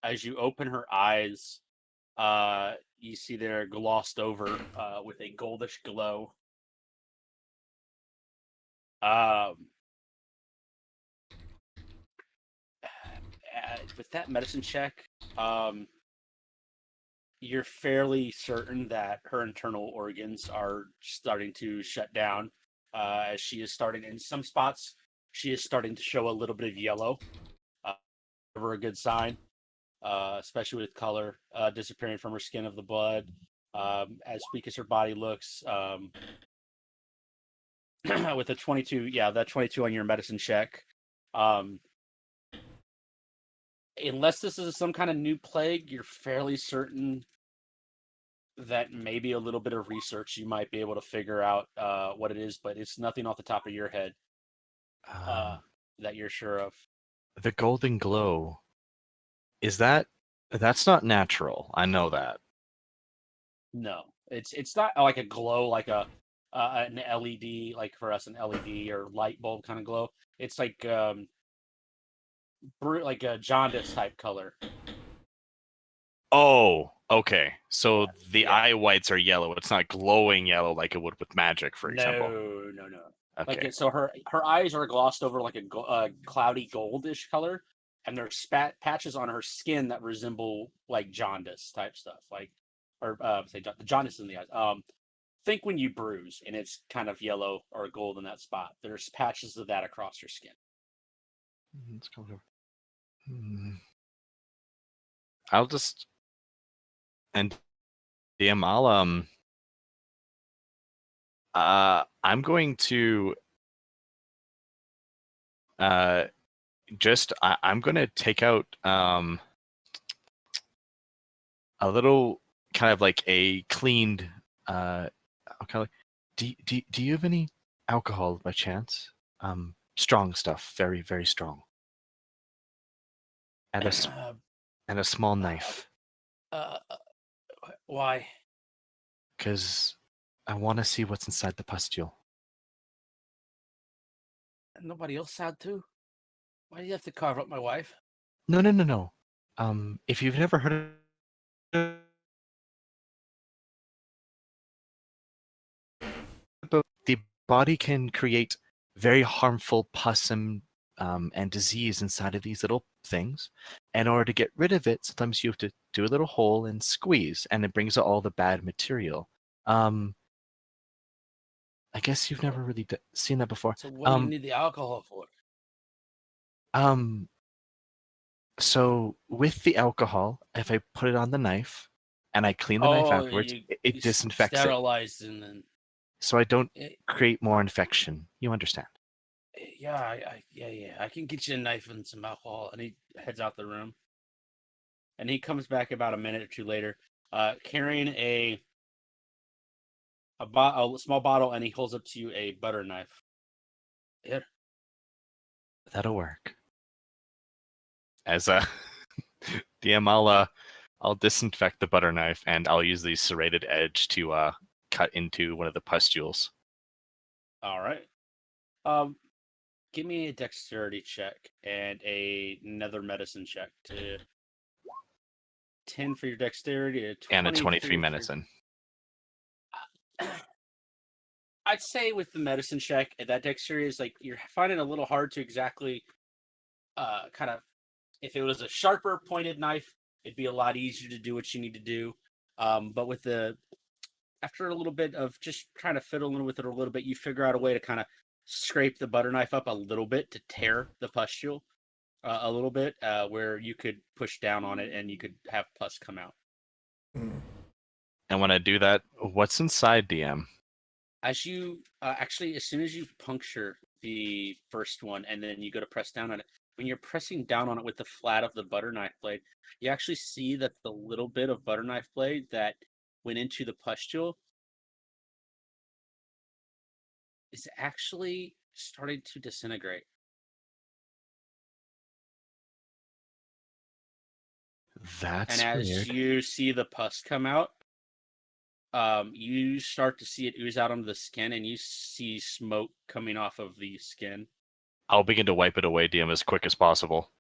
As you open her eyes, you see they're glossed over with a goldish glow. With that medicine check, you're fairly certain that her internal organs are starting to shut down as she is starting in some spots. She is starting to show a little bit of yellow. Never a good sign, especially with color disappearing from her skin of the blood. As weak as her body looks, with a 22, that 22 on your medicine check. Unless this is some kind of new plague, you're fairly certain that maybe a little bit of research you might be able to figure out what it is, but it's nothing off the top of your head that you're sure of. The golden glow, that's not natural. I know that. No, it's not like a glow like an LED, like for us an LED or light bulb kind of glow. It's like like a jaundice type color. Oh, okay. So the Yeah. eye whites are yellow. It's not glowing yellow like it would with magic, for example. No. Okay. Like so her eyes are glossed over like a cloudy goldish color, and there's patches on her skin that resemble like jaundice type stuff, like the jaundice in the eyes. Think when you bruise and it's kind of yellow or gold in that spot. There's patches of that across your skin. Let's go over. I'll just and DM. I'm going to I'm going to take out a little kind of like a cleaned okay. Do you have any alcohol by chance? Strong stuff, very very strong. And a small knife. Why? Because I want to see what's inside the pustule. Nobody else had to? Why do you have to carve up my wife? No. If you've never heard about the body can create very harmful pus and disease inside of these little things. In order to get rid of it, sometimes you have to do a little hole and squeeze, and it brings out all the bad material. I guess you've never really seen that before. So what do you need the alcohol for? So with the alcohol, if I put it on the knife and I clean the knife afterwards, it disinfects sterilized it. And then so I don't create more infection. You understand? Yeah, I can get you a knife and some alcohol. And he heads out the room. And he comes back about a minute or two later, carrying a small bottle, and he holds up to you a butter knife. Here. That'll work. As a DM, I'll disinfect the butter knife, and I'll use the serrated edge to cut into one of the pustules. All right. Give me a dexterity check and another medicine check. 10 for your dexterity, and a 23 medicine. I'd say with the medicine check, that dexterity is like you're finding it a little hard to exactly kind of. If it was a sharper pointed knife, it'd be a lot easier to do what you need to do. But with after a little bit of just trying to fiddle with it a little bit, you figure out a way to kind of scrape the butter knife up a little bit to tear the pustule a little bit, where you could push down on it and you could have pus come out. And when I do that, what's inside, DM? As you actually, as soon as you puncture the first one and then you go to press down on it, when you're pressing down on it with the flat of the butter knife blade, you actually see that the little bit of butter knife blade that went into the pustule is actually starting to disintegrate. That's and as weird. You see the pus come out, you start to see it ooze out onto the skin, and you see smoke coming off of the skin. I'll begin to wipe it away, DM, as quick as possible.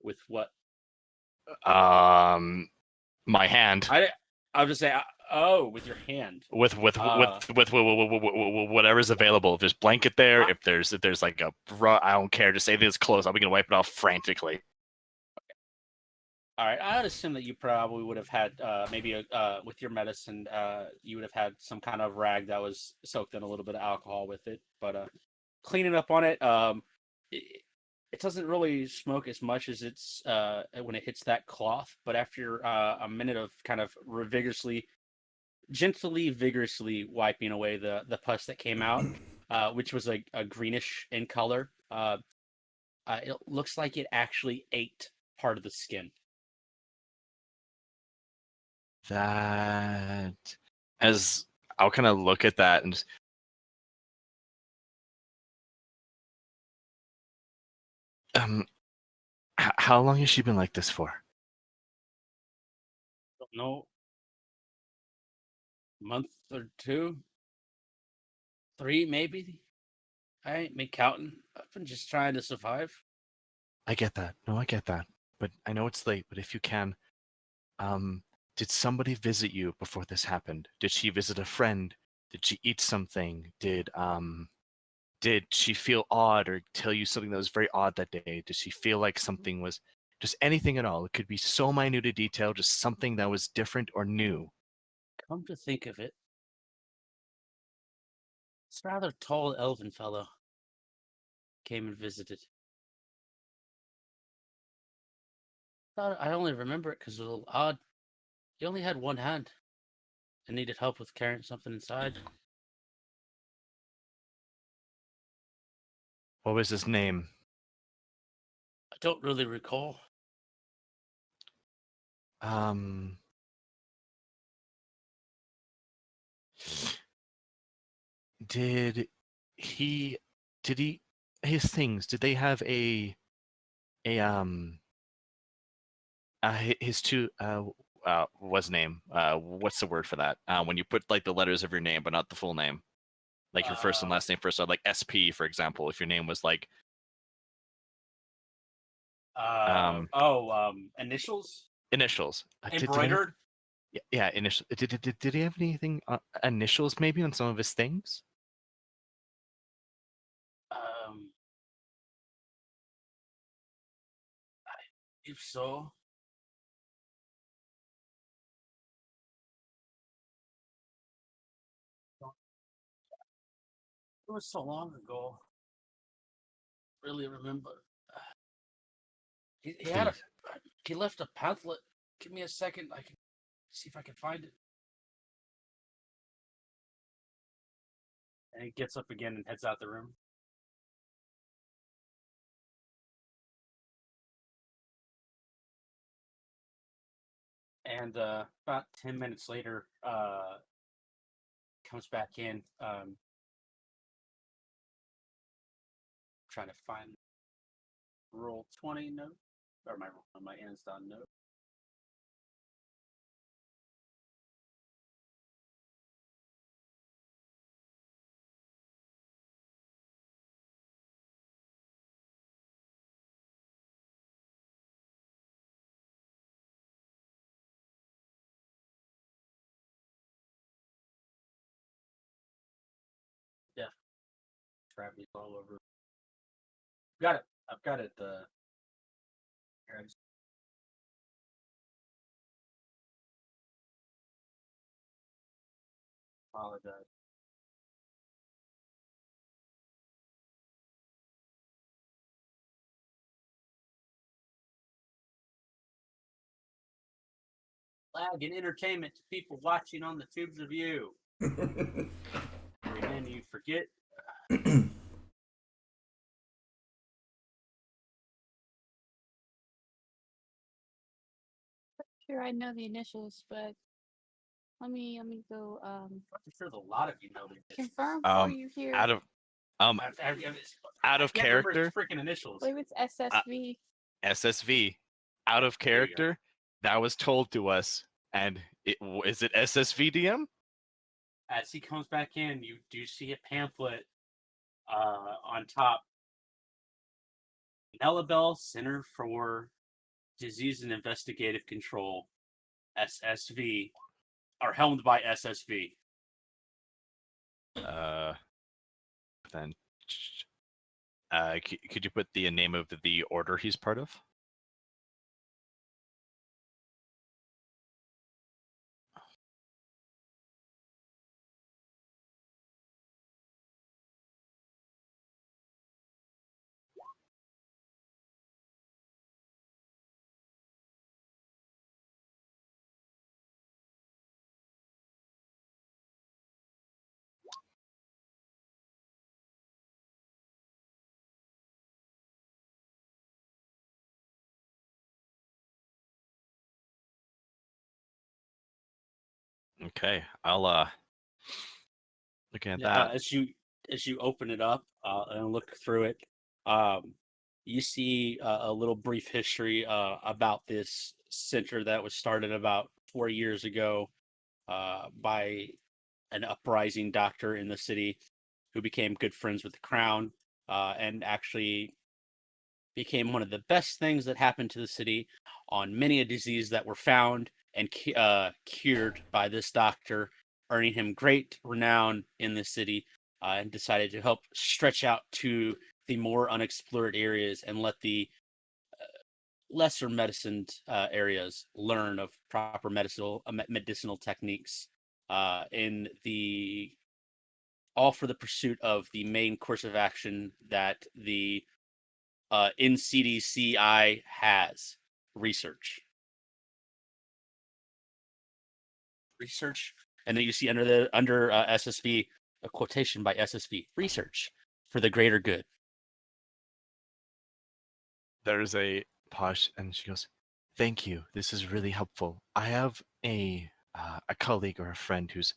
With what? My hand. I'll just say, oh, with your hand. With whatever's available. If there's blanket there, if there's like a I don't care. Just anything that's close. I'm gonna wipe it off frantically. All right, I would assume that you probably would have had maybe with your medicine, you would have had some kind of rag that was soaked in a little bit of alcohol with it. But cleaning up on it, it doesn't really smoke as much as it's when it hits that cloth. But after a minute of kind of vigorously wiping away the pus that came out, which was a greenish in color, it looks like it actually ate part of the skin. That, as I'll kind of look at that and just, how long has she been like this for? Don't know. Month or 2, 3 maybe. I ain't been counting. I've been just trying to survive. I get that. No, I get that. But I know it's late. But if you can, did somebody visit you before this happened? Did she visit a friend? Did she eat something? Did she feel odd or tell you something that was very odd that day? Did she feel like something was just anything at all? It could be so minute a detail, just something that was different or new. Come to think of it, this rather tall elven fellow came and visited. I only remember it because it was a little odd. He only had one hand and needed help with carrying something inside. What was his name? I don't really recall. Did his things, did they have his two what's name? What's the word for that? When you put like the letters of your name but not the full name. Like your first and last name first, like SP, for example, if your name was like initials? Initials. Embroidered? Yeah, initials. Did he have anything initials maybe on some of his things? If so, it was so long ago. Really remember. He left a pamphlet. Give me a second. I can see if I can find it. And he gets up again and heads out the room. And about 10 minutes later, comes back in. Trying to find roll 20 note, or my Ansdon note. Yeah, traveling all over. Got it. I've got it. Here, I just... Apologize. Lag and entertainment to people watching on the tubes of you. And then you forget. Sure, I know the initials, but let me go I'm sure a lot of you know this. confirm for you here. Out of character. Freaking initials. I believe it's SSV. SSV. Out of character. That was told to us, and is it SSV DM? As he comes back in, you do see a pamphlet on top. Nellabel Center for Disease and Investigative Control. SSV are helmed by SSV. Then, could you put the name of the order he's part of? Okay, I'll looking at that. As you open it up and look through it, you see a little brief history about this center that was started about 4 years ago by an uprising doctor in the city who became good friends with the crown and actually became one of the best things that happened to the city on many a disease that were found and cured by this doctor, earning him great renown in the city, and decided to help stretch out to the more unexplored areas and let the lesser medicined areas learn of proper medicinal techniques in the all for the pursuit of the main course of action that the NCDCI has: research. And then you see under SSV a quotation by SSV: research for the greater good. There's a pause, and she goes, "Thank you. This is really helpful. I have a colleague or a friend who's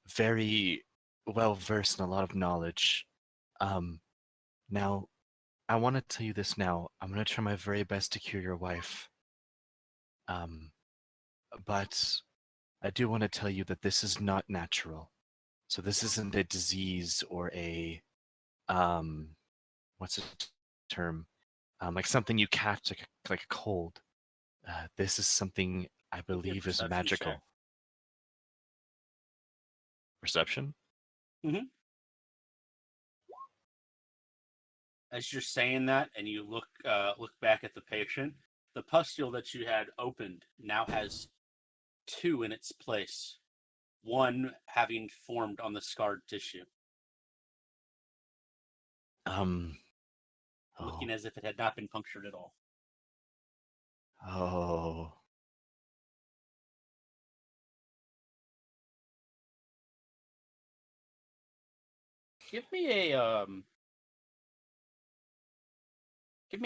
very well versed in a lot of knowledge. Now, I want to tell you this now. I'm going to try my very best to cure your wife. But I do want to tell you that this is not natural. So this isn't a disease or a what's the term? Like something you catch like a cold. This is something I believe is magical." Check. Perception? Mm-hmm. As you're saying that, and you look back at the patient, the pustule that you had opened now has 2 in its place, one having formed on the scarred tissue, looking as if it had not been punctured at all. Oh. Give me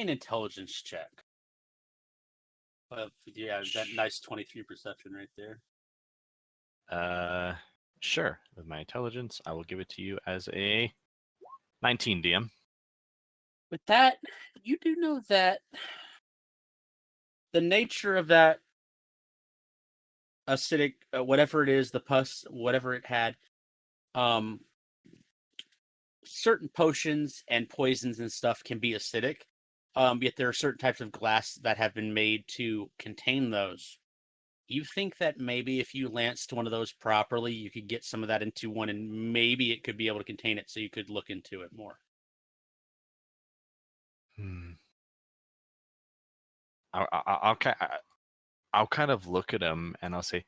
an intelligence check. Yeah, that nice 23 perception right there. Sure. With my intelligence, I will give it to you as a 19, DM. With that, you do know that the nature of that acidic, whatever it is, the pus, whatever it had, certain potions and poisons and stuff can be acidic. Yet there are certain types of glass that have been made to contain those. You think that maybe if you lanced one of those properly, you could get some of that into one, and maybe it could be able to contain it, so you could look into it more. I'll kind of look at him and I'll say,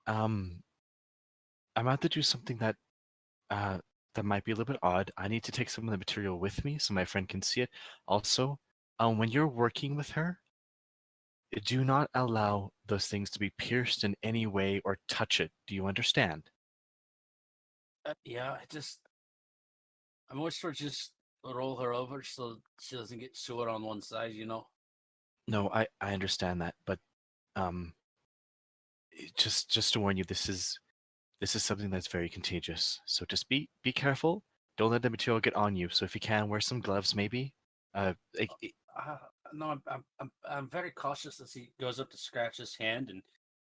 I'm about to do something that that might be a little bit odd. I need to take some of the material with me so my friend can see it. Also, when you're working with her, do not allow those things to be pierced in any way or touch it. Do you understand? Yeah, I'm always sure just roll her over so she doesn't get sore on one side, you know? No, I understand that, but just to warn you, this is something that's very contagious. So just be careful. Don't let the material get on you. So if you can, wear some gloves, maybe. No, I'm very cautious as he goes up to scratch his hand, and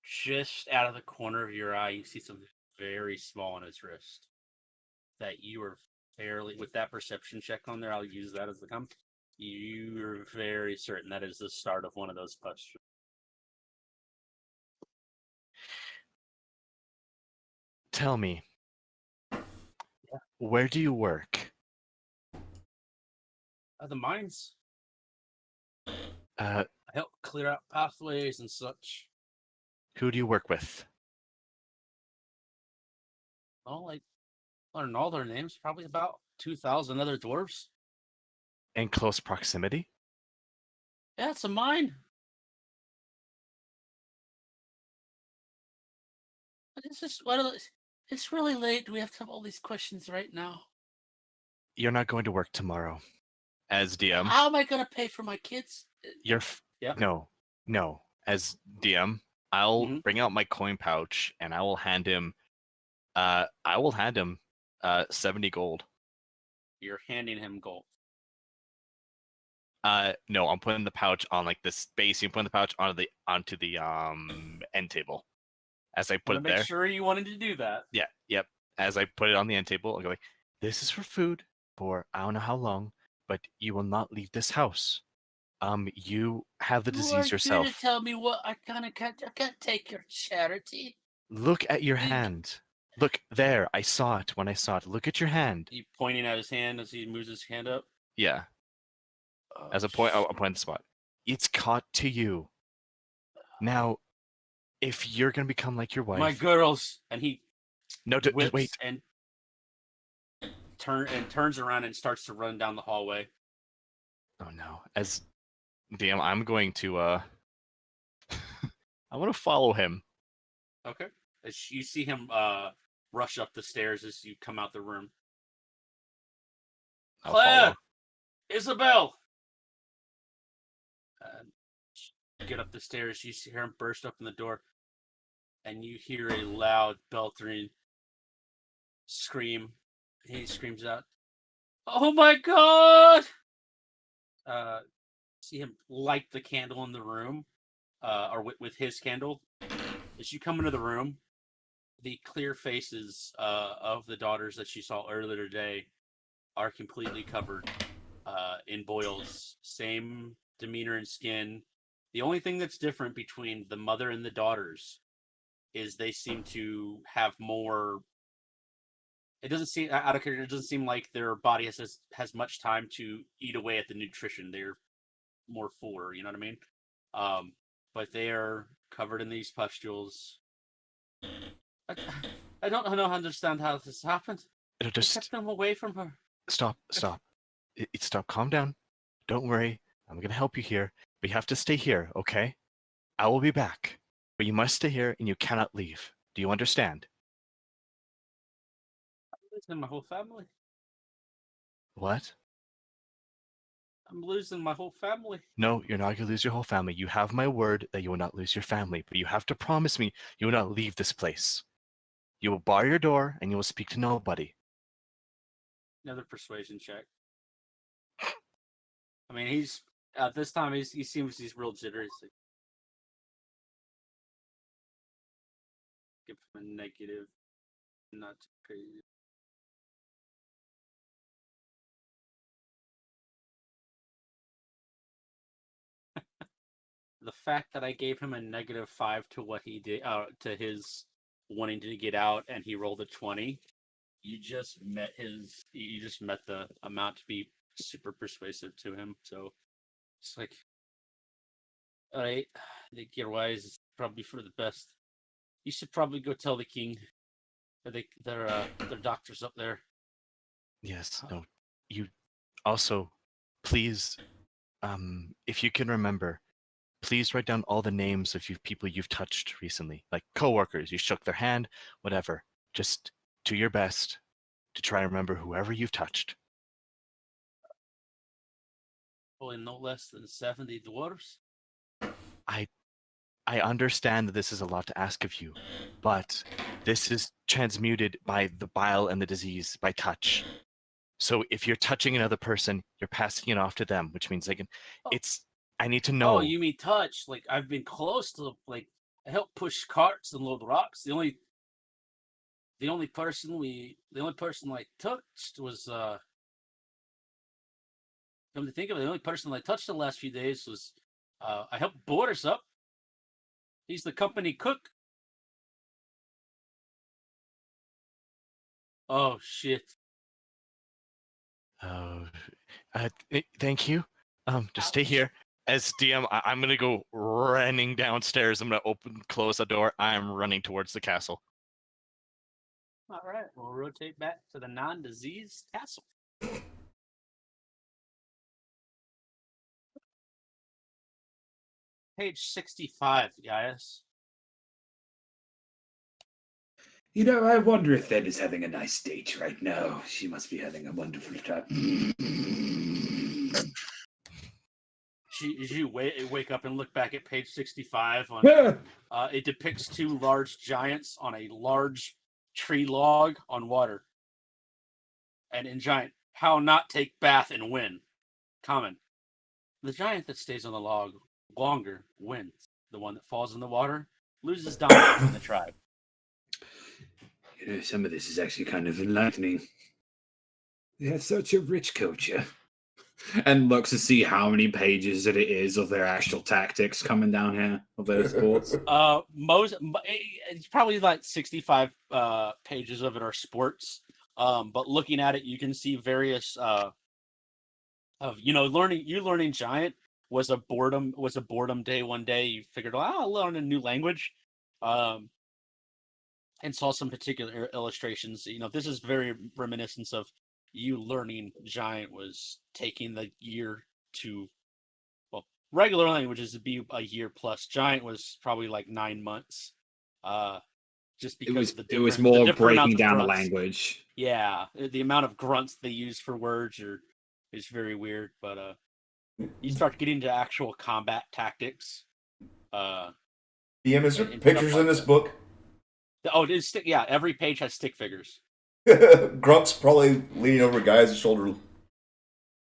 just out of the corner of your eye, you see something very small on his wrist that you are fairly, with that perception check on there, I'll use that as the come. You're very certain that is the start of one of those pustules. tell me, where do you work? The mines. Uh, I help clear out pathways and such. who do you work with? Oh, I learned all their names. Probably about 2,000 other dwarves. In close proximity? Yeah, it's a mine. It's just it's really late. We have to have all these questions right now. You're not going to work tomorrow. As DM, How am I gonna pay for my kids? Yeah. No. As DM, I'll Mhm. bring out my coin pouch and I will hand him 70 gold. You're handing him gold. No, I'm putting the pouch on like this space. You put the pouch onto the end table. As I put Want it to make there. sure you wanted to do that. Yeah, yep. As I put it on the end table, I'll go like, this is for food for I don't know how long, but you will not leave this house. You have the disease You are yourself. here to tell me what I can't take your charity. Look at your hand. Look there. I saw it when I saw it. Look at your hand. He pointing at his hand as he moves his hand up. Yeah. As a point, I'll point the spot. It's caught to you. Now, if you're gonna become like your wife, My girls, and he just whips wait. and turns around and starts to run down the hallway. Oh no! As DM, I'm going to I want to follow him. Okay. As you see him rush up the stairs as you come out the room. I'll Claire! follow. Isabel! Get up the stairs, you see him burst open the door, and you hear a loud, beltering scream. He screams out, "Oh my god!" See him light the candle in the room, or with his candle. As you come into the room, the clear faces of the daughters that you saw earlier today are completely covered in boils. Same demeanor and skin. The only thing that's different between the mother and the daughters is they seem to have more. It doesn't seem out of character. It doesn't seem like their body has much time to eat away at the nutrition. They're more fuller. You know what I mean? But they are covered in these pustules. I don't know how to understand how this happened. It'll I just kept them away from her. stop. Stop. Calm down. Don't worry. I'm gonna help you here. But you have to stay here, okay? I will be back. But you must stay here and you cannot leave. Do you understand? I'm losing my whole family. What? I'm losing my whole family. No, you're not gonna lose your whole family. You have my word that you will not lose your family, but you have to promise me you will not leave this place. You will bar your door and you will speak to nobody. Another persuasion check. I mean, he's at this time he seems he's real jittery. So give him a negative, not too crazy. The fact that I gave him a -5 to what he did, to his wanting to get out, and he rolled a 20. You just met the amount to be super persuasive to him. So it's like, all right, I think your wise is probably for the best. You should probably go tell the king. Their doctors up there. Yes, no. You also, please, if you can remember, please write down all the names of you people you've touched recently, like coworkers. You shook their hand, whatever. Just do your best to try and remember whoever you've touched. Probably no less than 70 dwarves. I understand that this is a lot to ask of you, but this is transmuted by the bile and the disease by touch. So if you're touching another person, you're passing it off to them, which means they can. I need to know. Oh, you mean touch? Like I've been close to I helped push carts and load rocks. The only person I touched was come to think of it, the only person I touched the last few days was I helped Boris up. He's the company cook. Oh shit! Oh, thank you. Just stay here. As DM, I'm gonna go running downstairs. I'm gonna close the door. I'm running towards the castle. All right, we'll rotate back to the non-diseased castle. Page 65, guys. You know, I wonder if Ed is having a nice date right now. She must be having a wonderful time. You wake up and look back at page 65. It depicts two large giants on a large tree log on water. And in giant, how not take bath and win. Common. The giant that stays on the log longer wins. The one that falls in the water loses dominance in the tribe. You know, some of this is actually kind of enlightening. They have such a rich culture. And looks to see how many pages it is of their actual tactics coming down here of their sports. It's probably like 65 pages of it are sports. But looking at it, you can see various learning giant was a boredom day one day. You figured, I'll learn a new language. And saw some particular illustrations. This is very reminiscent of you learning giant was taking the year to, regular languages would be a year plus. Giant was probably like 9 months. Just because it was more breaking down the language. Yeah, the amount of grunts they use for words is very weird. But you start getting into actual combat tactics. DM, is there pictures in this book? Oh, it's yeah. Every page has stick figures. Grunk's probably leaning over Guy's shoulder,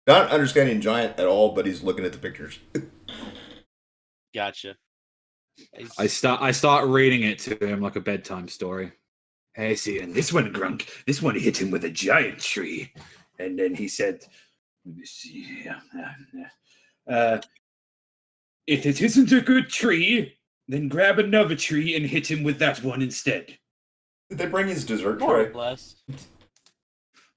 not understanding giant at all, but he's looking at the pictures. Gotcha. I start reading it to him like a bedtime story. Hey, see, and this one, Grunk, this one hit him with a giant tree, and then he said, if it isn't a good tree, then grab another tree and hit him with that one instead. Did they bring his dessert tray? More or less.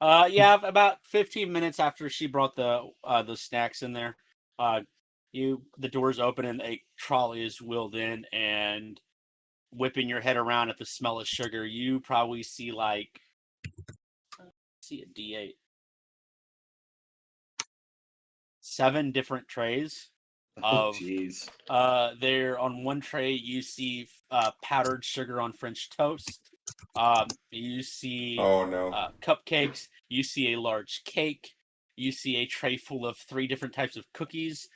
Yeah, about 15 minutes after she brought the snacks in there, the doors open and a trolley is wheeled in, and whipping your head around at the smell of sugar, you probably see a D8. 7 different trays. Jeez. There on one tray you see powdered sugar on French toast. You see cupcakes. You see a large cake. You see a tray full of 3 different types of cookies.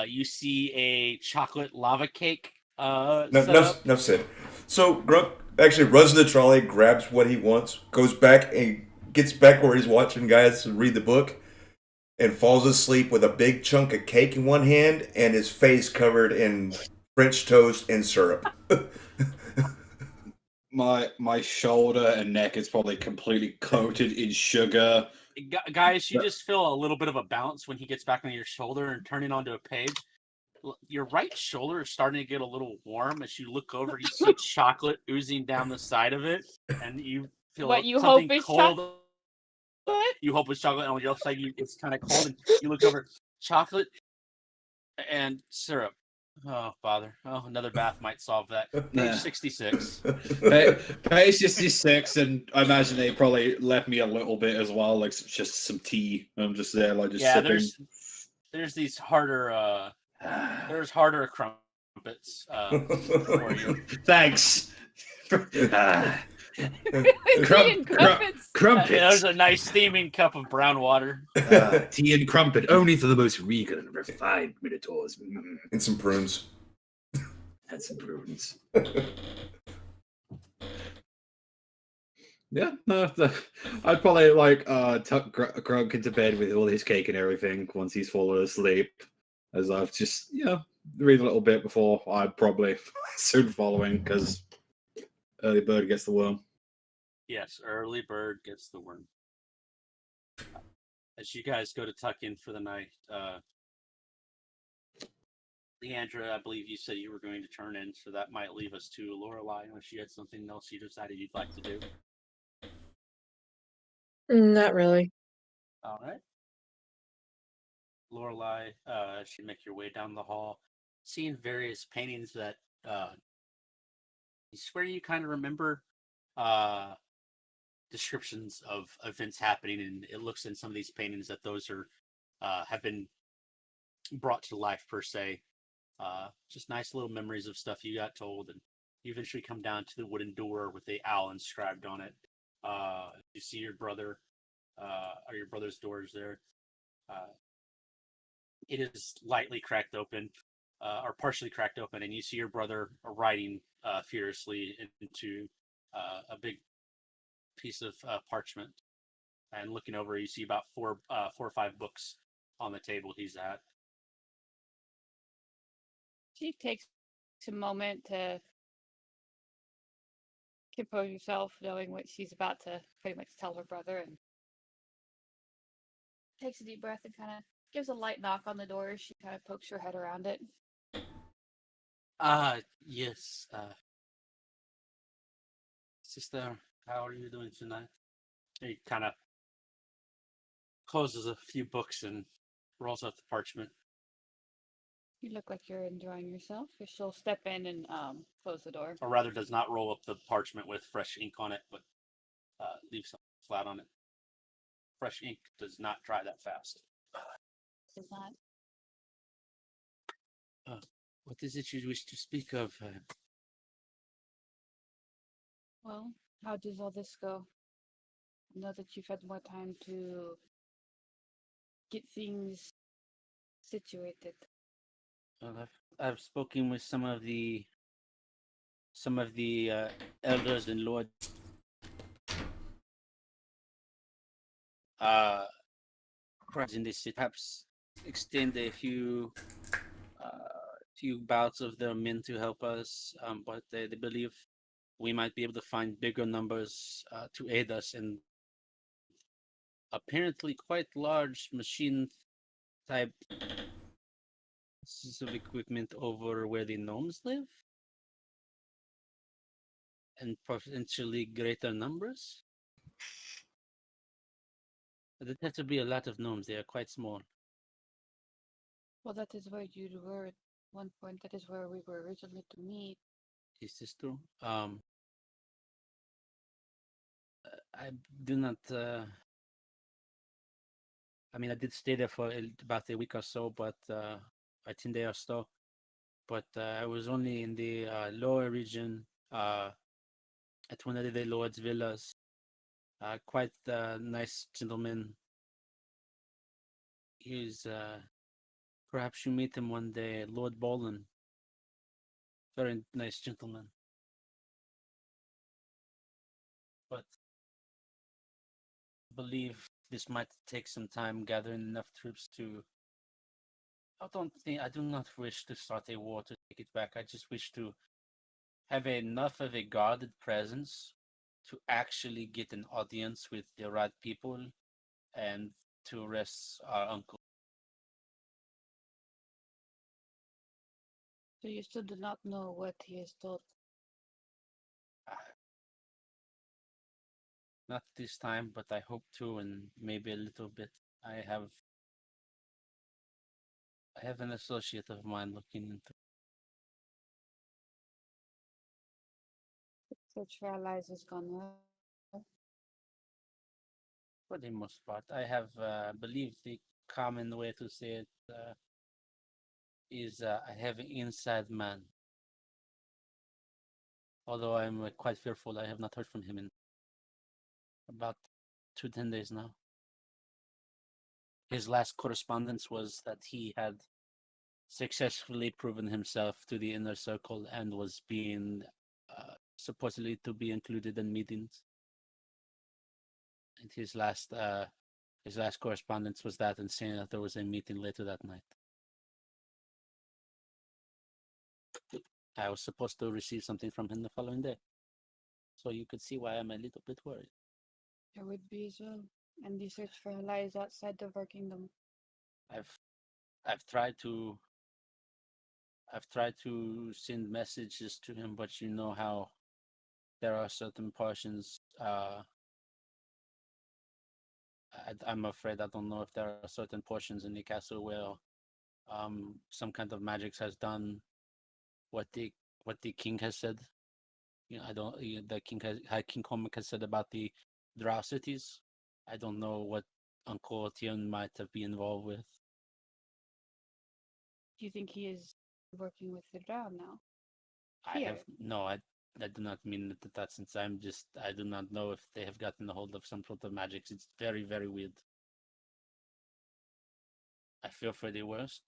You see a chocolate lava cake. No, Sid. So Grunk actually runs to the trolley, grabs what he wants, goes back and gets back where he's watching guys read the book, and falls asleep with a big chunk of cake in one hand and his face covered in French toast and syrup. My shoulder and neck is probably completely coated in sugar. Guys, you just feel a little bit of a bounce when he gets back on your shoulder and turning onto a page. Your right shoulder is starting to get a little warm. As you look over, you see chocolate oozing down the side of it, and you feel something cold. You hope it's chocolate, and on the other side, it's kind of cold, and you look over, chocolate and syrup. Oh, bother. Oh, another bath might solve that. Page 66. Page 66, and I imagine they probably left me a little bit as well, like just some tea. I'm just there, like just sipping. There's these harder, there's harder crumpets for you. Thanks. Crumpets. There's a nice steaming cup of brown water. Tea and crumpet, only for the most regal and refined minotaurs. And some prunes. And some prunes. Yeah, no, I'd probably tuck Grunk into bed with all his cake and everything once he's fallen asleep. As I've just, read a little bit before I'd probably soon following, because early bird gets the worm. Yes, early bird gets the worm. As you guys go to tuck in for the night, Leandra, I believe you said you were going to turn in, so that might leave us to Lorelei unless you had something else you decided you'd like to do. Not really. All right. Lorelai, should make your way down the hall, seeing various paintings that you swear you kind of remember descriptions of events happening, and it looks in some of these paintings that those are have been brought to life per se. Just nice little memories of stuff you got told, and you eventually come down to the wooden door with the owl inscribed on it. You see your brother, or your brother's doors there. Uh, it is lightly cracked open, or partially cracked open, and you see your brother writing furiously into a big piece of parchment. And looking over, you see about four or five books on the table he's at. She takes a moment to compose herself, knowing what she's about to pretty much tell her brother, and takes a deep breath and kind of gives a light knock on the door. She kind of pokes her head around it. Yes. Sister, how are you doing tonight? He kind of closes a few books and rolls up the parchment. You look like you're enjoying yourself. She'll step in and close the door. Or rather, does not roll up the parchment with fresh ink on it, but leaves something flat on it. Fresh ink does not dry that fast. Does not. What is it you wish to speak of? Well, how does all this go? I know that you've had more time to get things situated. Well, I've spoken with some of the elders and lords. In this city, perhaps extend a few bouts of their men to help us, but they believe we might be able to find bigger numbers to aid us in apparently quite large machine type pieces of equipment over where the gnomes live, and potentially greater numbers. There have to be a lot of gnomes. They are quite small. Well, that is where you were at one point. That is where we were originally to meet. Is this true? I do not. I mean, I did stay there for about a week or so, but I think they are still. But I was only in the lower region at one of the lord's villas. Quite a nice gentleman. He's perhaps you meet him one day, Lord Bolan. Very nice gentleman. But I believe this might take some time gathering enough troops to. I do not wish to start a war to take it back. I just wish to have enough of a guarded presence to actually get an audience with the right people and to arrest our uncle. So you still do not know what he has told. Not this time, but I hope to, and maybe a little bit. I have an associate of mine looking into. Search for allies has gone well. For the most part, I have believe the common way to say it is I have an inside man. Although I'm quite fearful, I have not heard from him in about 10 days now. His last correspondence was that he had successfully proven himself to the inner circle and was being supposedly to be included in meetings. And his last correspondence was that, and saying that there was a meeting later that night. I was supposed to receive something from him the following day, so you could see why I'm a little bit worried. I would be as well. And you search for allies outside of our kingdom. I've tried to send messages to him, but you know how there are certain portions I'm afraid I don't know if there are certain portions in the castle where some kind of magic has done what the king has said. I don't. The king King Cormac has said about the drow cities. I don't know what Uncle Tion might have been involved with. Do you think he is working with the drow now? I have no. I do not mean that since I do not know if they have gotten a hold of some sort of magic. It's very, very weird. I feel for the worst.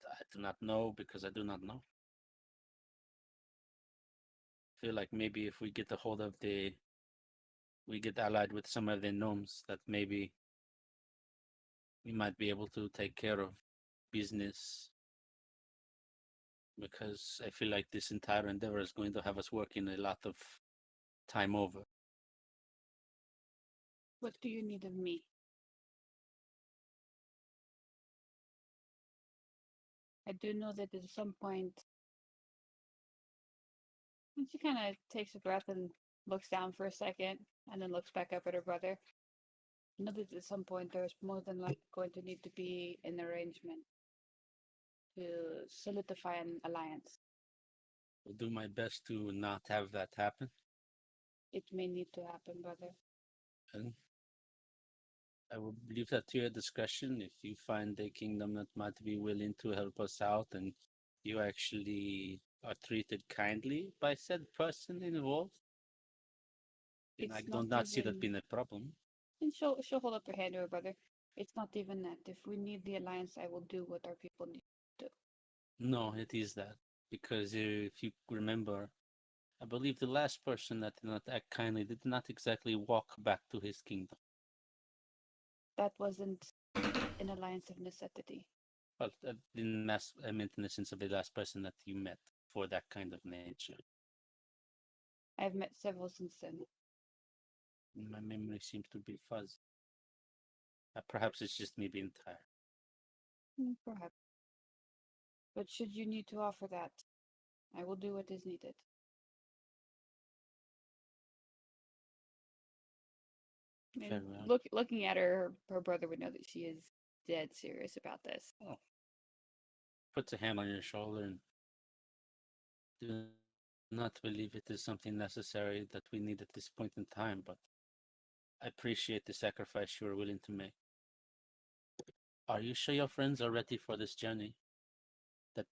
I do not know because I do not know. I feel like maybe if we get a hold of we get allied with some of the gnomes, that maybe we might be able to take care of business. Because I feel like this entire endeavor is going to have us working a lot of time over. What do you need of me? I do know that at some point, and she kind of takes a breath and looks down for a second, and then looks back up at her brother. I know that at some point there's more than likely going to need to be an arrangement to solidify an alliance. I'll do my best to not have that happen. It may need to happen, brother. And I will leave that to your discretion. If you find a kingdom that might be willing to help us out and you actually are treated kindly by said person involved, then I do not see that being a problem. And she'll hold up her hand to her brother. It's not even that. If we need the alliance, I will do what our people need to do. No, it is that. Because if you remember, I believe the last person that did not act kindly did not exactly walk back to his kingdom. That wasn't an alliance of necessity. Well, I meant in the sense of the last person that you met for that kind of nature. I've met several since then. My memory seems to be fuzzy. Perhaps it's just me being tired. Perhaps. But should you need to offer that, I will do what is needed. Looking at her brother would know that she is dead serious about this. Oh. Puts a hand on your shoulder and do not believe it is something necessary that we need at this point in time, but I appreciate the sacrifice you are willing to make. Are you sure your friends are ready for this journey? That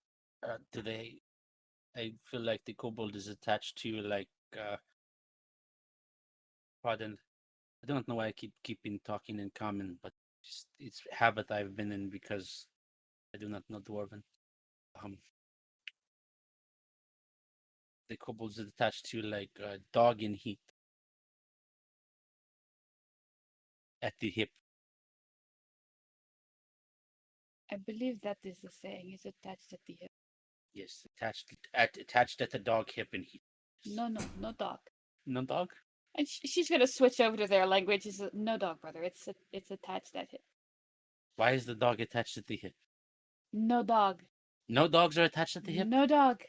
do they? I feel like the kobold is attached to you, like. Pardon. I don't know why I keeping talking in common, but it's habit I've been in because I do not know Dwarven. The kobolds is attached to you like a dog in heat at the hip. I believe that is the saying. Is attached at the hip. Yes, attached at the dog hip in heat. No dog. No dog. And she's gonna switch over to their language. Is no dog, brother. It's attached at hip. Why is the dog attached at the hip? No dog. No dogs are attached at the hip. No dog.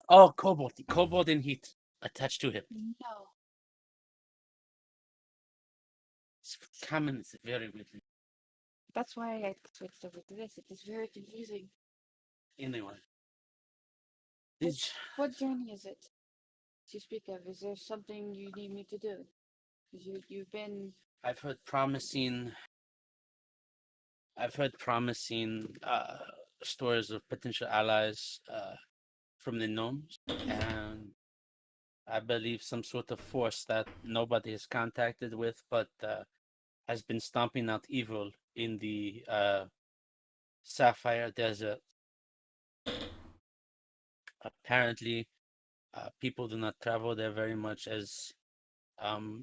Oh, kobold in heat attached to hip. No. It's common. It's very weird. That's why I switched over to this. It is very confusing. Anyway. What journey is it to speak of? Is there something you need me to do? Because you've been. I've heard promising stories of potential allies from the gnomes, and I believe some sort of force that nobody has contacted with, but has been stomping out evil in the Sapphire Desert. Apparently, people do not travel there very much, as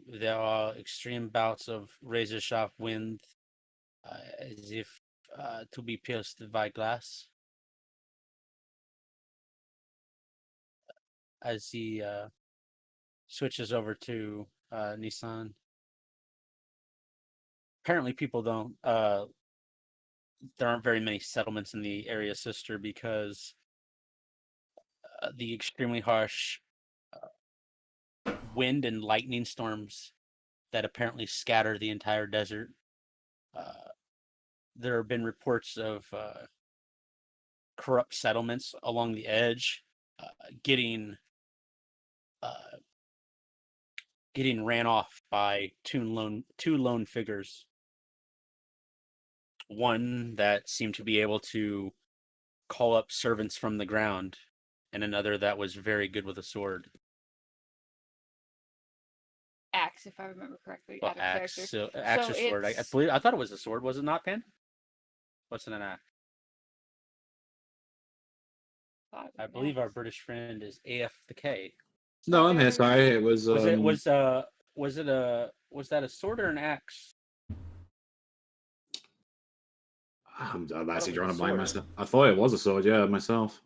there are extreme bouts of razor sharp wind, as if to be pierced by glass. As he switches over to Nissan. Apparently, people don't. There aren't very many settlements in the area, sister, because the extremely harsh wind and lightning storms that apparently scatter the entire desert. There have been reports of corrupt settlements along the edge getting ran off by two lone figures. One that seemed to be able to call up servants from the ground, and another that was very good with a sword. Axe, if I remember correctly, Well, out of character. axe or sword. I believe. I thought it was a sword. Was it not, Pan? What's in an axe? I believe our British friend is AF the K. No, I'm here. Sorry, it was. Was that a sword or an axe? I'm actually drawing a blank myself. I thought it was a sword. Yeah, myself.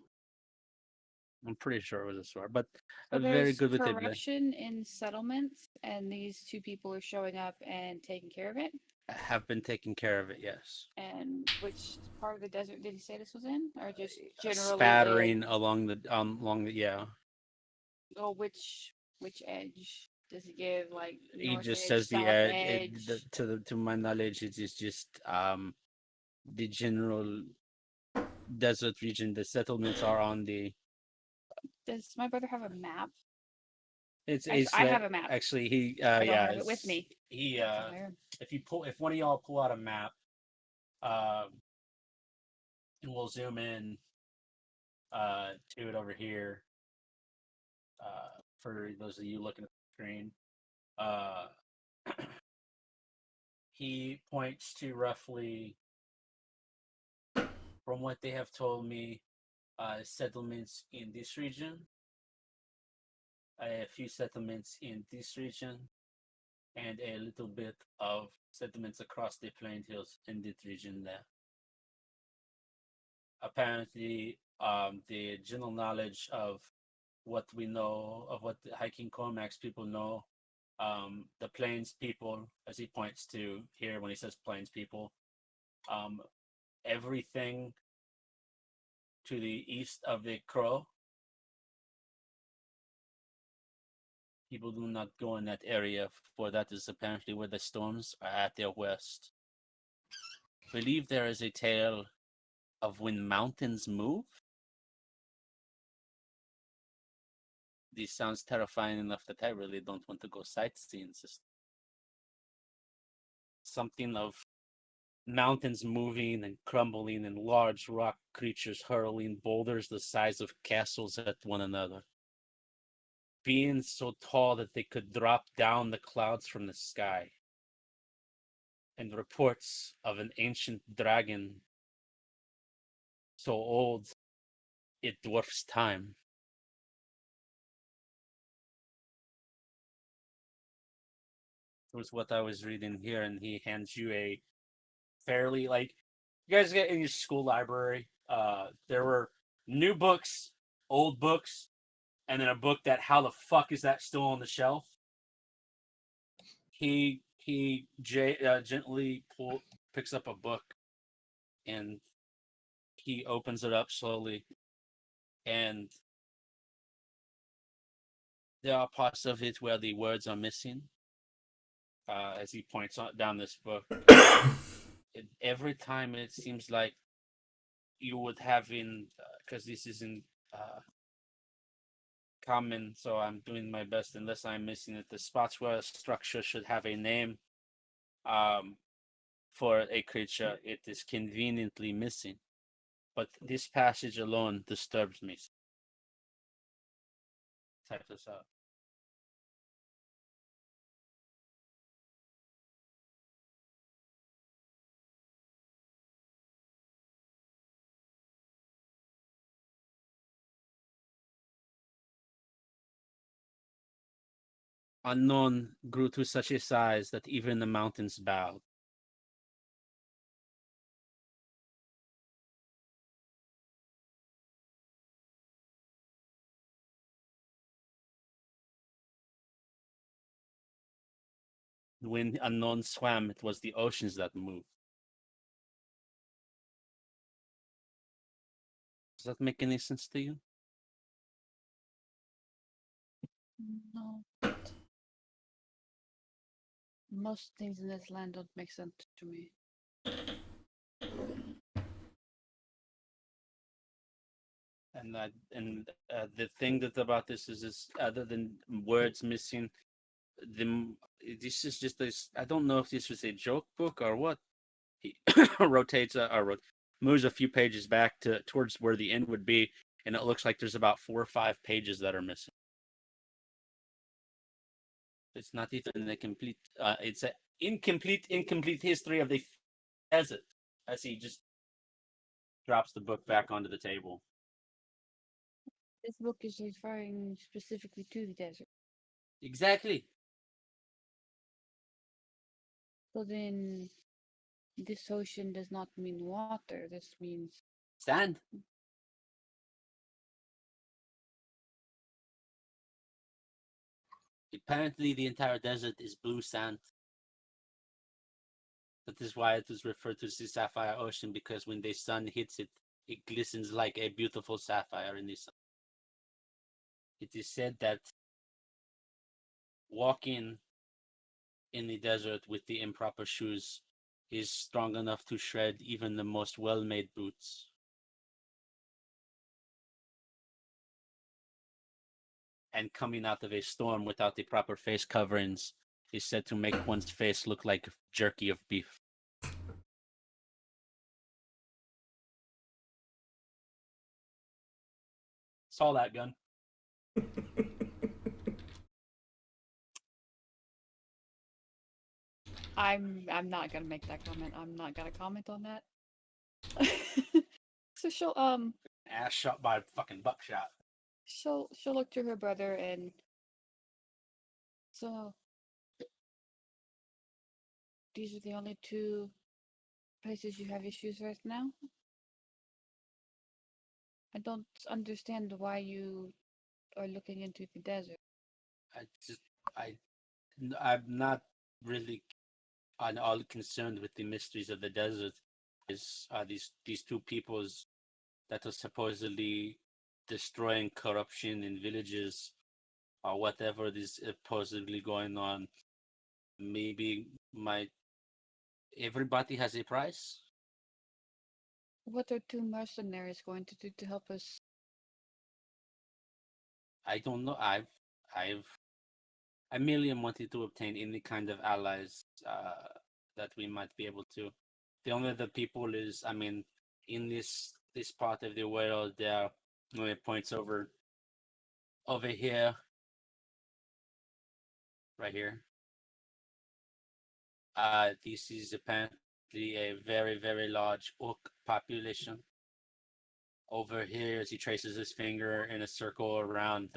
I'm pretty sure it was a sword, but So very there's good with it. corruption in settlements, and these two people are showing up and taking care of it. Have been taking care of it, yes. And which part of the desert did he say this was in, or just generally spattering along the yeah? Oh, which edge does he give? Like He north just edge, says the south edge. edge? To my knowledge, it is just the general desert region. The settlements are on the. Does my brother have a map? It's I have a map. Actually, he I don't have it with me. He if one of y'all pull out a map, and we'll zoom in to it over here. For those of you looking at the screen, he points to roughly, from what they have told me, settlements in this region, a few settlements in this region, and a little bit of settlements across the Plain Hills in this region there. Apparently, the general knowledge of what we know, of what the hiking Cormac's people know, the Plains people, as he points to here when he says Plains people, everything to the east of the Crow, people do not go in that area, for that is apparently where the storms are at their worst. I believe there is a tale of when mountains move. This sounds terrifying enough that I really don't want to go sightseeing. Something of mountains moving and crumbling and large rock creatures hurling boulders the size of castles at one another. Beings so tall that they could drop down the clouds from the sky. And reports of an ancient dragon so old it dwarfs time. It was what I was reading here, and he hands you a fairly, like, you guys get in your school library, there were new books, old books, and then a book that, how the fuck is that still on the shelf? He gently picks up a book, and he opens it up slowly, and there are parts of it where the words are missing, as he points down this book. Every time it seems like you would have in, because this isn't common, so I'm doing my best unless I'm missing it. The spots where a structure should have a name for a creature, it is conveniently missing. But this passage alone disturbs me. Type this out. Unknown grew to such a size that even the mountains bowed. When Unknown swam, it was the oceans that moved. Does that make any sense to you? No. Most things in this land don't make sense to me. And the thing that about this is other than words missing, this is just this. I don't know if this was a joke book or what. He rotates moves a few pages back towards where the end would be, and it looks like there's about 4 or 5 pages that are missing. It's not even a complete. It's an incomplete history of the desert. As he just drops the book back onto the table. This book is referring specifically to the desert. Exactly. So then, this ocean does not mean water. This means Sand. Apparently, the entire desert is blue sand. That is why it is referred to as the Sapphire Ocean, because when the sun hits it, it glistens like a beautiful sapphire in the sun. It is said that walking in the desert with the improper shoes is strong enough to shred even the most well-made boots. And coming out of a storm without the proper face coverings is said to make one's face look like jerky of beef. Saw that gun. I'm not gonna make that comment. I'm not gonna comment on that. So she'll Ass shot by a fucking buckshot. she'll look to her brother and so these are the only two places you have issues right now? I don't understand why you are looking into the desert. I'm not really at all concerned with the mysteries of the desert. Is these two peoples that are supposedly destroying corruption in villages or whatever is supposedly going on? Maybe everybody has a price. What are two mercenaries going to do to help us? I don't know. I merely am wanting to obtain any kind of allies that we might be able to. The only other people is, I mean, in this part of the world, there when it points over here, right here. This is apparently a very, very large orc population. Over here, as he traces his finger in a circle around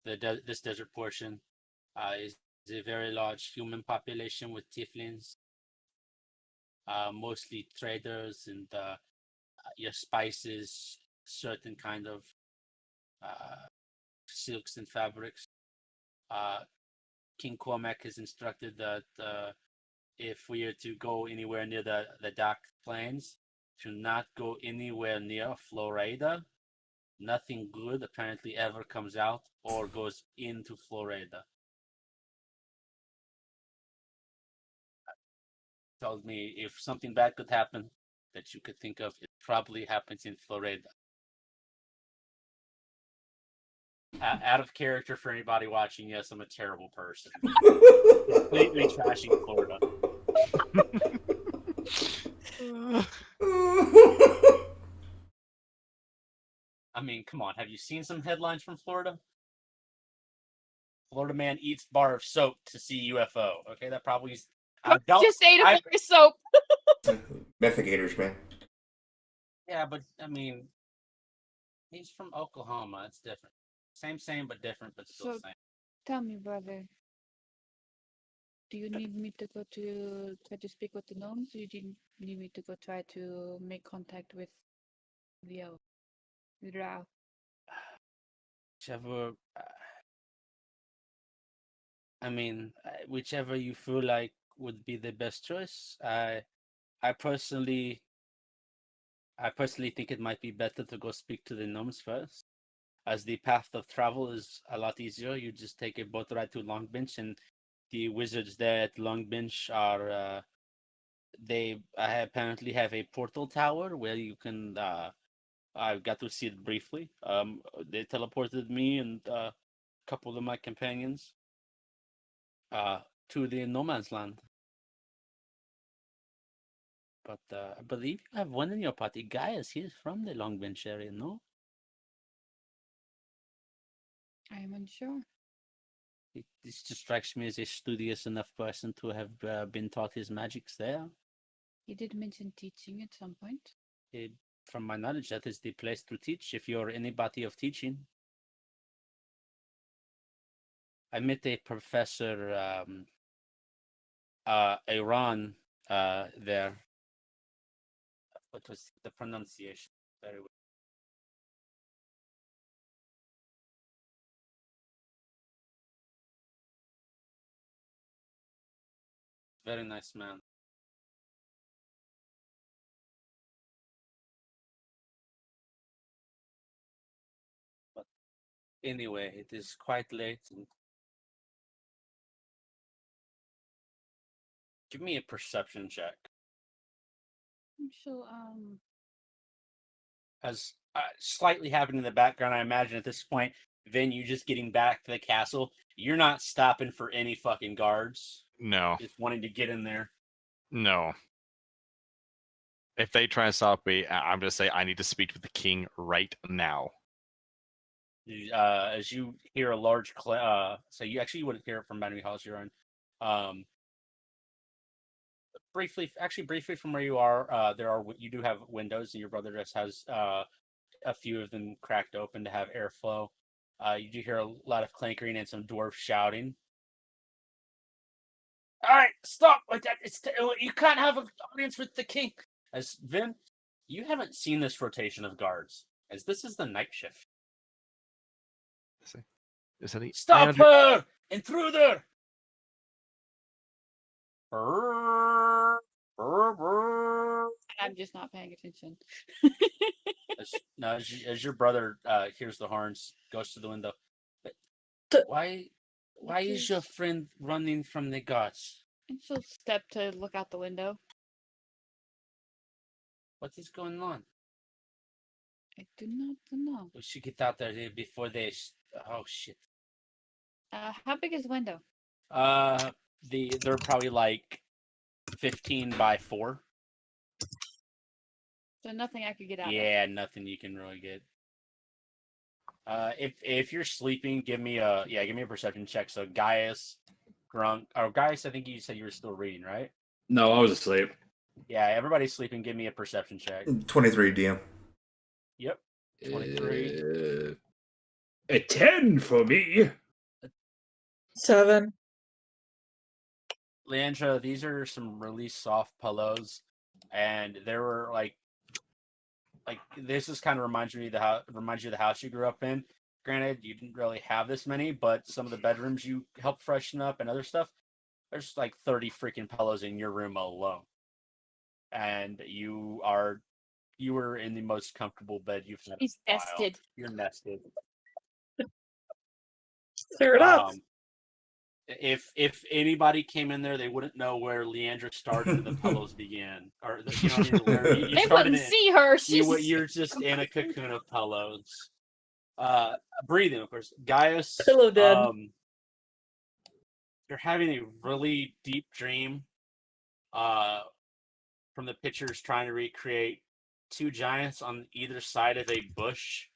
this desert portion, is a very large human population with tieflings, mostly traders and your spices, certain kind of silks and fabrics. King Cormac has instructed that if we are to go anywhere near the dark plains, to not go anywhere near Florida. Nothing good apparently ever comes out or goes into Florida. Told me if something bad could happen that you could think of, it probably happens in Florida. Out of character for anybody watching, yes, I'm a terrible person. Completely trashing Florida. I mean, come on. Have you seen some headlines from Florida? Florida man eats bar of soap to see UFO. Okay, that probably is. Just ate a bar of soap. Methigators, man. Yeah, but I mean, he's from Oklahoma. It's different. Same, but different, but still the same. Tell me, brother. Do you need me to go to try to speak with the gnomes, or do you need me to go try to make contact with the elf? The drow? Whichever. I mean, whichever you feel like would be the best choice. I personally think it might be better to go speak to the gnomes first, as the path of travel is a lot easier. You just take a boat ride to Long Bench, and the wizards there at Longbench are they apparently have a portal tower where you can. I got to see it briefly. They teleported me and a couple of my companions to the no man's land. But I believe you have one in your party, Gaius. He's from the Longbench area, no? I am unsure. This just strikes me as a studious enough person to have been taught his magics there. He did mention teaching at some point. From my knowledge, that is the place to teach if you're anybody of teaching. I met a professor, Iran, there. What was the pronunciation? Very well. Very nice man. But anyway, it is quite late. And give me a perception check. So, As slightly happening in the background, I imagine at this point, Vin, you just getting back to the castle. You're not stopping for any fucking guards. No. Just wanting to get in there. No. If they try to stop me, I'm just saying I need to speak with the king right now. As you hear a large, so you actually wouldn't hear it from enemy halls you're in. Briefly from where you are, you do have windows, and your brother just has a few of them cracked open to have airflow. You do hear a lot of clankering and some dwarves shouting. All right, stop with that! You can't have an audience with the king. As Vin, you haven't seen this rotation of guards, as this is the night shift. Stop her, intruder! I'm just not paying attention. As your brother hears the horns, goes to the window. Why is your friend running from the guards? And she'll step to look out the window. What is going on? I do not know. We should get out there before they. Oh shit. How big is the window? They're probably like 15 by 4. So nothing I could get out. Yeah, nothing you can really get. If you're sleeping, give me a perception check. So Gaius, Grunk, or Gaius, I think you said you were still reading, right? No, I was asleep. Yeah, everybody's sleeping. Give me a perception check. 23 DM. Yep. 23. A 10 for me. 7. Leandra, these are some really soft pillows, and there were like this is kind of reminds you of the house you grew up in. Granted, you didn't really have this many, but some of the bedrooms you helped freshen up and other stuff. There's like 30 freaking pillows in your room alone, and you were in the most comfortable bed you've had. He's nested. You're nested. Clear it up. If anybody came in there, they wouldn't know where Leandra started and the pillows began. Or you know what I mean? Where you They started wouldn't see her. You're just in a cocoon of pillows. Breathing, of course. Gaius, Pillow dead. you're having a really deep dream. From the pictures, trying to recreate 2 giants on either side of a bush.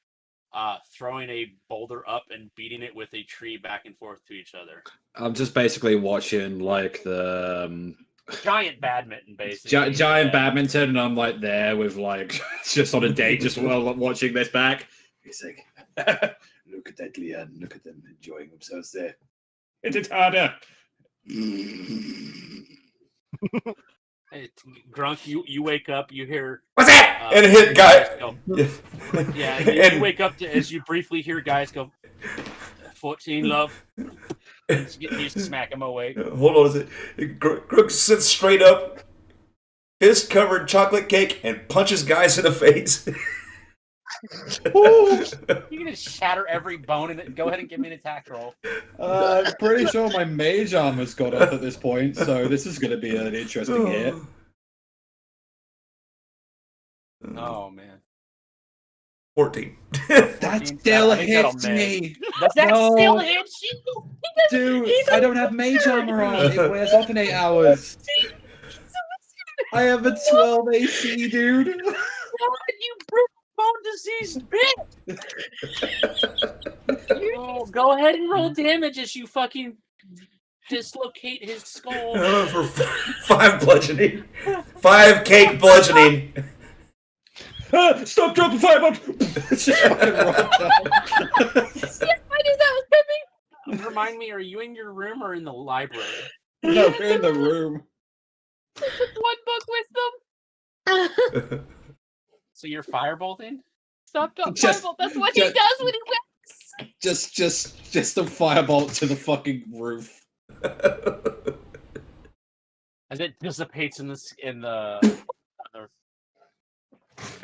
Throwing a boulder up and beating it with a tree back and forth to each other. I'm just basically watching like the giant badminton, basically. Giant badminton, and I'm like there with like just on a date, just while watching this back. He's like, look at that, Leanne. Look at them enjoying themselves there. Hit it harder. Grunk, you wake up, you hear what's that? And hit guy. Go, yeah, and you wake up as you briefly hear guys go 14 love. You smack him awake. Hold on a second. Grook sits straight up, fist covered chocolate cake, and punches guys in the face. Ooh. You can just shatter every bone in it. Go ahead and give me an attack roll. I'm pretty sure my mage armor's got off at this point, so this is going to be an interesting hit. Oh man. 14. That 14, still I think that'll hits miss. me! Does that No. still hit you? Dude, I don't have mage armor on. It wears off in 8 hours. I have a 12 AC, dude. You brute bone disease bitch! Oh, go ahead and roll damage as you fucking dislocate his skull. For 5 bludgeoning. 5 cake bludgeoning. Stop, drop the fireball! It's just fucking right down. Yes, I knew that was coming. Remind me, are you in your room or in the library? No, we're in the room. They took one book with them. So you're firebolting? Stop, don't Just- firebolt. That's what he just- does when he wins. Just a firebolt to the fucking roof. As it dissipates in the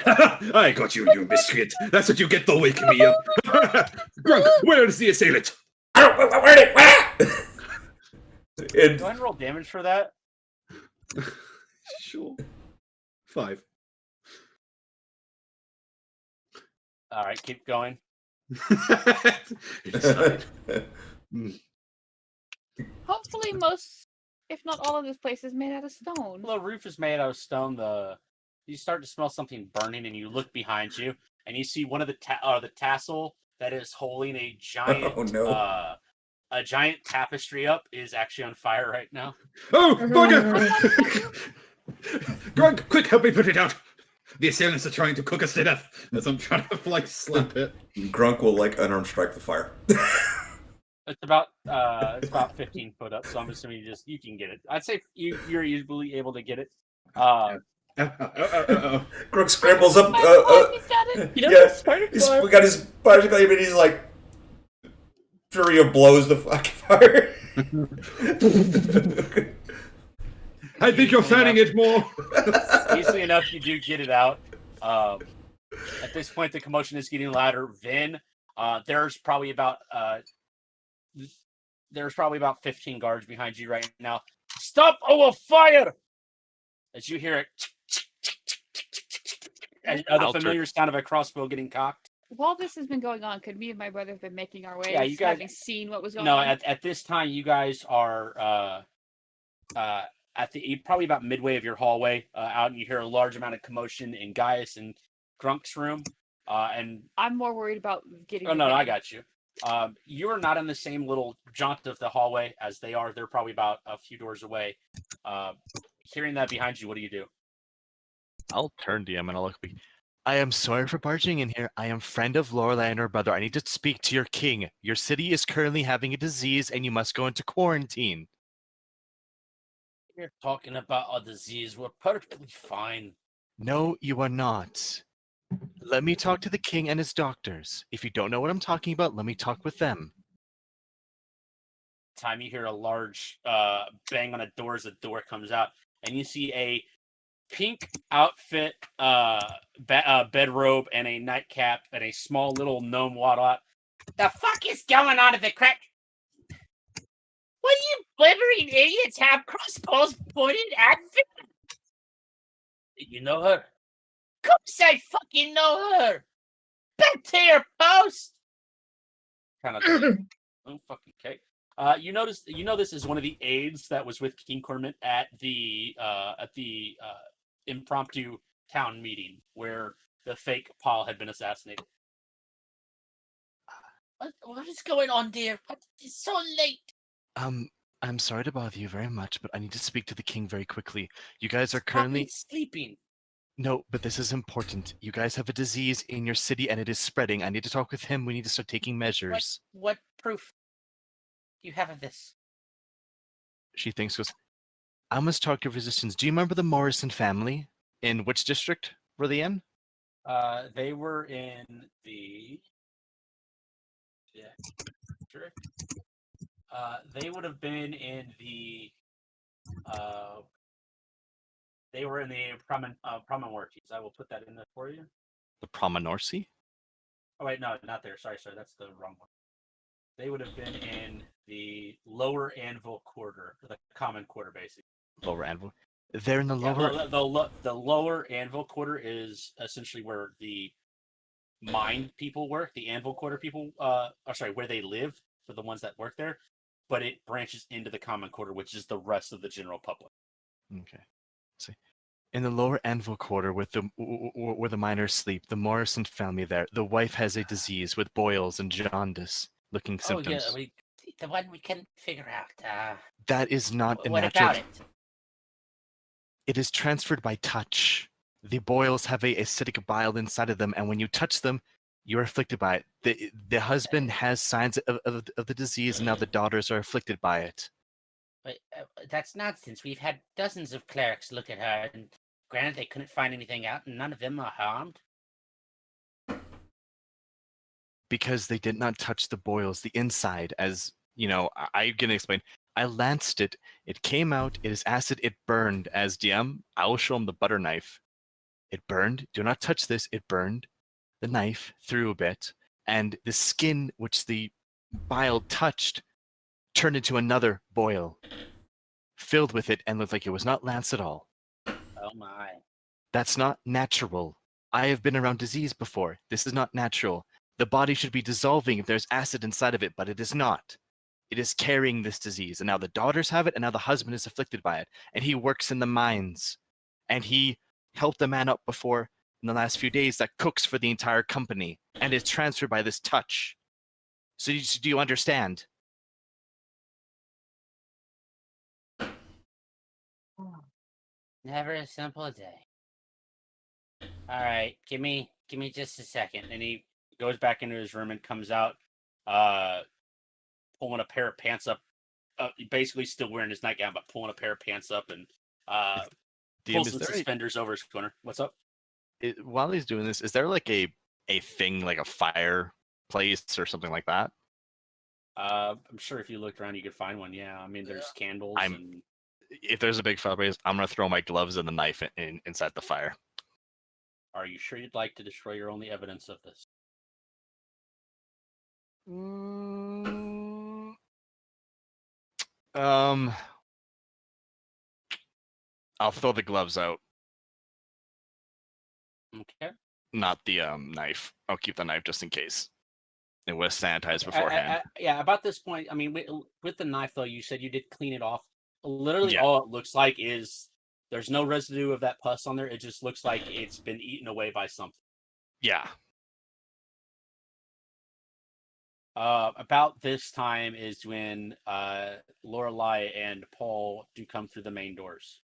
I got you, you miscreant. That's what you get for waking me up. Grunk, where is the assailant? Where did Go ahead and roll damage for that. Sure. 5. All right, keep going. It is fine. Hopefully, most, if not all of this place is made out of stone. Well, the roof is made out of stone. You start to smell something burning, and you look behind you, and you see one of the tassel that is holding a giant a giant tapestry up is actually on fire right now. Oh, bugger! Grunk, quick, help me put it out. The assailants are trying to cook us to death as I'm trying to like slap it. Grunk will like unarmed strike the fire. It's about 15 foot up, so I'm assuming you can get it. I'd say you're easily able to get it. Grunk scrambles up. He's got it. You know, Yeah, Spartan we got his particle, and he's like fury of blows the fucking fire. I think you're fanning it more. Easily enough, you do get it out. At this point, the commotion is getting louder. Vin, there's probably about 15 guards behind you right now. Stop our fire! As you hear it, and the familiar sound of a crossbow getting cocked. While this has been going on, could me and my brother have been making our way? Yeah, you guys having seen what was going No, on. at this time, you guys are at probably about midway of your hallway out, and you hear a large amount of commotion in Gaius and Grunk's room. And I'm more worried about getting. oh no, I got you. You are not in the same little jaunt of the hallway as they are. They're probably about a few doors away. Hearing that behind you, what do you do? I'll turn to him and I'll look. I am sorry for barging in here. I am friend of Lorelai and her brother. I need to speak to your king. Your city is currently having a disease and you must go into quarantine. You're talking about a disease. We're perfectly fine. No, you are not. Let me talk to the king and his doctors. If you don't know what I'm talking about, let me talk with them. Time you hear a large bang on a door as a door comes out, and you see a pink outfit, bedrobe, and a nightcap, and a small little gnome waddle. The fuck is going on at the crack? What do you blibbering idiots have crossbows pointed at me? You know her? Of course I fucking know her! Back to your post! Kind of oh fucking okay. You know this is one of the aides that was with King Cormant at the impromptu town meeting where the fake Paul had been assassinated. What is going on, dear? It's so late. I'm sorry to bother you very much, but I need to speak to the king very quickly. You guys are currently sleeping. No, but this is important. You guys have a disease in your city and it is spreading. I need to talk with him. We need to start taking measures. What proof you have of this? She goes, I must talk to your physicians. Do you remember the Morrison family? In which district were they in? They were in the district. They would have been in the they were in the Promenworties. I will put that in there for you. The Promenorsi? Oh wait, no, not there. Sorry, that's the wrong one. They would have been in the lower Anvil quarter, the common quarter, basically. Lower Anvil. They're in the Yeah, lower. the lower Anvil quarter is essentially where the mine people work. The Anvil quarter people, where they live for the ones that work there. But it branches into the common quarter, which is the rest of the general public. Okay. See. In the lower Anvil quarter, where the miners sleep, the Morrison family there. The wife has a disease with boils and jaundice-looking symptoms. Oh yeah, the one we couldn't figure out. That is not a What natural. about it? It is transferred by touch. The boils have a acidic bile inside of them, and when you touch them, you're afflicted by it. The husband has signs of the disease, and now the daughters are afflicted by it. But that's nonsense. We've had dozens of clerics look at her, and granted they couldn't find anything out, and none of them are harmed. Because they did not touch the boils, the inside, as you know, I can explain. I lanced it. It came out. It is acid. It burned. As DM, I will show him the butter knife. It burned. Do not touch this. It burned. The knife through a bit, and the skin which the bile touched turned into another boil, filled with it, and looked like it was not lance at all. Oh my. That's not natural. I have been around disease before. This is not natural. The body should be dissolving if there's acid inside of it, but it is not. It is carrying this disease, and now the daughters have it, and now the husband is afflicted by it, and he works in the mines, and he helped a man up before in the last few days that cooks for the entire company, and is transferred by this touch. So do you understand? Never a simple day. All right, give me just a second. And he goes back into his room and comes out, pulling a pair of pants up. Basically still wearing his nightgown, but pulling a pair of pants up and pulls some suspenders over his corner. What's up? While he's doing this, is there like a thing, like a fireplace or something like that? I'm sure if you looked around, you could find one. Yeah, I mean, there's candles. If there's a big fireplace, I'm gonna throw my gloves and the knife inside the fire. Are you sure you'd like to destroy your only evidence of this? I'll throw the gloves out. Okay. Not the knife. I'll keep the knife just in case. It was sanitized beforehand. Yeah, about this point, I mean, with the knife, though, you said you did clean it off. Literally, Yeah. all it looks like is there's no residue of that pus on there. It just looks like it's been eaten away by something. Yeah. About this time is when Lorelai and Paul do come through the main doors.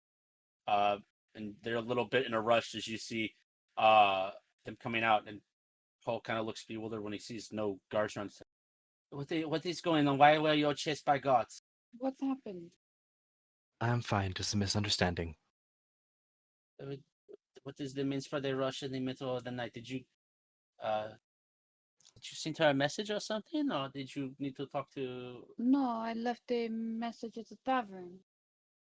And they're a little bit in a rush as you see them coming out, and Paul kind of looks bewildered when he sees no guards around. What is going on? Why were you chased by guards? What happened? I'm fine. Just a misunderstanding. What is the means for the rush in the middle of the night? Did you send her a message or something, or did you need to talk to? No, I left a message at the tavern.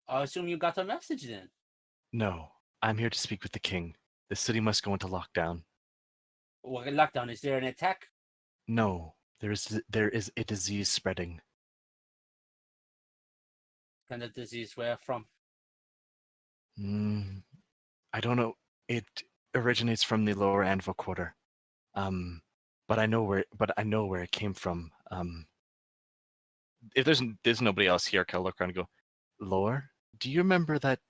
I assume you got a message then. No, I'm here to speak with the king. The city must go into lockdown. What lockdown? Is there an attack? No, there is a disease spreading. What kind of disease? Where from? I don't know. It originates from the lower Anvil quarter. But I know where it came from. If there's nobody else here, I'll look around and go, Lore, do you remember that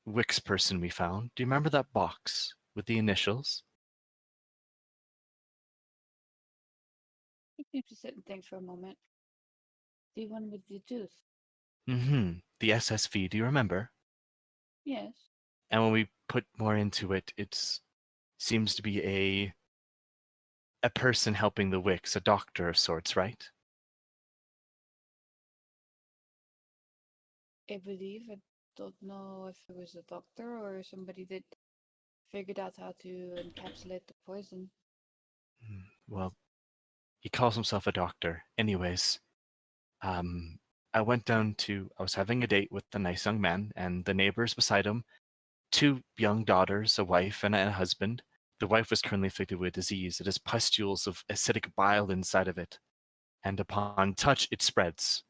Wix person we found? Do you remember that box with the initials? You need to sit and think for a moment. The one with the tooth. The SSV, do you remember? Yes. And when we put more into it, it seems to be a person helping the Wix, a doctor of sorts, right? I believe. I don't know if it was a doctor or somebody that figured out how to encapsulate the poison. Well, he calls himself a doctor. Anyways, I was having a date with a nice young man, and the neighbors beside him, 2 young daughters, a wife and a husband. The wife was currently afflicted with a disease. It has pustules of acidic bile inside of it, and upon touch it spreads,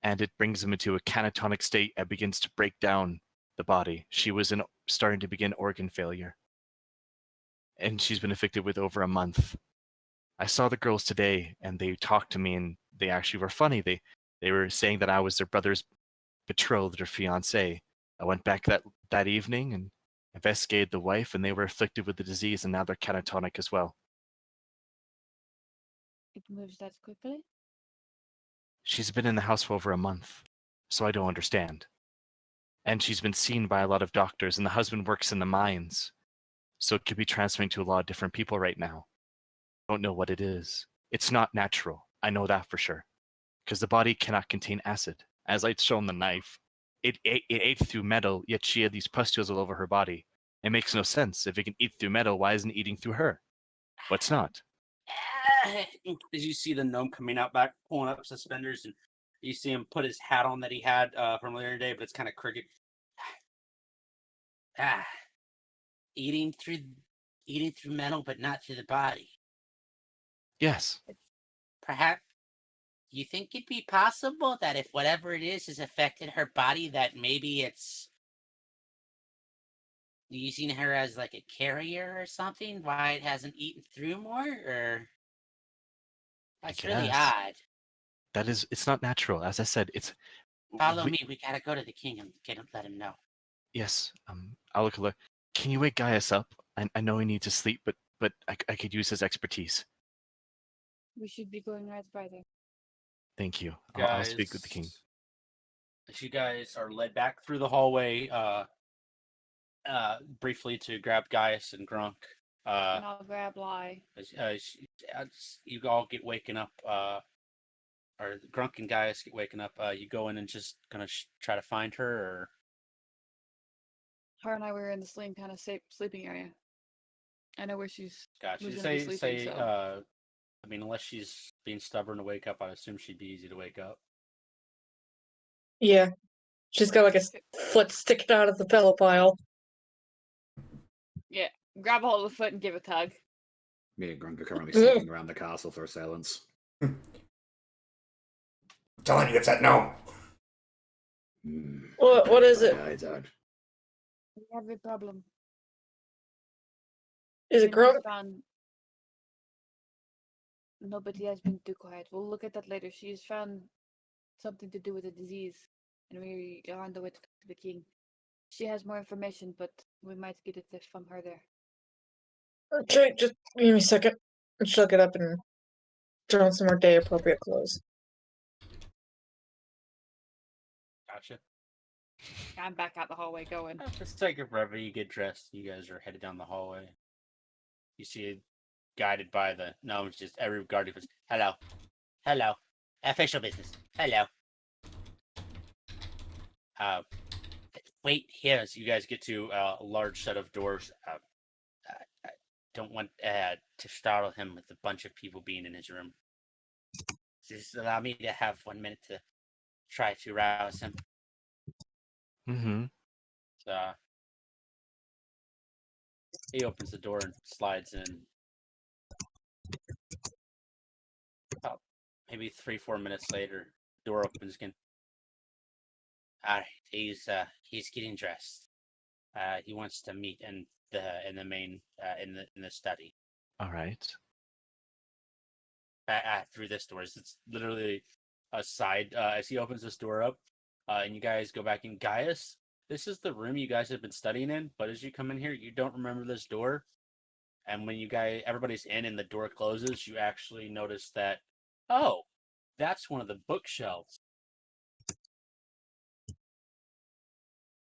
and it brings them into a catatonic state and begins to break down the body. She was starting to begin organ failure, and she's been afflicted with over a month. I saw the girls today, and they talked to me, and they actually were funny. They were saying that I was their brother's betrothed or fiancé. I went back that evening and investigated the wife, and they were afflicted with the disease, and now they're catatonic as well. It moves that quickly? She's been in the house for over a month, so I don't understand. And she's been seen by a lot of doctors, and the husband works in the mines, so it could be transferring to a lot of different people right now. I don't know what it is. It's not natural. I know that for sure, because the body cannot contain acid. As I'd shown the knife, it ate through metal, yet she had these pustules all over her body. It makes no sense. If it can eat through metal, why isn't it eating through her? What's not? As you see the gnome coming out back, pulling up suspenders, and you see him put his hat on that he had from earlier today, but it's kind of crooked. Eating through metal, but not through the body. Yes. Perhaps you think it'd be possible that if whatever it is has affected her body, that maybe it's using her as like a carrier or something? Why it hasn't eaten through more? Or that's really odd. That is, it's not natural. As I said, it's. Follow me. We gotta go to the king and let him know. Yes. I'll look. Can you wake Gaius up? I know he needs to sleep, but I could use his expertise. We should be going right by there. Thank you. I'll speak with the king. As you guys are led back through the hallway, briefly to grab Gaius and Grunk. And I'll grab Lai. As you all get waken up, or Grunk and Gaius get waken up, you go in and just gonna try to find her, or her and I were in the same kind of sleeping area. I know where she's. Gotcha. Was gonna be sleeping, so. I mean, unless she's being stubborn to wake up, I assume she'd be easy to wake up. Yeah. She's got like a foot sticking out of the pillow pile. Yeah. Grab a hold of the foot and give it a tug. Me and Grunk are currently sneaking around the castle for assailants. I'm telling you, it's that gnome. What is it? We have a problem. Is it Grunk? No, but he has been too quiet. We'll look at that later. She's found something to do with the disease, and we are on the way to the king. She has more information, but we might get it from her there. Okay, just give me a second. She'll get up and throw on some more day-appropriate clothes. Gotcha. I'm back out the hallway going. Just take it forever. You get dressed. You guys are headed down the hallway. You see it guided by the gnomes. Just every guardian was, hello, official business. Hello. Wait here as you guys get to a large set of doors. I don't want to startle him with a bunch of people being in his room. Just allow me to have 1 minute to try to rouse him. Mm-hmm. He opens the door and slides in. About maybe 3-4 minutes later, door opens again. All right, he's getting dressed. He wants to meet in the main in the study. All right. Through this door, it's literally a side. As he opens this door up, and you guys go back in. Gaius, this is the room you guys have been studying in. But as you come in here, you don't remember this door. And when everybody's in and the door closes, you actually notice that, oh, that's one of the bookshelves.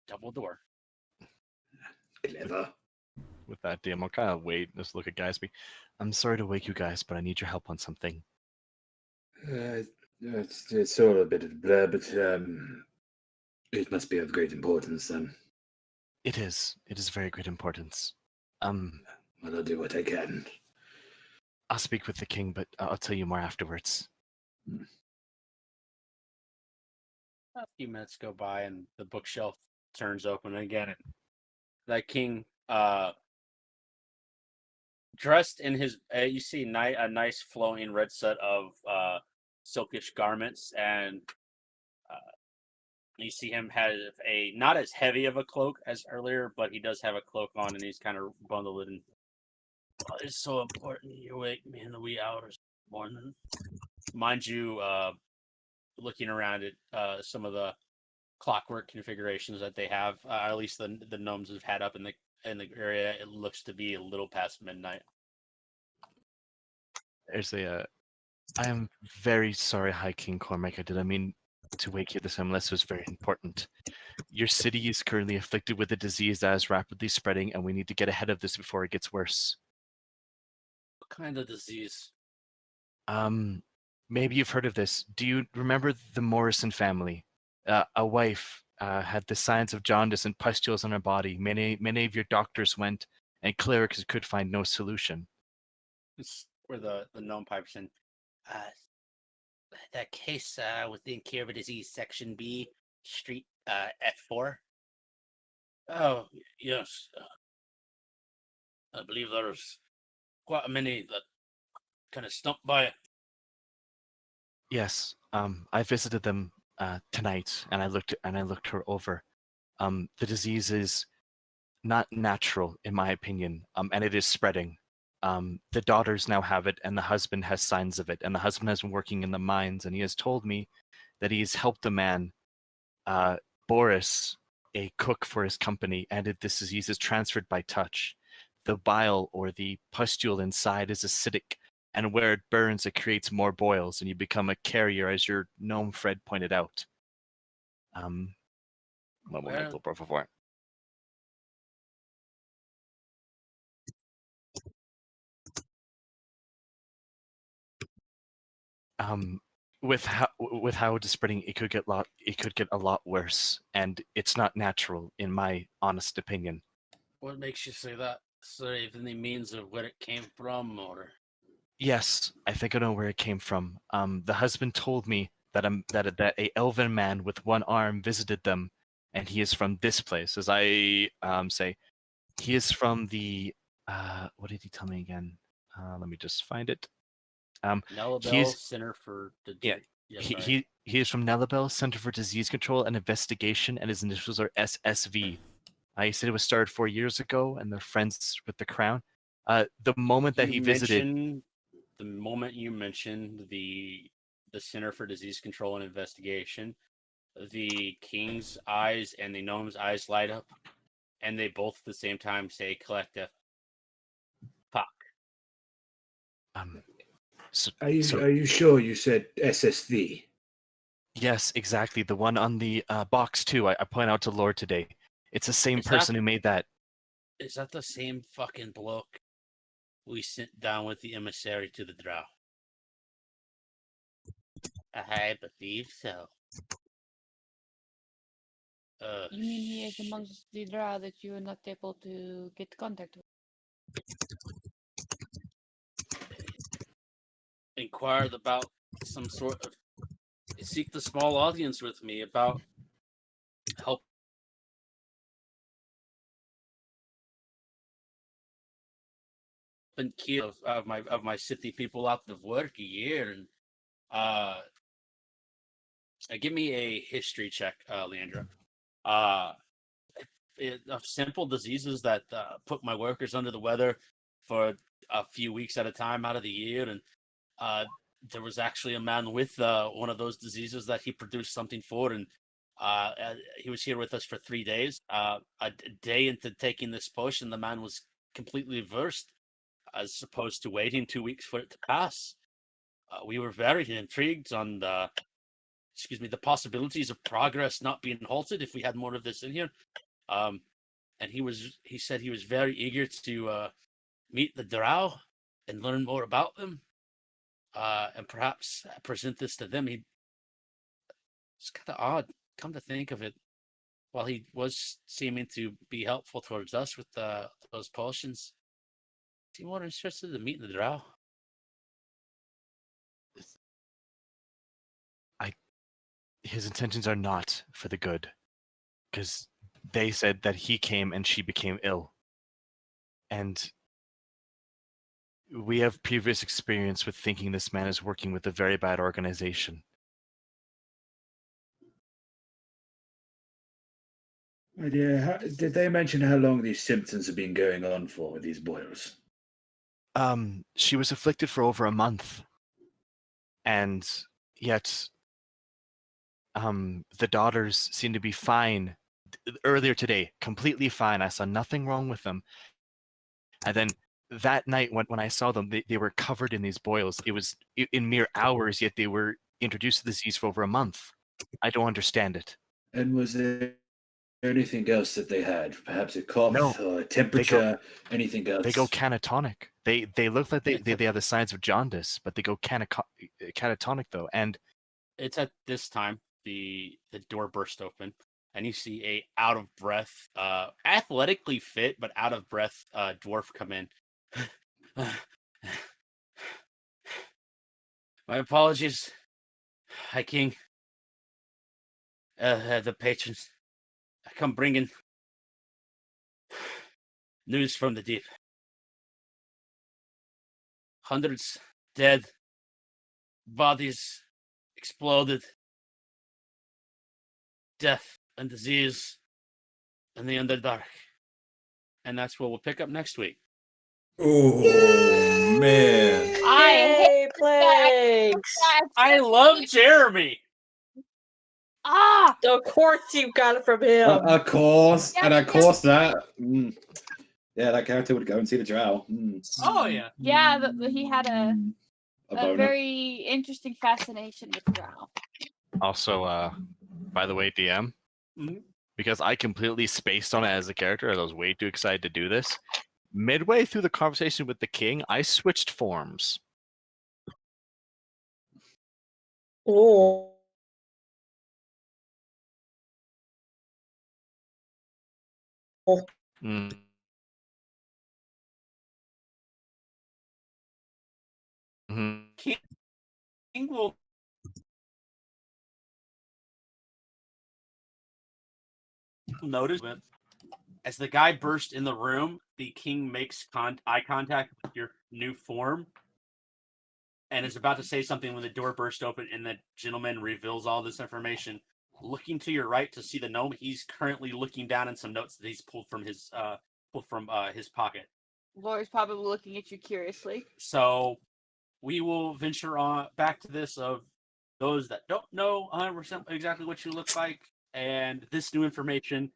Double door. Clever. With that, DM, I'll kind of wait and just look at Gatsby. I'm sorry to wake you guys, but I need your help on something. It's all a bit of a blur, but it must be of great importance then. It is. It is very great importance. Well, I'll do what I can. I'll speak with the king, but I'll tell you more afterwards. A few minutes go by, and the bookshelf turns open again. And that king dressed in his, you see a nice flowing red set of silkish garments, and you see him have a not as heavy of a cloak as earlier, but he does have a cloak on, and he's kind of bundled in. Oh, it's so important you wake me in the wee hours of the morning. Mind you, looking around at some of the clockwork configurations that they have, at least the gnomes have had up in the area, it looks to be a little past midnight. There's I am very sorry, High King Cormac. I didn't mean to wake you this time unless it was very important. Your city is currently afflicted with a disease that is rapidly spreading, and we need to get ahead of this before it gets worse. What kind of disease? Maybe you've heard of this. Do you remember the Morrison family? A wife had the signs of jaundice and pustules on her body. Many of your doctors went, and clerics could find no solution. It's where the gnome pipes in. That case within Cure Disease Section B, Street F4. Oh, yes. I believe there's quite many that kind of stumped by it. Yes, I visited them tonight, and I looked her over. The disease is not natural, in my opinion, and it is spreading. The daughters now have it, and the husband has signs of it. And the husband has been working in the mines, and he has told me that he has helped a man, Boris, a cook for his company, and this disease is transferred by touch. The bile or the pustule inside is acidic, and where it burns, it creates more boils, and you become a carrier, as your gnome Fred pointed out. Un momento, por favor. With how it is spreading, it could get a lot worse, and it's not natural, in my honest opinion. What makes you say that? Is there any means of where it came from, or? Yes, I think I know where it came from. The husband told me that a elven man with one arm visited them, and he is from this place. As I say, he is from the what did he tell me again? Let me just find it. Nellabel Center for he is from Nellabel Center for Disease Control and Investigation, and his initials are SSV. He said it was started 4 years ago, and they're friends with the Crown. The moment that he visited, the moment you mentioned the Center for Disease Control and Investigation, the king's eyes and the gnome's eyes light up, and they both at the same time say collective, "Fuck." Are you sure you said SSV? Yes, exactly. The one on the box too. I point out to Lord today. It's the same person who made that. Is that the same fucking bloke we sent down with the emissary to the drow? I believe so. You mean he is amongst the drow that you are not able to get contact with? Inquired about some sort of seek the small audience with me about help and kill of my city people out of work a year, and give me a history check, Leandra. Of simple diseases that put my workers under the weather for a few weeks at a time out of the year, and there was actually a man with one of those diseases that he produced something for, and he was here with us for 3 days. A day into taking this potion, the man was completely versed, as opposed to waiting 2 weeks for it to pass. We were very intrigued on the possibilities of progress not being halted if we had more of this in here. And he said he was very eager to meet the drow and learn more about them, and perhaps present this to them. It's kind of odd, come to think of it. While he was seeming to be helpful towards us with those potions, is he more interested in meeting the drow? His intentions are not for the good, because they said that he came and she became ill, and We have previous experience with thinking this man is working with a very bad organization. My dear, did they mention how long these symptoms have been going on for with these boils? She was afflicted for over a month. And yet, the daughters seem to be fine. Earlier today, completely fine. I saw nothing wrong with them. And then that night when I saw them, they were covered in these boils. It was in mere hours, yet they were introduced to the disease for over a month. I don't understand it. And was there anything else that they had? Perhaps a cough No. or a temperature, anything else? They go catatonic. They look like they have the signs of jaundice, but they go catatonic though. And it's at this time the door burst open, and you see a out of breath, athletically fit but out of breath dwarf come in. My apologies, High King. The patrons. I come bringing news from the deep. Hundreds dead, bodies exploded, death and disease in the Underdark. And that's what we'll pick up next week. Oh man! Yay, plagues! I love Jeremy. Of course you got it from him. Of course, Yeah, and of yeah. course that. Yeah, that character would go and see the drow. Oh yeah. Yeah, he had a boner. very interesting fascination with Drow. also, by the way, DM, Mhm. because I completely spaced on it as a character, as I was way too excited to do this. Midway through the conversation with the king, I switched forms. Oh. Mm. Mhm. King will notice it. As the guy burst in the room, the king makes eye contact with your new form and is about to say something when the door bursts open and the gentleman reveals all this information. Looking to your right to see the gnome, he's currently looking down in some notes that he's pulled from his pocket. Laura's probably looking at you curiously. So we will venture on back to this of those that don't know 100% exactly what you look like and this new information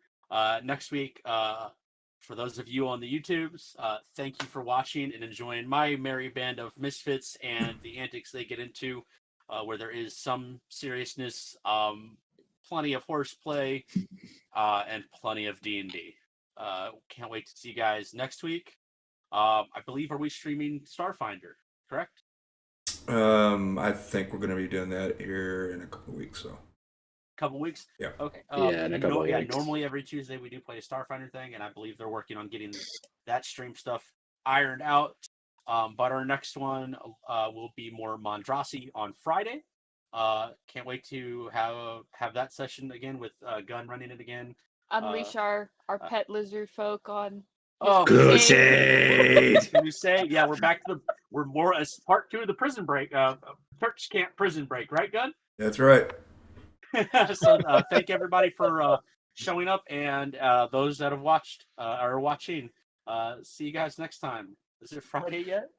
next week. For those of you on the YouTubes, thank you for watching and enjoying my merry band of misfits and the antics they get into, where there is some seriousness, plenty of horseplay, and plenty of D&D. Can't wait to see you guys next week. I believe, are we streaming Starfinder, correct? I think we're gonna be doing that here in a couple of weeks. So. Couple weeks. Yeah. Okay. Yeah, in a couple of weeks. Normally every Tuesday we do play a Starfinder thing, and I believe they're working on getting that stream stuff ironed out. But our next one will be more Mondrasi on Friday. Can't wait to have that session again with Gun running it again. Unleash our pet lizard folk on. Oh, Crusade! Can we say? Yeah, we're more as part 2 of the prison break. Church camp prison break, right, Gun? That's right. So thank everybody for showing up, and those that have watched are watching. See you guys next time. Is it Friday yet?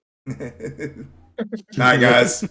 Hi guys.